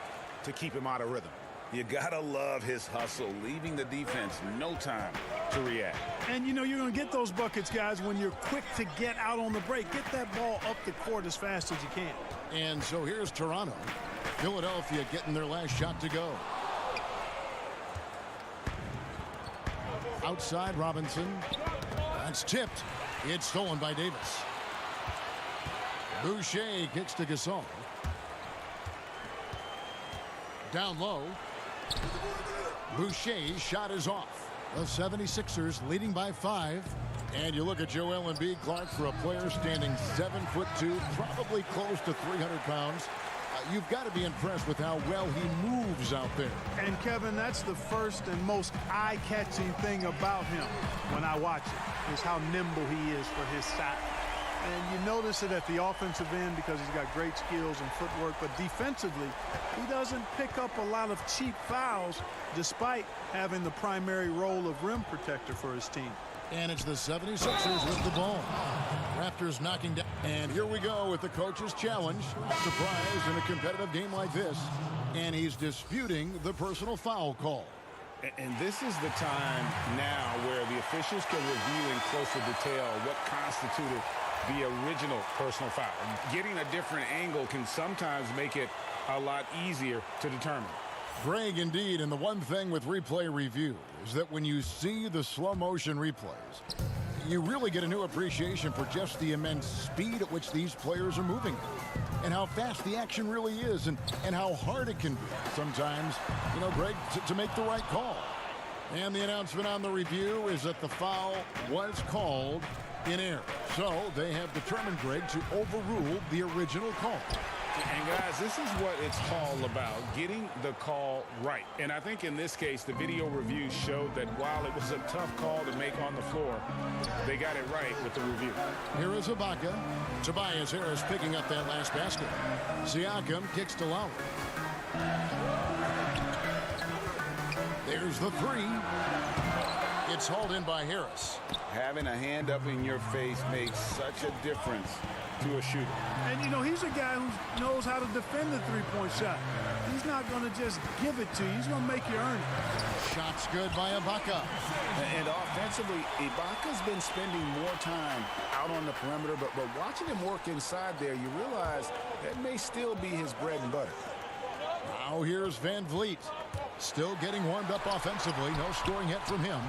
to keep him out of rhythm. You gotta love his hustle, leaving the defense no time to react. And you know you're gonna get those buckets, guys, when you're quick to get out on the break. Get that ball up the court as fast as you can. And so here's Toronto. Philadelphia getting their last shot to go. outside Robinson. That's tipped. It's stolen by Davis. Boucher kicks to Gasol. Down low. Boucher's shot is off. The 76ers leading by 5. And you look at Joel Embiid, Clark, for a player standing 7'2", probably close to 300 pounds. You've got to be impressed with how well he moves out there. And Kevin, that's the first and most eye-catching thing about him when I watch it, is how nimble he is for his size. And you notice it at the offensive end because he's got great skills and footwork, but defensively, he doesn't pick up a lot of cheap fouls despite having the primary role of rim protector for his team. And it's the 76ers with the ball. Raptors knocking down. And here we go with the coach's challenge. Surprise in a competitive game like this. And he's disputing the personal foul call. And this is the time now where the officials can review in closer detail what constituted the original personal foul. Getting a different angle can sometimes make it a lot easier to determine. Greg, indeed, and the one thing with replay review is that when you see the slow motion replays, you really get a new appreciation for just the immense speed at which these players are moving and how fast the action really is and how hard it can be sometimes, you know, Greg, to make the right call. And the announcement on the review is that the foul was called in error. So they have determined, Greg, to overrule the original call. And guys, this is what it's all about, getting the call right. And I think in this case, the video review showed that while it was a tough call to make on the floor, they got it right with the review. Here is Ibaka. Tobias Harris picking up that last basket. Siakam kicks to Lowry. There's the 3. It's hauled in by Harris. Having a hand up in your face makes such a difference to a shooter. And, you know, he's a guy who knows how to defend the three-point shot. He's not going to just give it to you. He's going to make you earn it. Shot's good by Ibaka. And offensively, Ibaka's been spending more time out on the perimeter, but watching him work inside there, you realize that may still be his bread and butter. Now here's Van Vliet. Still getting warmed up offensively. No scoring yet from him.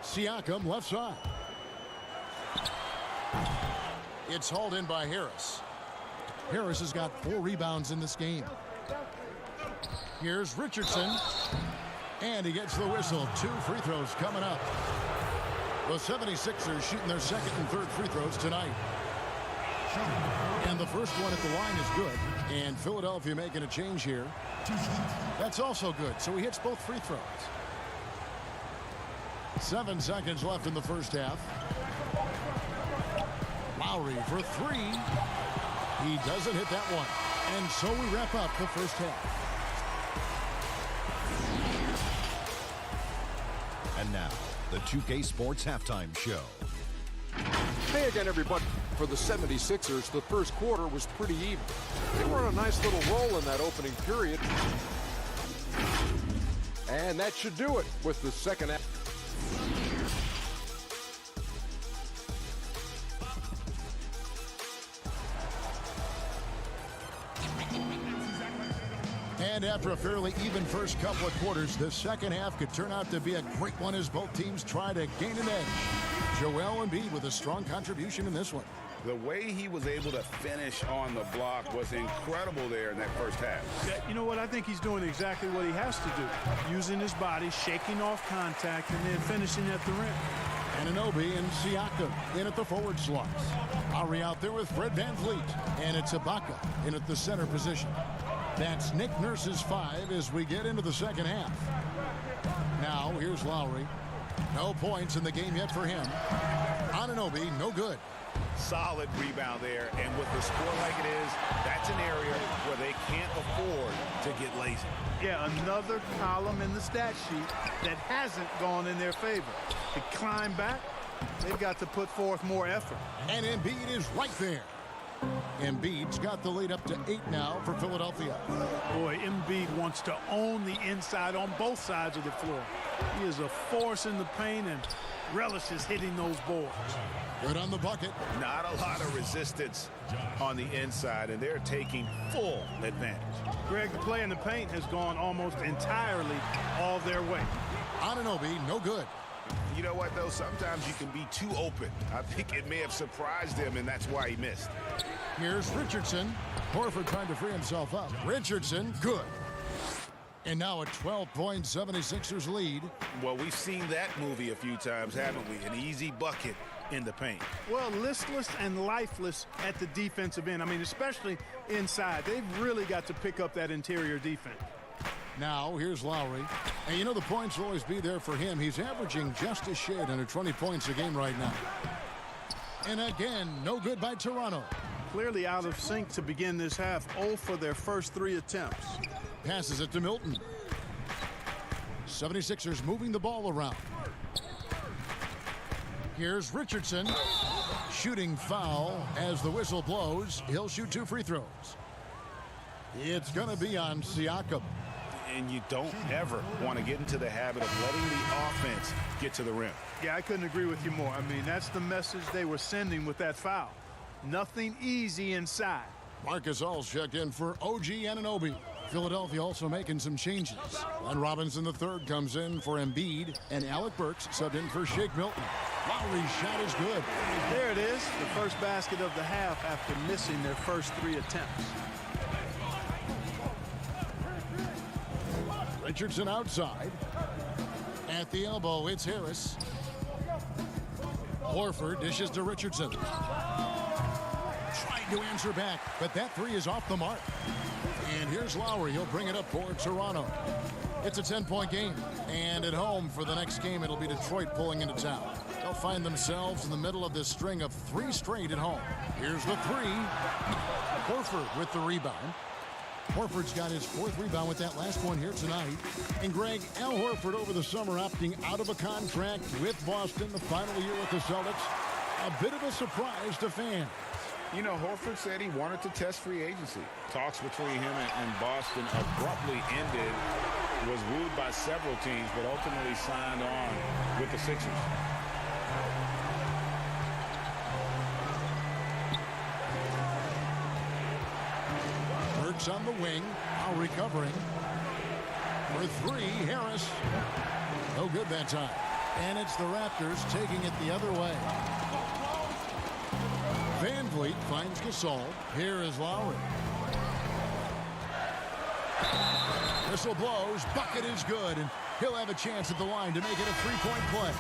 Siakam left side. It's hauled in by Harris. Harris has got 4 rebounds in this game. Here's Richardson. And he gets the whistle. 2 free throws coming up. The 76ers shooting their second and third free throws tonight. And the first one at the line is good. And Philadelphia making a change here. That's also good. So he hits both free throws. 7 seconds left in the first half. Lowry for 3. He doesn't hit that one. And so we wrap up the first half. And now, the 2K Sports Halftime Show. Hey again, everybody. For the 76ers, the first quarter was pretty even. They were on a nice little roll in that opening period. And that should do it with the second half. And after a fairly even first couple of quarters, the second half could turn out to be a great one as both teams try to gain an edge. Joel Embiid with a strong contribution in this one. The way he was able to finish on the block was incredible there in that first half. Yeah, you know what? I think he's doing exactly what he has to do. Using his body, shaking off contact, and then finishing at the rim. Anunoby and Siakam in at the forward slots. Lowry out there with Fred VanVleet. And it's Ibaka in at the center position. That's Nick Nurse's 5 as we get into the second half. Now, here's Lowry. No points in the game yet for him. Anunoby, no good. Solid rebound there, and with the score like it is, that's an area where they can't afford to get lazy. Yeah, another column in the stat sheet that hasn't gone in their favor. To climb back, they've got to put forth more effort. And Embiid is right there. Embiid's got the lead up to 8 now for Philadelphia. Boy, Embiid wants to own the inside on both sides of the floor. He is a force in the paint, and relishes hitting those boards. Good on the bucket. Not a lot of resistance on the inside, and they're taking full advantage. Greg, the play in the paint has gone almost entirely all their way. Anunoby, no good. You know what, though? Sometimes you can be too open. I think it may have surprised him, and that's why he missed. Here's Richardson. Horford trying to free himself up. Richardson, good. And now a 12-point 76ers lead. Well, we've seen that movie a few times, haven't we? An easy bucket in the paint. Well, listless and lifeless at the defensive end. I mean, especially inside. They've really got to pick up that interior defense. Now, here's Lowry. And you know the points will always be there for him. He's averaging just a shade under 20 points a game right now. And again, no good by Toronto. Clearly out of sync to begin this half. 0 for their first 3 attempts. Passes it to Milton. 76ers moving the ball around. Here's Richardson. Shooting foul as the whistle blows. He'll shoot 2 free throws. It's going to be on Siakam. And you don't ever want to get into the habit of letting the offense get to the rim. Yeah, I couldn't agree with you more. I mean, that's the message they were sending with that foul. Nothing easy inside. Marc Gasol's checked in for OG Anunoby. Philadelphia also making some changes. And Robinson III comes in for Embiid, and Alec Burks subbed in for Shake Milton. Lowry's shot is good. There it is, the first basket of the half after missing their first 3 attempts. Richardson outside. At the elbow, it's Harris. Horford dishes to Richardson. Trying to answer back, but that 3 is off the mark. And here's Lowry. He'll bring it up for Toronto. It's a 10-point game. And at home for the next game, it'll be Detroit pulling into town. They'll find themselves in the middle of this string of 3 straight at home. Here's the 3. Horford with the rebound. Horford's got his 4th rebound with that last one here tonight. And Greg, Al Horford over the summer opting out of a contract with Boston, the final year with the Celtics. A bit of a surprise to fans. You know, Horford said he wanted to test free agency. Talks between him and Boston abruptly ended, was wooed by several teams, but ultimately signed on with the Sixers. Burks on the wing, now recovering. For 3, Harris. No good that time. And it's the Raptors taking it the other way. Van Vliet finds Gasol. Here is Lowry. Whistle blows. Bucket is good. And he'll have a chance at the line to make it a 3-point play.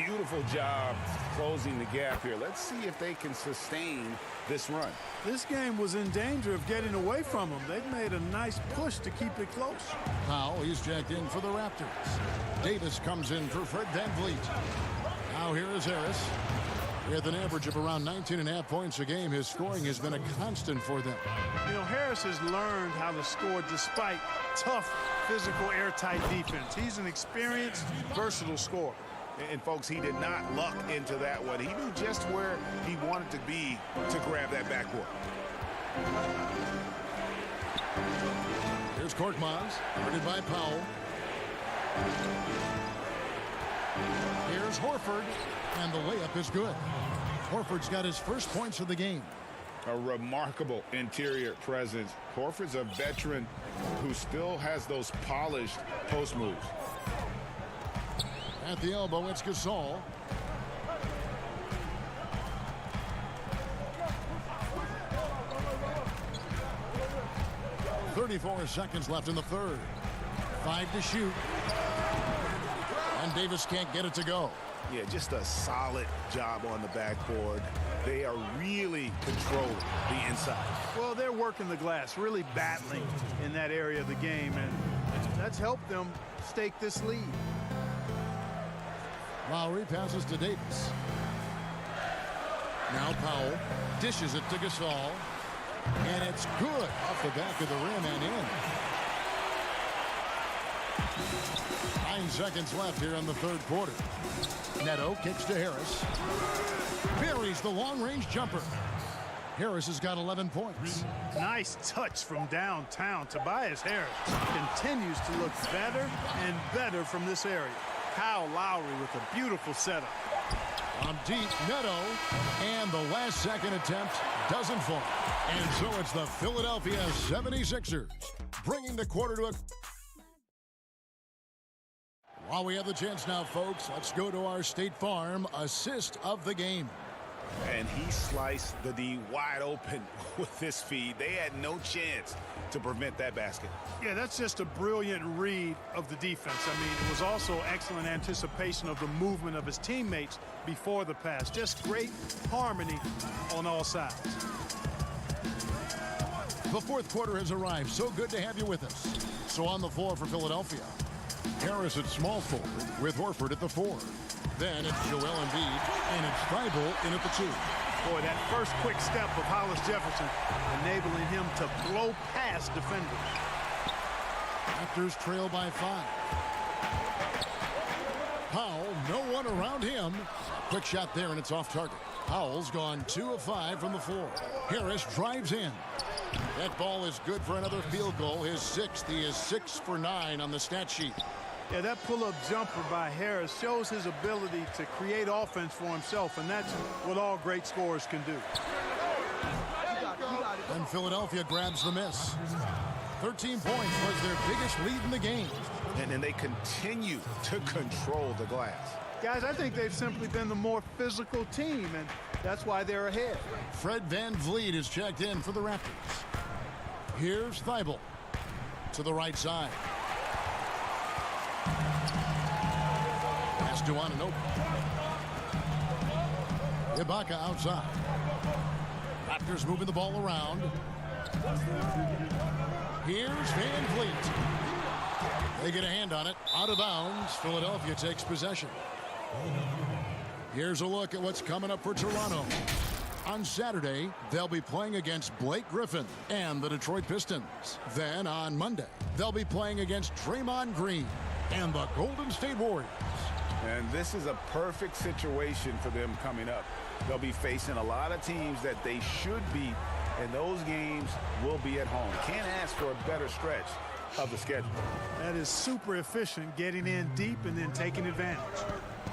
Beautiful job closing the gap here. Let's see if they can sustain this run. This game was in danger of getting away from them. They've made a nice push to keep it close. Powell, he's jacked in for the Raptors. Davis comes in for Fred Van Vliet. Now here is Harris. With an average of around 19.5 points a game, his scoring has been a constant for them. You know, Harris has learned how to score despite tough, physical, airtight defense. He's an experienced, versatile scorer. And folks, he did not luck into that one. He knew just where he wanted to be to grab that backboard. Here's Korkmaz, guarded by Powell. Here's Horford, and the layup is good. Horford's got his first points of the game. A remarkable interior presence. Horford's a veteran who still has those polished post moves. At the elbow, it's Gasol. .34 seconds left in the third. 5 to shoot. And Davis can't get it to go. Yeah, just a solid job on the backboard. They are really controlling the inside. Well, they're working the glass, really battling in that area of the game, and that's helped them stake this lead. Lowry passes to Davis. Now Powell dishes it to Gasol. And it's good off the back of the rim and in. 9 seconds left here in the third quarter. Neto kicks to Harris. Buries the long-range jumper. Harris has got 11 points. Nice touch from downtown. Tobias Harris continues to look better and better from this area. Kyle Lowry with a beautiful setup. From deep, Neto, and the last second attempt doesn't fall. And so it's the Philadelphia 76ers bringing the quarter to a... While we have the chance now, folks, let's go to our State Farm assist of the game. And he sliced the D wide open with this feed. They had no chance to prevent that basket. Yeah, that's just a brilliant read of the defense. I mean, it was also excellent anticipation of the movement of his teammates before the pass. Just great harmony on all sides. The fourth quarter has arrived. So good to have you with us. So on the floor for Philadelphia, Harris at small forward with Horford at the 4. Then it's Joel Embiid, and it's Thibault in at the 2. Boy, that first quick step of Hollis Jefferson enabling him to blow past defenders. Raptors trail by 5. Powell, no one around him. Quick shot there, and it's off target. Powell's gone 2 of 5 from the floor. Harris drives in. That ball is good for another field goal. His 6th. He is 6 for 9 on the stat sheet. Yeah, that pull-up jumper by Harris shows his ability to create offense for himself, and that's what all great scorers can do. And Philadelphia grabs the miss. 13 points was their biggest lead in the game. And then they continue to control the glass. Guys, I think they've simply been the more physical team, and that's why they're ahead. Fred VanVleet is checked in for the Raptors. Here's Thibault to the right side. Pass to Anunoby. Ibaka outside. Raptors moving the ball around. Here's VanVleet. They get a hand on it. Out of bounds. Philadelphia takes possession. Here's a look at what's coming up for Toronto. On Saturday, they'll be playing against Blake Griffin and the Detroit Pistons. Then on Monday, they'll be playing against Draymond Green and the Golden State Warriors. And this is a perfect situation for them coming up. They'll be facing a lot of teams that they should beat, and those games will be at home. Can't ask for a better stretch of the schedule. That is super efficient, getting in deep and then taking advantage.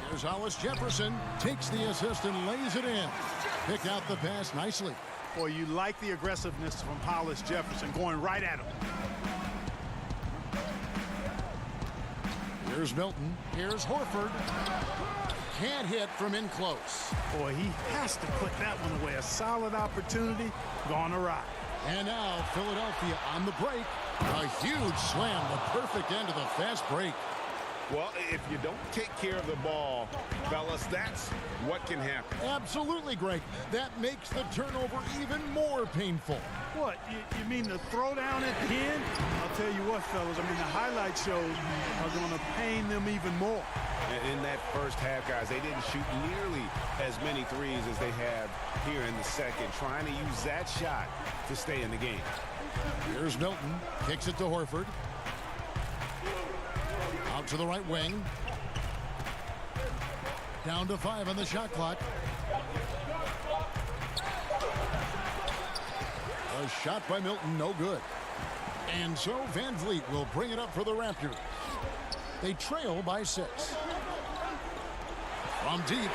Here's Hollis Jefferson, takes the assist and lays it in. Picked out the pass nicely. Boy, you like the aggressiveness from Hollis Jefferson, going right at him. Here's Milton. Here's Horford. Can't hit from in close. Boy, he has to put that one away. A solid opportunity, gone awry. And now Philadelphia on the break. A huge slam, the perfect end of the fast break. Well, if you don't take care of the ball, fellas, that's what can happen. Absolutely, Greg. That makes the turnover even more painful. What, you mean the throwdown at the end? I'll tell you what, fellas, I mean, the highlight shows are going to pain them even more. In that first half, guys, they didn't shoot nearly as many threes as they have here in the second, trying to use that shot to stay in the game. Here's Milton, kicks it to Horford. Out to the right wing. Down to 5 on the shot clock. A shot by Milton, no good. And so VanVleet will bring it up for the Raptors. They trail by 6. From deep,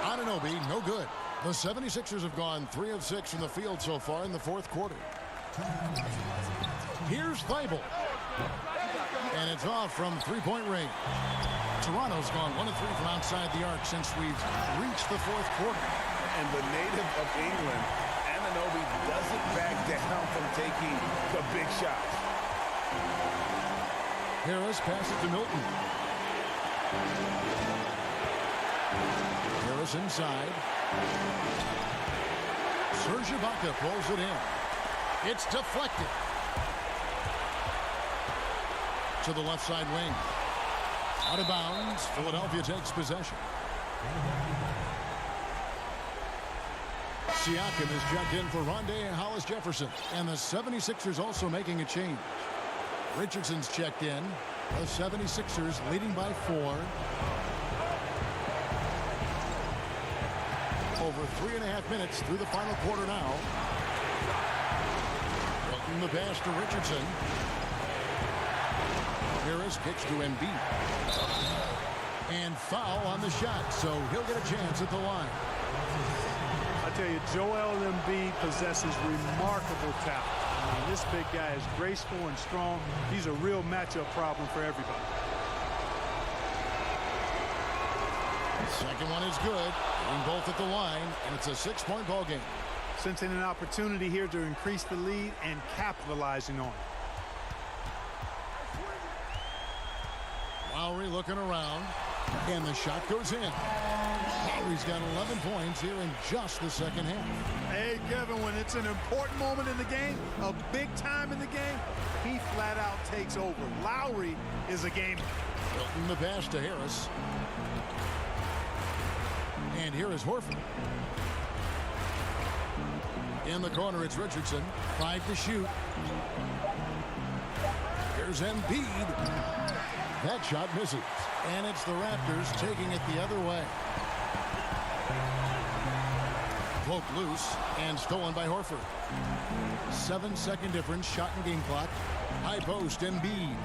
Anunoby, no good. The 76ers have gone 3 of 6 from the field so far in the fourth quarter. Here's Thibault. And it's off from three-point range. Toronto's gone 1 of 3 from outside the arc since we've reached the fourth quarter. And the native of England, Anunoby, doesn't back down from taking the big shots. Harris passes to Milton. Harris inside. Serge Ibaka pulls it in. It's deflected. To the left side wing. Out of bounds. Philadelphia takes possession. Siakam is checked in for Rondé Hollis Jefferson. And the 76ers also making a change. Richardson's checked in. The 76ers leading by 4. Over 3.5 minutes through the final quarter now. Milton the pass to Richardson. Harris kicks to Embiid. foul on the shot, so he'll get a chance at the line. I tell you, Joel Embiid possesses remarkable talent. I mean, this big guy is graceful and strong. He's a real matchup problem for everybody. Second one is good. Getting both at the line, and it's a 6-point ball game. Sensing an opportunity here to increase the lead and capitalizing on it. Lowry looking around, and the shot goes in. Lowry's got 11 points here in just the second half. Hey, Kevin, when it's an important moment in the game, a big time in the game, he flat out takes over. Lowry is a gamer. Hilton the pass to Harris. And here is Horford. In the corner, it's Richardson. 5 to shoot. Here's Embiid. That shot misses. And it's the Raptors taking it the other way. Cloak loose and stolen by Horford. 7-second difference, shot and game clock. High post, Embiid.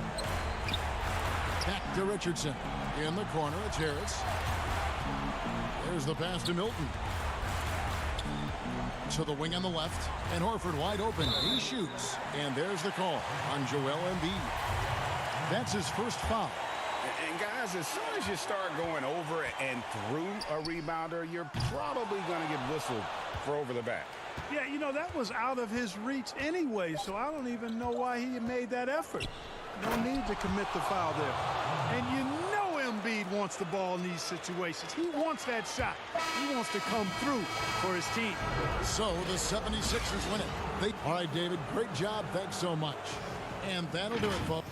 Back to Richardson. In the corner, it's Harris. There's the pass to Milton. To the wing on the left, and Horford wide open. He shoots, and there's the call on Joel Embiid. That's his first foul. And guys, as soon as you start going over and through a rebounder, you're probably going to get whistled for over the back. Yeah, you know, that was out of his reach anyway, so I don't even know why he made that effort. No need to commit the foul there. And you know Embiid wants the ball in these situations. He wants that shot. He wants to come through for his team. So the 76ers win it. All right, David, great job. Thanks so much. And that'll do it, folks.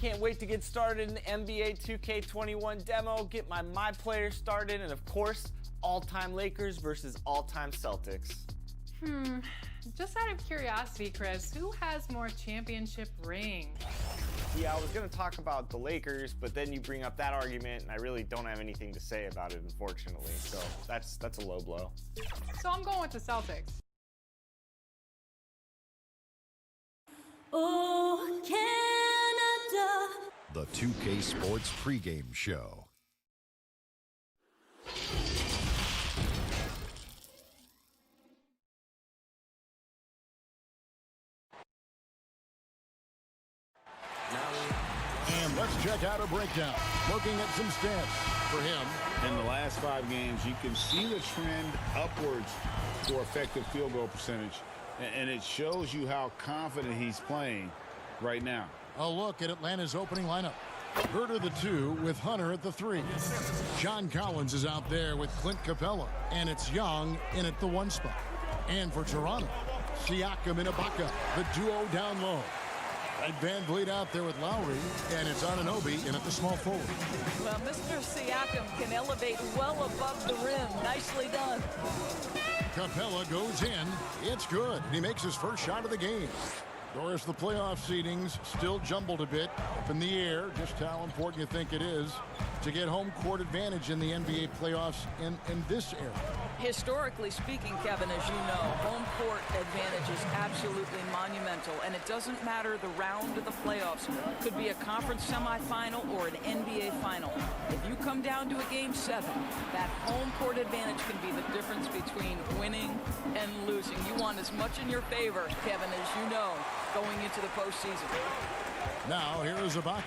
can't wait to get started in the NBA 2K21 demo, get my players started, and of course, all-time Lakers versus all-time Celtics. Just out of curiosity, Chris, who has more championship rings? Yeah, I was gonna talk about the Lakers, but then you bring up that argument, and I really don't have anything to say about it, unfortunately. So that's a low blow. So I'm going with the Celtics. Oh, Canada. The 2K Sports pregame show. And let's check out a breakdown. Looking at some stats for him. In the last 5 games, you can see the trend upwards for effective field goal percentage. And it shows you how confident he's playing right now. A look at Atlanta's opening lineup. Herter the 2 with Hunter at the 3. John Collins is out there with Clint Capella. And it's Young in at the 1 spot. And for Toronto, Siakam and Ibaka, the duo down low. And Van Vliet out there with Lowry, and it's Anunoby in at the small forward. Well, Mr. Siakam can elevate well above the rim. Nicely done. Capella goes in. It's good. He makes his first shot of the game. Of course, the playoff seedings still jumbled a bit up in the air. Just how important you think it is to get home court advantage in the NBA playoffs in this era. Historically speaking, Kevin, as you know, home court advantage is absolutely monumental, and it doesn't matter the round of the playoffs. Could be a conference semifinal or an NBA final. If you come down to a game 7, that home court advantage can be the difference between winning and losing. You want as much in your favor, Kevin, as you know, going into the postseason. Now, here is Ibaka.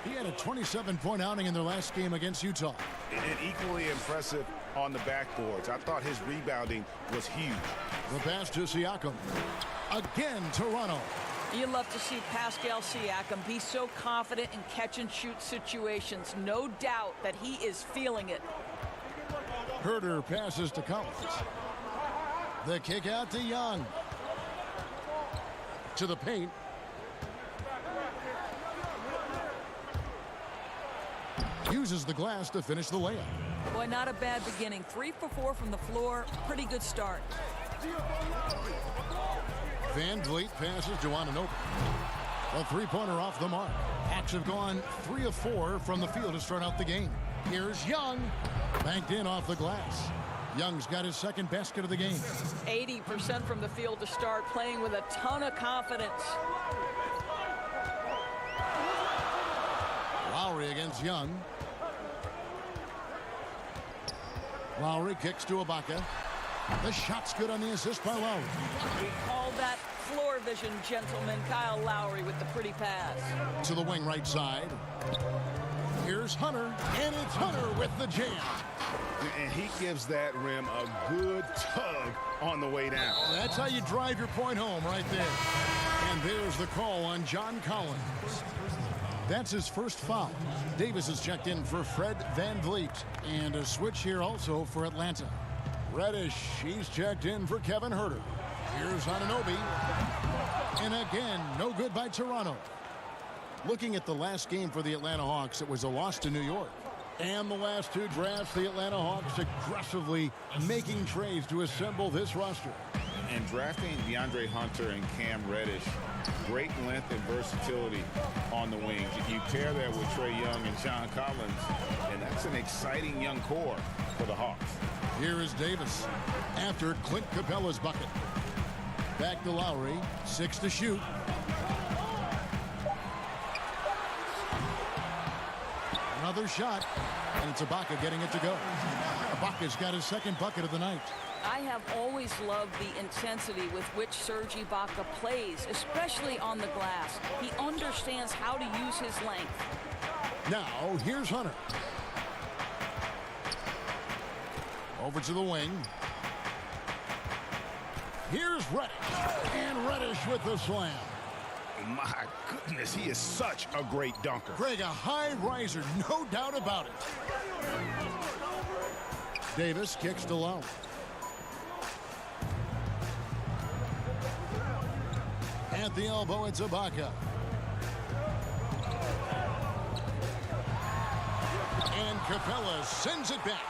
He had a 27-point outing in their last game against Utah. And equally impressive on the backboards. I thought his rebounding was huge. The pass to Siakam. Again, Toronto. You love to see Pascal Siakam be so confident in catch-and-shoot situations. No doubt that he is feeling it. Herter passes to Collins. The kick out to Young. To the paint. Uses the glass to finish the layup. Boy, not a bad beginning. 3 for 4 from the floor. Pretty good start. Van Vliet passes to Anunoby. A 3-pointer off the mark. Hawks have gone 3 of 4 from the field to start out the game. Here's Young. Banked in off the glass. Young's got his second basket of the game. 80% from the field to start, playing with a ton of confidence. Lowry against Young. Lowry kicks to Ibaka. The shot's good on the assist by Lowry. We call that floor vision, gentlemen. Kyle Lowry with the pretty pass. To the wing right side. Here's Hunter, and it's Hunter with the jam. And he gives that rim a good tug on the way down. That's how you drive your point home right there. And there's the call on John Collins. That's his first foul. Davis is checked in for Fred Van Vliet. And a switch here also for Atlanta. Reddish, he's checked in for Kevin Herter. Here's Anunoby. And again, no good by Toronto. Looking at the last game for the Atlanta Hawks, it was a loss to New York. And the last 2 drafts, the Atlanta Hawks aggressively making trades to assemble this roster. And drafting DeAndre Hunter and Cam Reddish, great length and versatility on the wings. You pair that with Trae Young and John Collins, and that's an exciting young core for the Hawks. Here is Davis after Clint Capella's bucket. Back to Lowry, 6 to shoot. Another shot, and it's Ibaka getting it to go. Ibaka's got his second bucket of the night. I have always loved the intensity with which Serge Ibaka plays, especially on the glass. He understands how to use his length. Now, here's Hunter. Over to the wing. Here's Reddish. And Reddish with the slam. My goodness, he is such a great dunker. Greg, a high riser, no doubt about it. Davis kicks to Lowry. At the elbow, it's Ibaka. And Capella sends it back.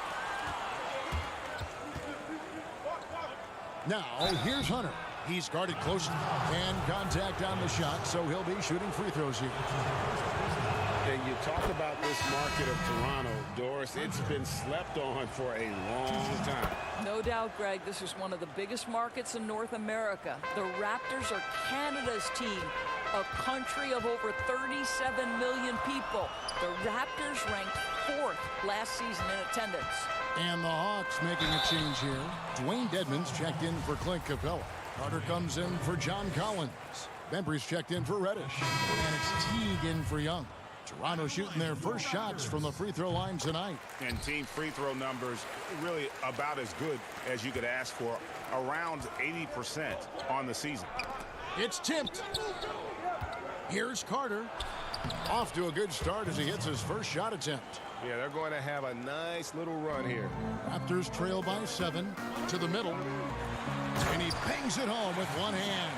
Now, here's Hunter. He's guarded closely. And contact on the shot, so he'll be shooting free throws here. And you talk about this market of Toronto, Doris, it's been slept on for a long time. No doubt, Greg, this is one of the biggest markets in North America. The Raptors are Canada's team, a country of over 37 million people. The Raptors ranked 4th last season in attendance. And the Hawks making a change here. Dwayne Dedmon's checked in for Clint Capella. Carter comes in for John Collins. Bembry's checked in for Reddish. And it's Teague in for Young. Toronto shooting their first shots from the free throw line tonight. And team free throw numbers really about as good as you could ask for. Around 80% on the season. It's tipped. Here's Carter. Off to a good start as he hits his first shot attempt. Yeah, they're going to have a nice little run here. Raptors trail by 7 to the middle. And he bangs it home with one hand.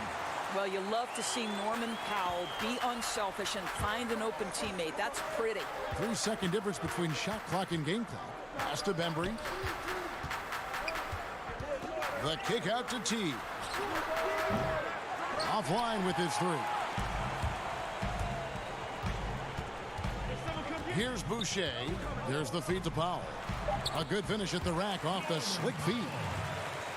Well, you love to see Norman Powell be unselfish and find an open teammate. That's pretty. 3-second difference between shot clock and game clock. Pass to Bembry. The kick out to T. Offline with his 3. Here's Boucher. There's the feed to Powell. A good finish at the rack off the slick feed.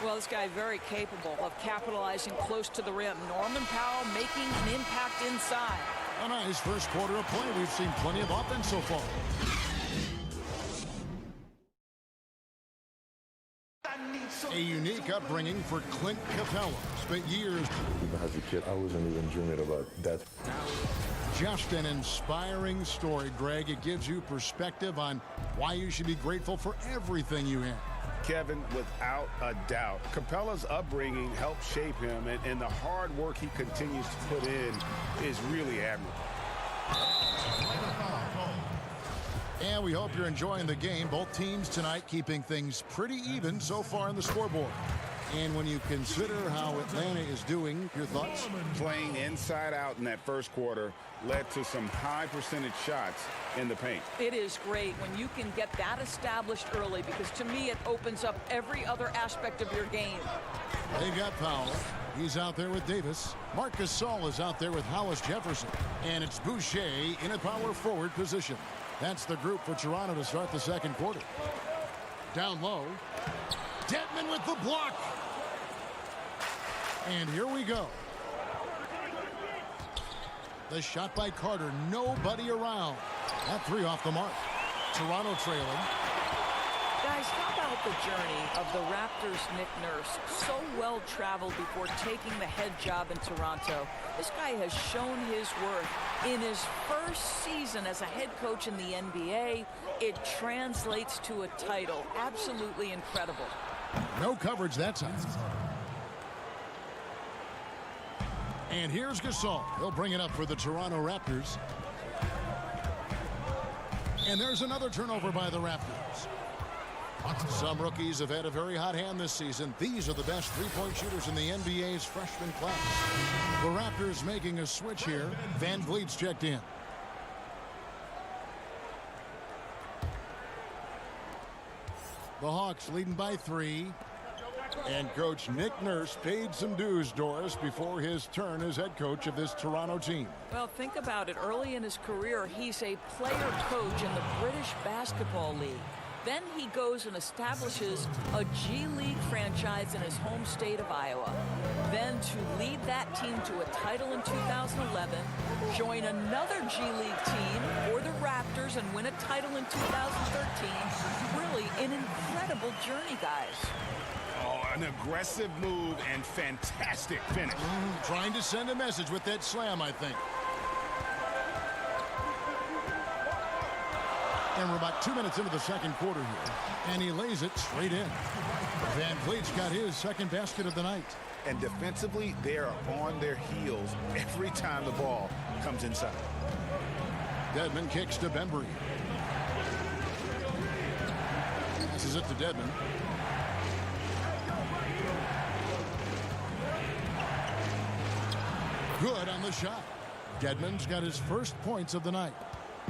Well, this guy very capable of capitalizing close to the rim. Norman Powell making an impact inside. A nice first quarter of play. We've seen plenty of offense so far. A unique upbringing for Clint Capella. Spent years. As a kid, I wasn't even dreaming about that. Just an inspiring story, Greg. It gives you perspective on why you should be grateful for everything you have. Kevin, without a doubt, Capella's upbringing helped shape him, and the hard work he continues to put in is really admirable. And we hope you're enjoying the game. Both teams tonight keeping things pretty even so far on the scoreboard. And when you consider how Atlanta is doing, your thoughts? Playing inside out in that first quarter led to some high percentage shots in the paint. It is great when you can get that established early, because to me it opens up every other aspect of your game. They've got Powell. He's out there with Davis. Marc Gasol is out there with Hollis Jefferson. And it's Boucher in a power forward position. That's the group for Toronto to start the second quarter. Down low. Dedmon with the block. And here we go. The shot by Carter. Nobody around. That 3 off the mark. Toronto trailing. Guys, how about the journey of the Raptors' Nick Nurse? So well traveled before taking the head job in Toronto. This guy has shown his worth. In his first season as a head coach in the NBA, it translates to a title. Absolutely incredible. No coverage that time. And here's Gasol. He'll bring it up for the Toronto Raptors. And there's another turnover by the Raptors. Some rookies have had a very hot hand this season. These are the best three-point shooters in the NBA's freshman class. The Raptors making a switch here. Van Vliet's checked in. The Hawks leading by 3. And Coach Nick Nurse paid some dues, Doris, before his turn as head coach of this Toronto team. Well, think about it. Early in his career, he's a player coach in the British Basketball League. Then he goes and establishes a G League franchise in his home state of Iowa. Then to lead that team to a title in 2011, join another G League team for the Raptors and win a title in 2013. Really an incredible journey, guys. Oh, an aggressive move and fantastic finish. Trying to send a message with that slam, I think. And we're about 2 minutes into the second quarter here. And he lays it straight in. Van Vliet's got his second basket of the night. And defensively, they are on their heels every time the ball comes inside. Dedmon kicks to Bembry. Passes it to Dedmon. Good on the shot. Dedmon's got his first points of the night.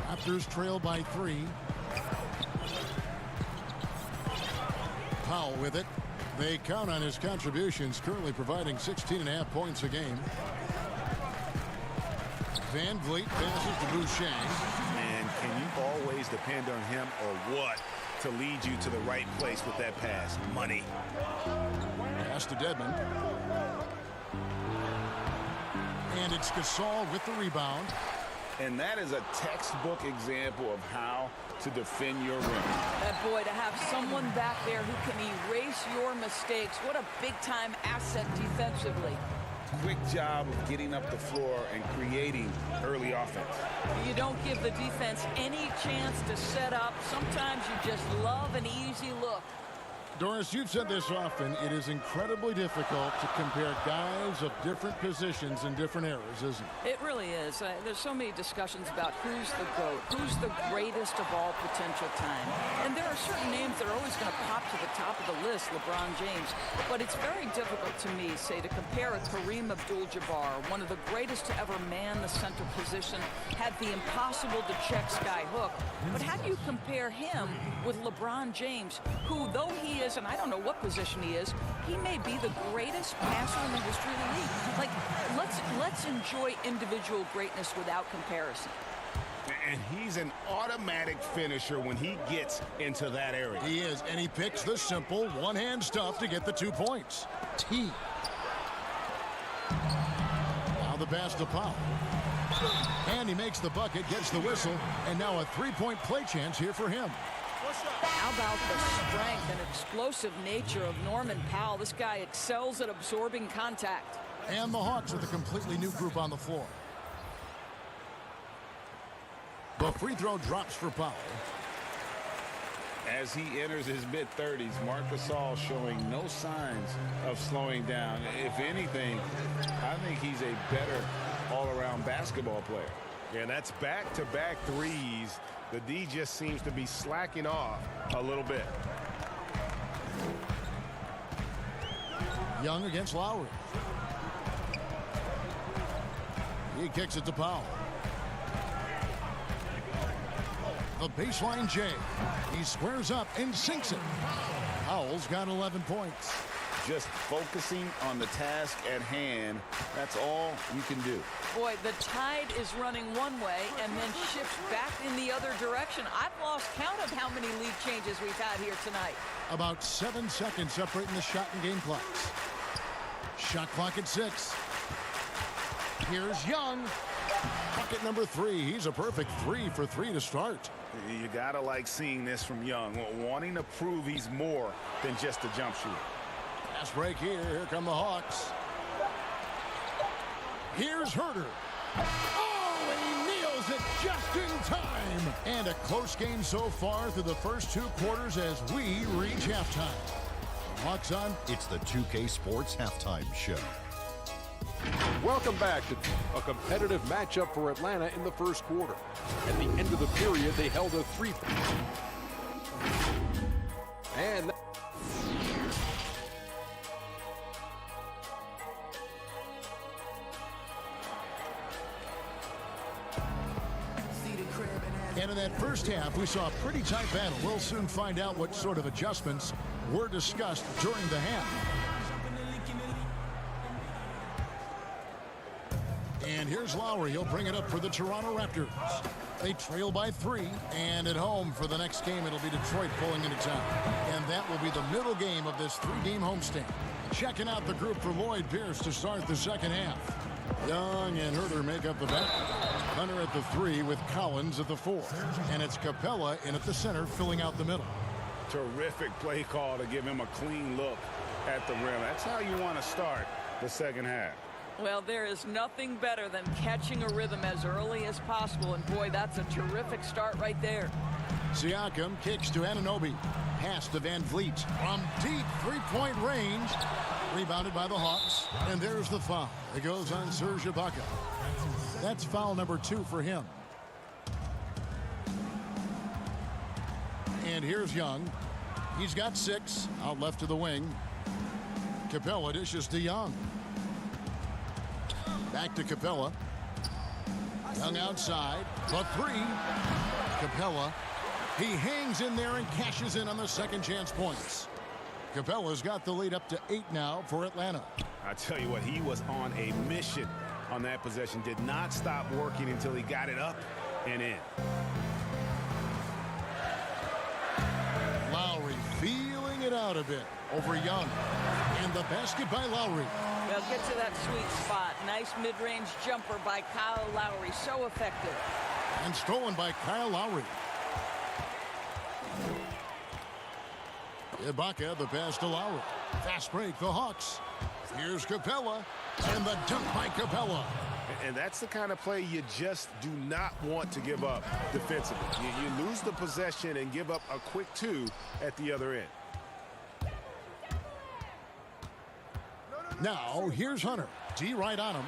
Raptors trail by 3. Powell with it. They count on his contributions, currently providing 16.5 points a game. Van Vliet passes to Boucher. And can you always depend on him or what to lead you to the right place with that pass? Money. Pass to Dedmon. And it's Gasol with the rebound. And that is a textbook example of how to defend your rim. Boy, to have someone back there who can erase your mistakes. What a big-time asset defensively. Quick job of getting up the floor and creating early offense. You don't give the defense any chance to set up. Sometimes you just love an easy look. Doris, you've said this often. It is incredibly difficult to compare guys of different positions in different eras, isn't it? It really is. There's so many discussions about who's the GOAT, who's the greatest of all potential time. And there are certain names that are always going to pop to the top of the list, LeBron James. But it's very difficult to me, say, to compare a Kareem Abdul-Jabbar, one of the greatest to ever man the center position, had the impossible-to-check sky hook. But how do you compare him with LeBron James, who, though he is, and I don't know what position he is, he may be the greatest passer in the history of the league. Like, let's enjoy individual greatness without comparison. And he's an automatic finisher when he gets into that area. He is, and he picks the simple one-hand stuff to get the 2 points. T. Now the pass to Powell. And he makes the bucket, gets the whistle, and now a three-point play chance here for him. How about the strength and explosive nature of Norman Powell? This guy excels at absorbing contact. And the Hawks with a completely new group on the floor. The free throw drops for Powell. As he enters his mid-30s, Marc Gasol showing no signs of slowing down. If anything, I think he's a better all-around basketball player. Yeah, that's back-to-back threes. The D just seems to be slacking off a little bit. Young against Lowry. He kicks it to Powell. The baseline J. He squares up and sinks it. Powell's got 11 points. Just focusing on the task at hand, that's all you can do. Boy, the tide is running one way and then shifts back in the other direction. I've lost count of how many lead changes we've had here tonight. About 7 seconds separating the shot and game clocks. Shot clock at 6. Here's Young. Bucket number 3. He's a perfect 3 for 3 to start. You gotta like seeing this from Young, wanting to prove he's more than just a jump shooter. Fast break here. Here come the Hawks. Here's Herter. Oh, and he nails it just in time. And a close game so far through the first 2 quarters as we reach halftime. Hawks on. It's the 2K Sports Halftime Show. Welcome back to a competitive matchup for Atlanta in the first quarter. At the end of the period, they held a 3. And in that first half, we saw a pretty tight battle. We'll soon find out what sort of adjustments were discussed during the half. And here's Lowry. He'll bring it up for the Toronto Raptors. They trail by 3. And at home for the next game, it'll be Detroit pulling into town. And that will be the middle game of this 3-game homestand. Checking out the group for Lloyd Pierce to start the second half. Young and Herter make up the back. Hunter at the 3 with Collins at the 4. And it's Capella in at the center, filling out the middle. Terrific play call to give him a clean look at the rim. That's how you want to start the second half. Well, there is nothing better than catching a rhythm as early as possible. And boy, that's a terrific start right there. Siakam kicks to Anunoby. Pass to Van Vliet from deep 3-point range. Rebounded by the Hawks. And there's the foul. It goes on Serge Ibaka. That's foul number 2 for him. And here's Young. He's got 6 out left to the wing. Capella dishes to Young. Back to Capella. Young outside. The 3. Capella. He hangs in there and cashes in on the second chance points. Capella's got the lead up to 8 now for Atlanta. I tell you what, he was on a mission on that possession. Did not stop working until he got it up and in. Lowry feeling it out a bit over Young. And the basket by Lowry. They'll get to that sweet spot. Nice mid-range jumper by Kyle Lowry. So effective. And stolen by Kyle Lowry. Ibaka, the pass to Lowry. Fast break, the Hawks. Here's Capella. And the dunk by Capella. And that's the kind of play you just do not want to give up defensively. You lose the possession and give up a quick 2 at the other end. Now, here's Hunter. D right on him.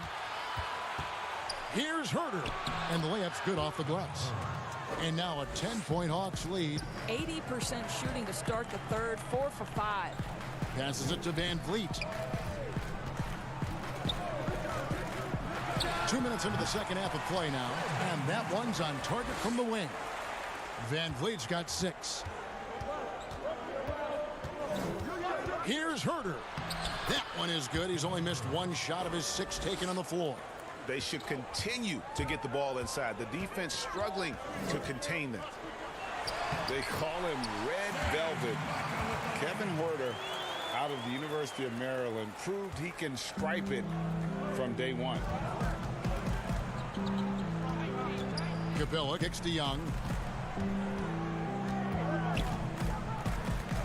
Here's Herter. And the layup's good off the glass. And now a 10-point Hawks lead. 80% shooting to start the third. 4 for 5. Passes it to Van Vliet. 2 minutes into the second half of play now. And that one's on target from the wing. Van Vliet's got 6. Here's Herter. That one is good. He's only missed 1 shot of his 6 taken on the floor. They should continue to get the ball inside. The defense struggling to contain them. They call him Red Velvet. Kevin Huerter, out of the University of Maryland, proved he can stripe it from day one. Capella kicks to Young.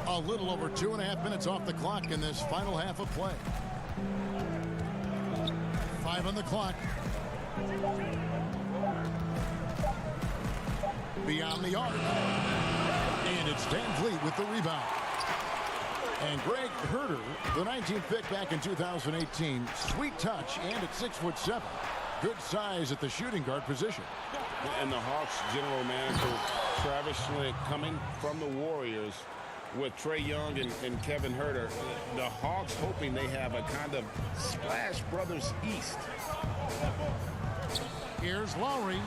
A little over 2.5 minutes off the clock in this final half of play. 5 on the clock. Beyond the arc. And it's Van Vliet with the rebound. And Greg Herter, the 19th pick back in 2018. Sweet touch and at 6'7". Good size at the shooting guard position. And the Hawks general manager, Travis Schlenk, coming from the Warriors with Trae Young and Kevin Huerter. The Hawks hoping they have a kind of Splash Brothers East. Here's Lowry,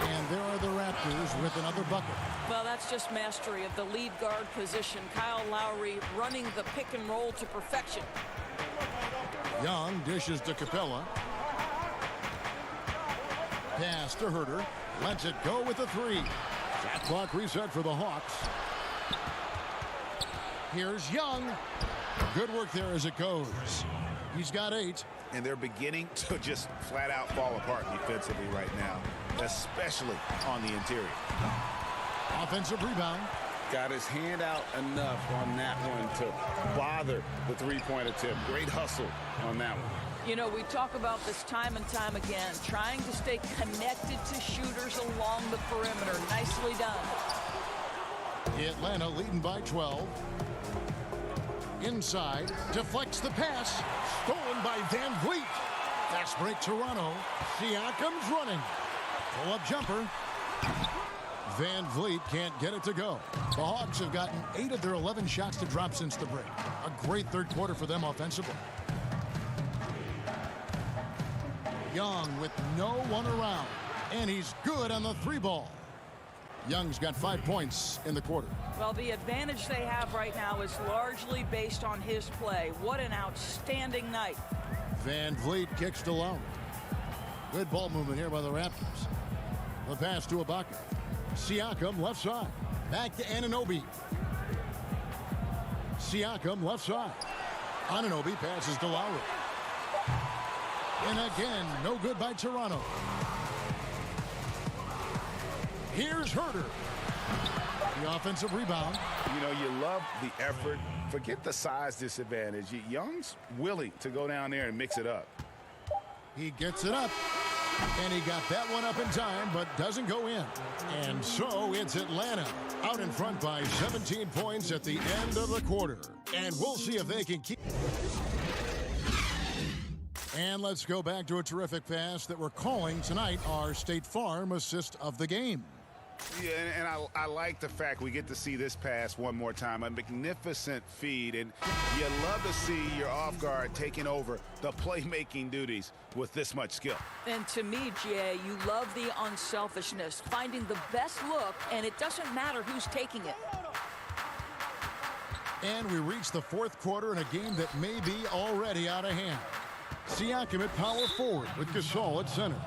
and there are the Raptors with another bucket. Well, that's just mastery of the lead guard position. Kyle Lowry running the pick and roll to perfection. Young dishes to Capella. Pass to Herter. Lets it go with a 3. Shot clock reset for the Hawks. Here's Young. Good work there as it goes. He's got 8. And they're beginning to just flat out fall apart defensively right now, especially on the interior. Offensive rebound. Got his hand out enough on that one to bother the 3-point attempt. Great hustle on that one. You know, we talk about this time and time again, trying to stay connected to shooters along the perimeter. Nicely done. Atlanta leading by 12. Inside, deflects the pass. Stolen by Van Vliet. Fast break Toronto. Siakam's running. Pull-up jumper. Van Vliet can't get it to go. The Hawks have gotten 8 of their 11 shots to drop since the break. A great third quarter for them offensively. Young with no one around. And he's good on the 3-ball. Young's got 5 points in the quarter. Well, the advantage they have right now is largely based on his play. What an outstanding night. Van Vliet kicks to Lowry. Good ball movement here by the Raptors. The pass to Ibaka. Siakam left side. Back to Anunoby. Siakam left side. Anunoby passes to Lowry. And again, no good by Toronto. Here's Herter. The offensive rebound. You know, you love the effort. Forget the size disadvantage. Young's willing to go down there and mix it up. He gets it up. And he got that one up in time, but doesn't go in. And so it's Atlanta out in front by 17 points at the end of the quarter. And we'll see if they can keep. And let's go back to a terrific pass that we're calling tonight our State Farm assist of the game. Yeah, and I like the fact we get to see this pass one more time. A magnificent feed, and you love to see your off guard taking over the playmaking duties with this much skill. And to me, Jay, you love the unselfishness, finding the best look, and it doesn't matter who's taking it. And we reach the fourth quarter in a game that may be already out of hand. Siakam at power forward with Gasol at center.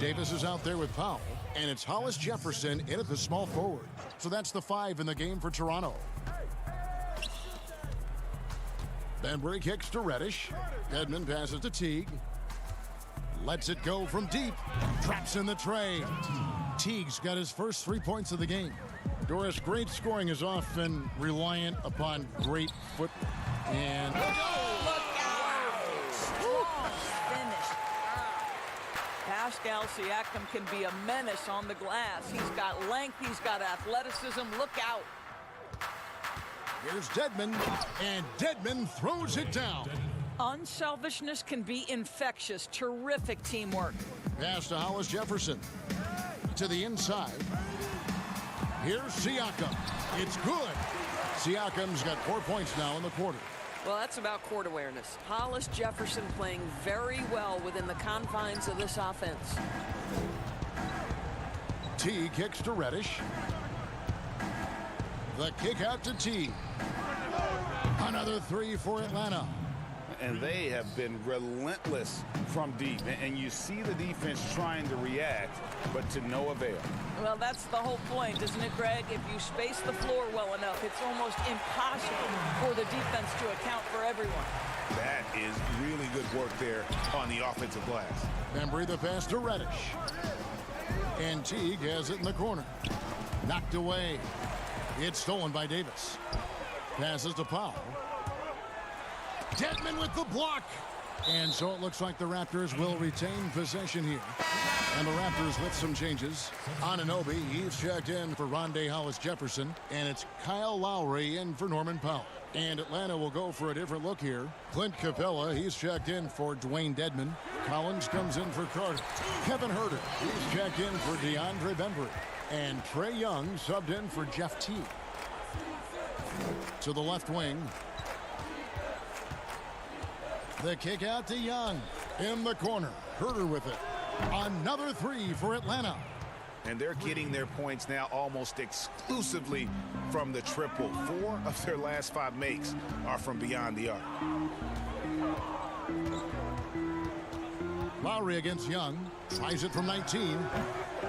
Davis is out there with Powell, and it's Hollis Jefferson in at the small forward. So that's the 5 in the game for Toronto. Bembry kicks to Reddish. Edmond passes to Teague. Lets it go from deep. Traps in the tray. Teague's got his first 3 points of the game. Doris, great scoring is often reliant upon great football. And look out! Strong finish. Pascal Siakam can be a menace on the glass. He's got length. He's got athleticism. Look out. Here's Dedmon, and Dedmon throws it down. Unselfishness can be infectious. Terrific teamwork. Pass to Hollis Jefferson. To the inside. Here's Siakam. It's good. Siakam's got 4 points now in the quarter. Well, that's about court awareness. Hollis Jefferson playing very well within the confines of this offense. T kicks to Reddish. The kick out to T. Another 3 for Atlanta. And they have been relentless from deep. And you see the defense trying to react, but to no avail. Well, that's the whole point, isn't it, Greg? If you space the floor well enough, it's almost impossible for the defense to account for everyone. That is really good work there on the offensive glass. Bembry the pass to Reddish. And Teague has it in the corner. Knocked away. It's stolen by Davis. Passes to Powell. Dedmon with the block. And so it looks like the Raptors will retain possession here. And the Raptors with some changes. Anunoby, he's checked in for Rondé Hollis Jefferson. And it's Kyle Lowry in for Norman Powell. And Atlanta will go for a different look here. Clint Capella, he's checked in for Dwayne Dedmon. Collins comes in for Carter. Kevin Huerter, he's checked in for DeAndre Bembry. And Trae Young subbed in for Jeff Teague. To the left wing. The kick out to Young. In the corner. Huerter with it. Another 3 for Atlanta. And they're getting their points now almost exclusively from the triple. 4 of their last 5 makes are from beyond the arc. Lowry against Young. Tries it from 19.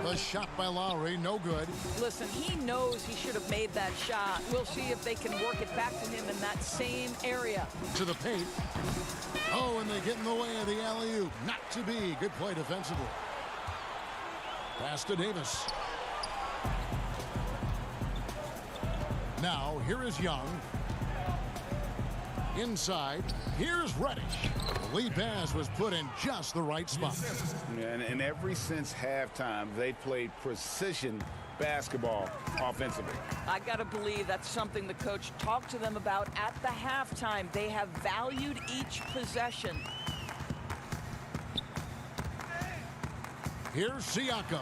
The shot by Lowry, no good. Listen, he knows he should have made that shot. We'll see if they can work it back to him in that same area. To the paint. Oh, and they get in the way of the alley-oop. Not to be. Good play defensively. Pass to Davis. Now, here is Young. Inside, here's Reddish. The lead pass was put in just the right spot. And ever since halftime, they played precision basketball offensively. I got to believe that's something the coach talked to them about at the halftime. They have valued each possession. Here's Siakam.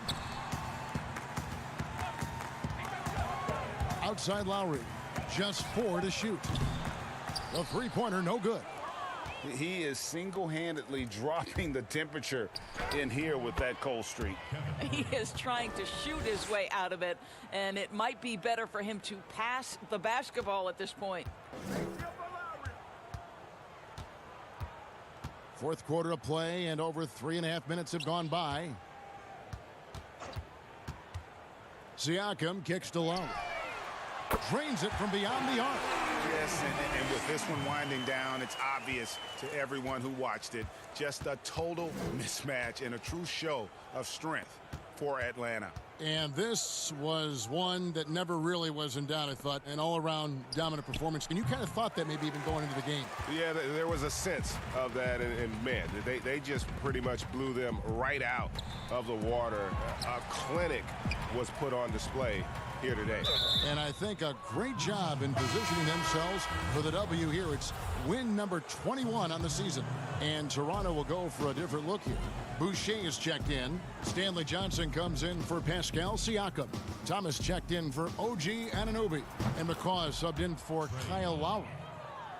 Outside Lowry. Just 4 to shoot. The three-pointer, no good. He is single-handedly dropping the temperature in here with that cold streak. He is trying to shoot his way out of it, and it might be better for him to pass the basketball at this point. Fourth quarter of play, and over 3.5 minutes have gone by. Siakam kicks to Lowry. Drains it from beyond the arc. Yes, and with this one winding down, it's obvious to everyone who watched it. Just a total mismatch and a true show of strength for Atlanta. And this was one that never really was in doubt, I thought. An all-around dominant performance. And you kind of thought that maybe even going into the game. Yeah, there was a sense of that. And man, they just pretty much blew them right out of the water. A clinic was put on display here today. And I think a great job in positioning themselves for the W here. It's win number 21 on the season. And Toronto will go for a different look here. Boucher is checked in. Stanley Johnson comes in for Pascal Siakam. Thomas checked in for OG Anunoby. And McCaw is subbed in for Kyle Lowry.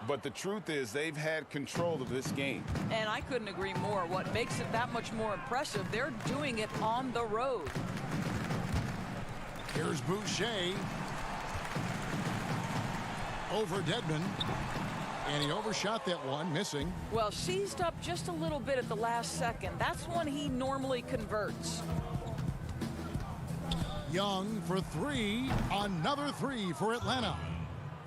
But the truth is they've had control of this game. And I couldn't agree more. What makes it that much more impressive, they're doing it on the road. Here's Boucher. over Dedmon. And he overshot that one, missing. Well, seized up just a little bit at the last second. That's when he normally converts. Young for three. Another three for Atlanta.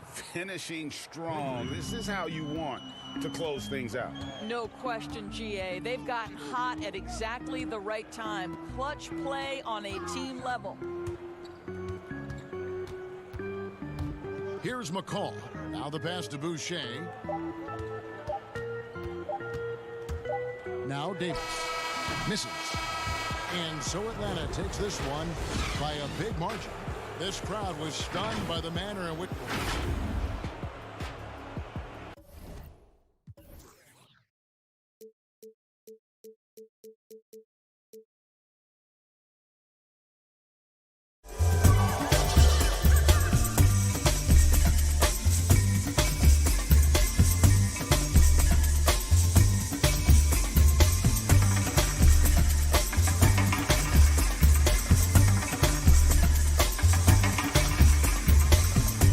Finishing strong. This is how you want to close things out. No question, GA. They've gotten hot at exactly the right time. Clutch play on a team level. Here's McCall. Now the pass to Boucher. Now Davis. Misses. And so Atlanta takes this one by a big margin. This crowd was stunned by the manner in which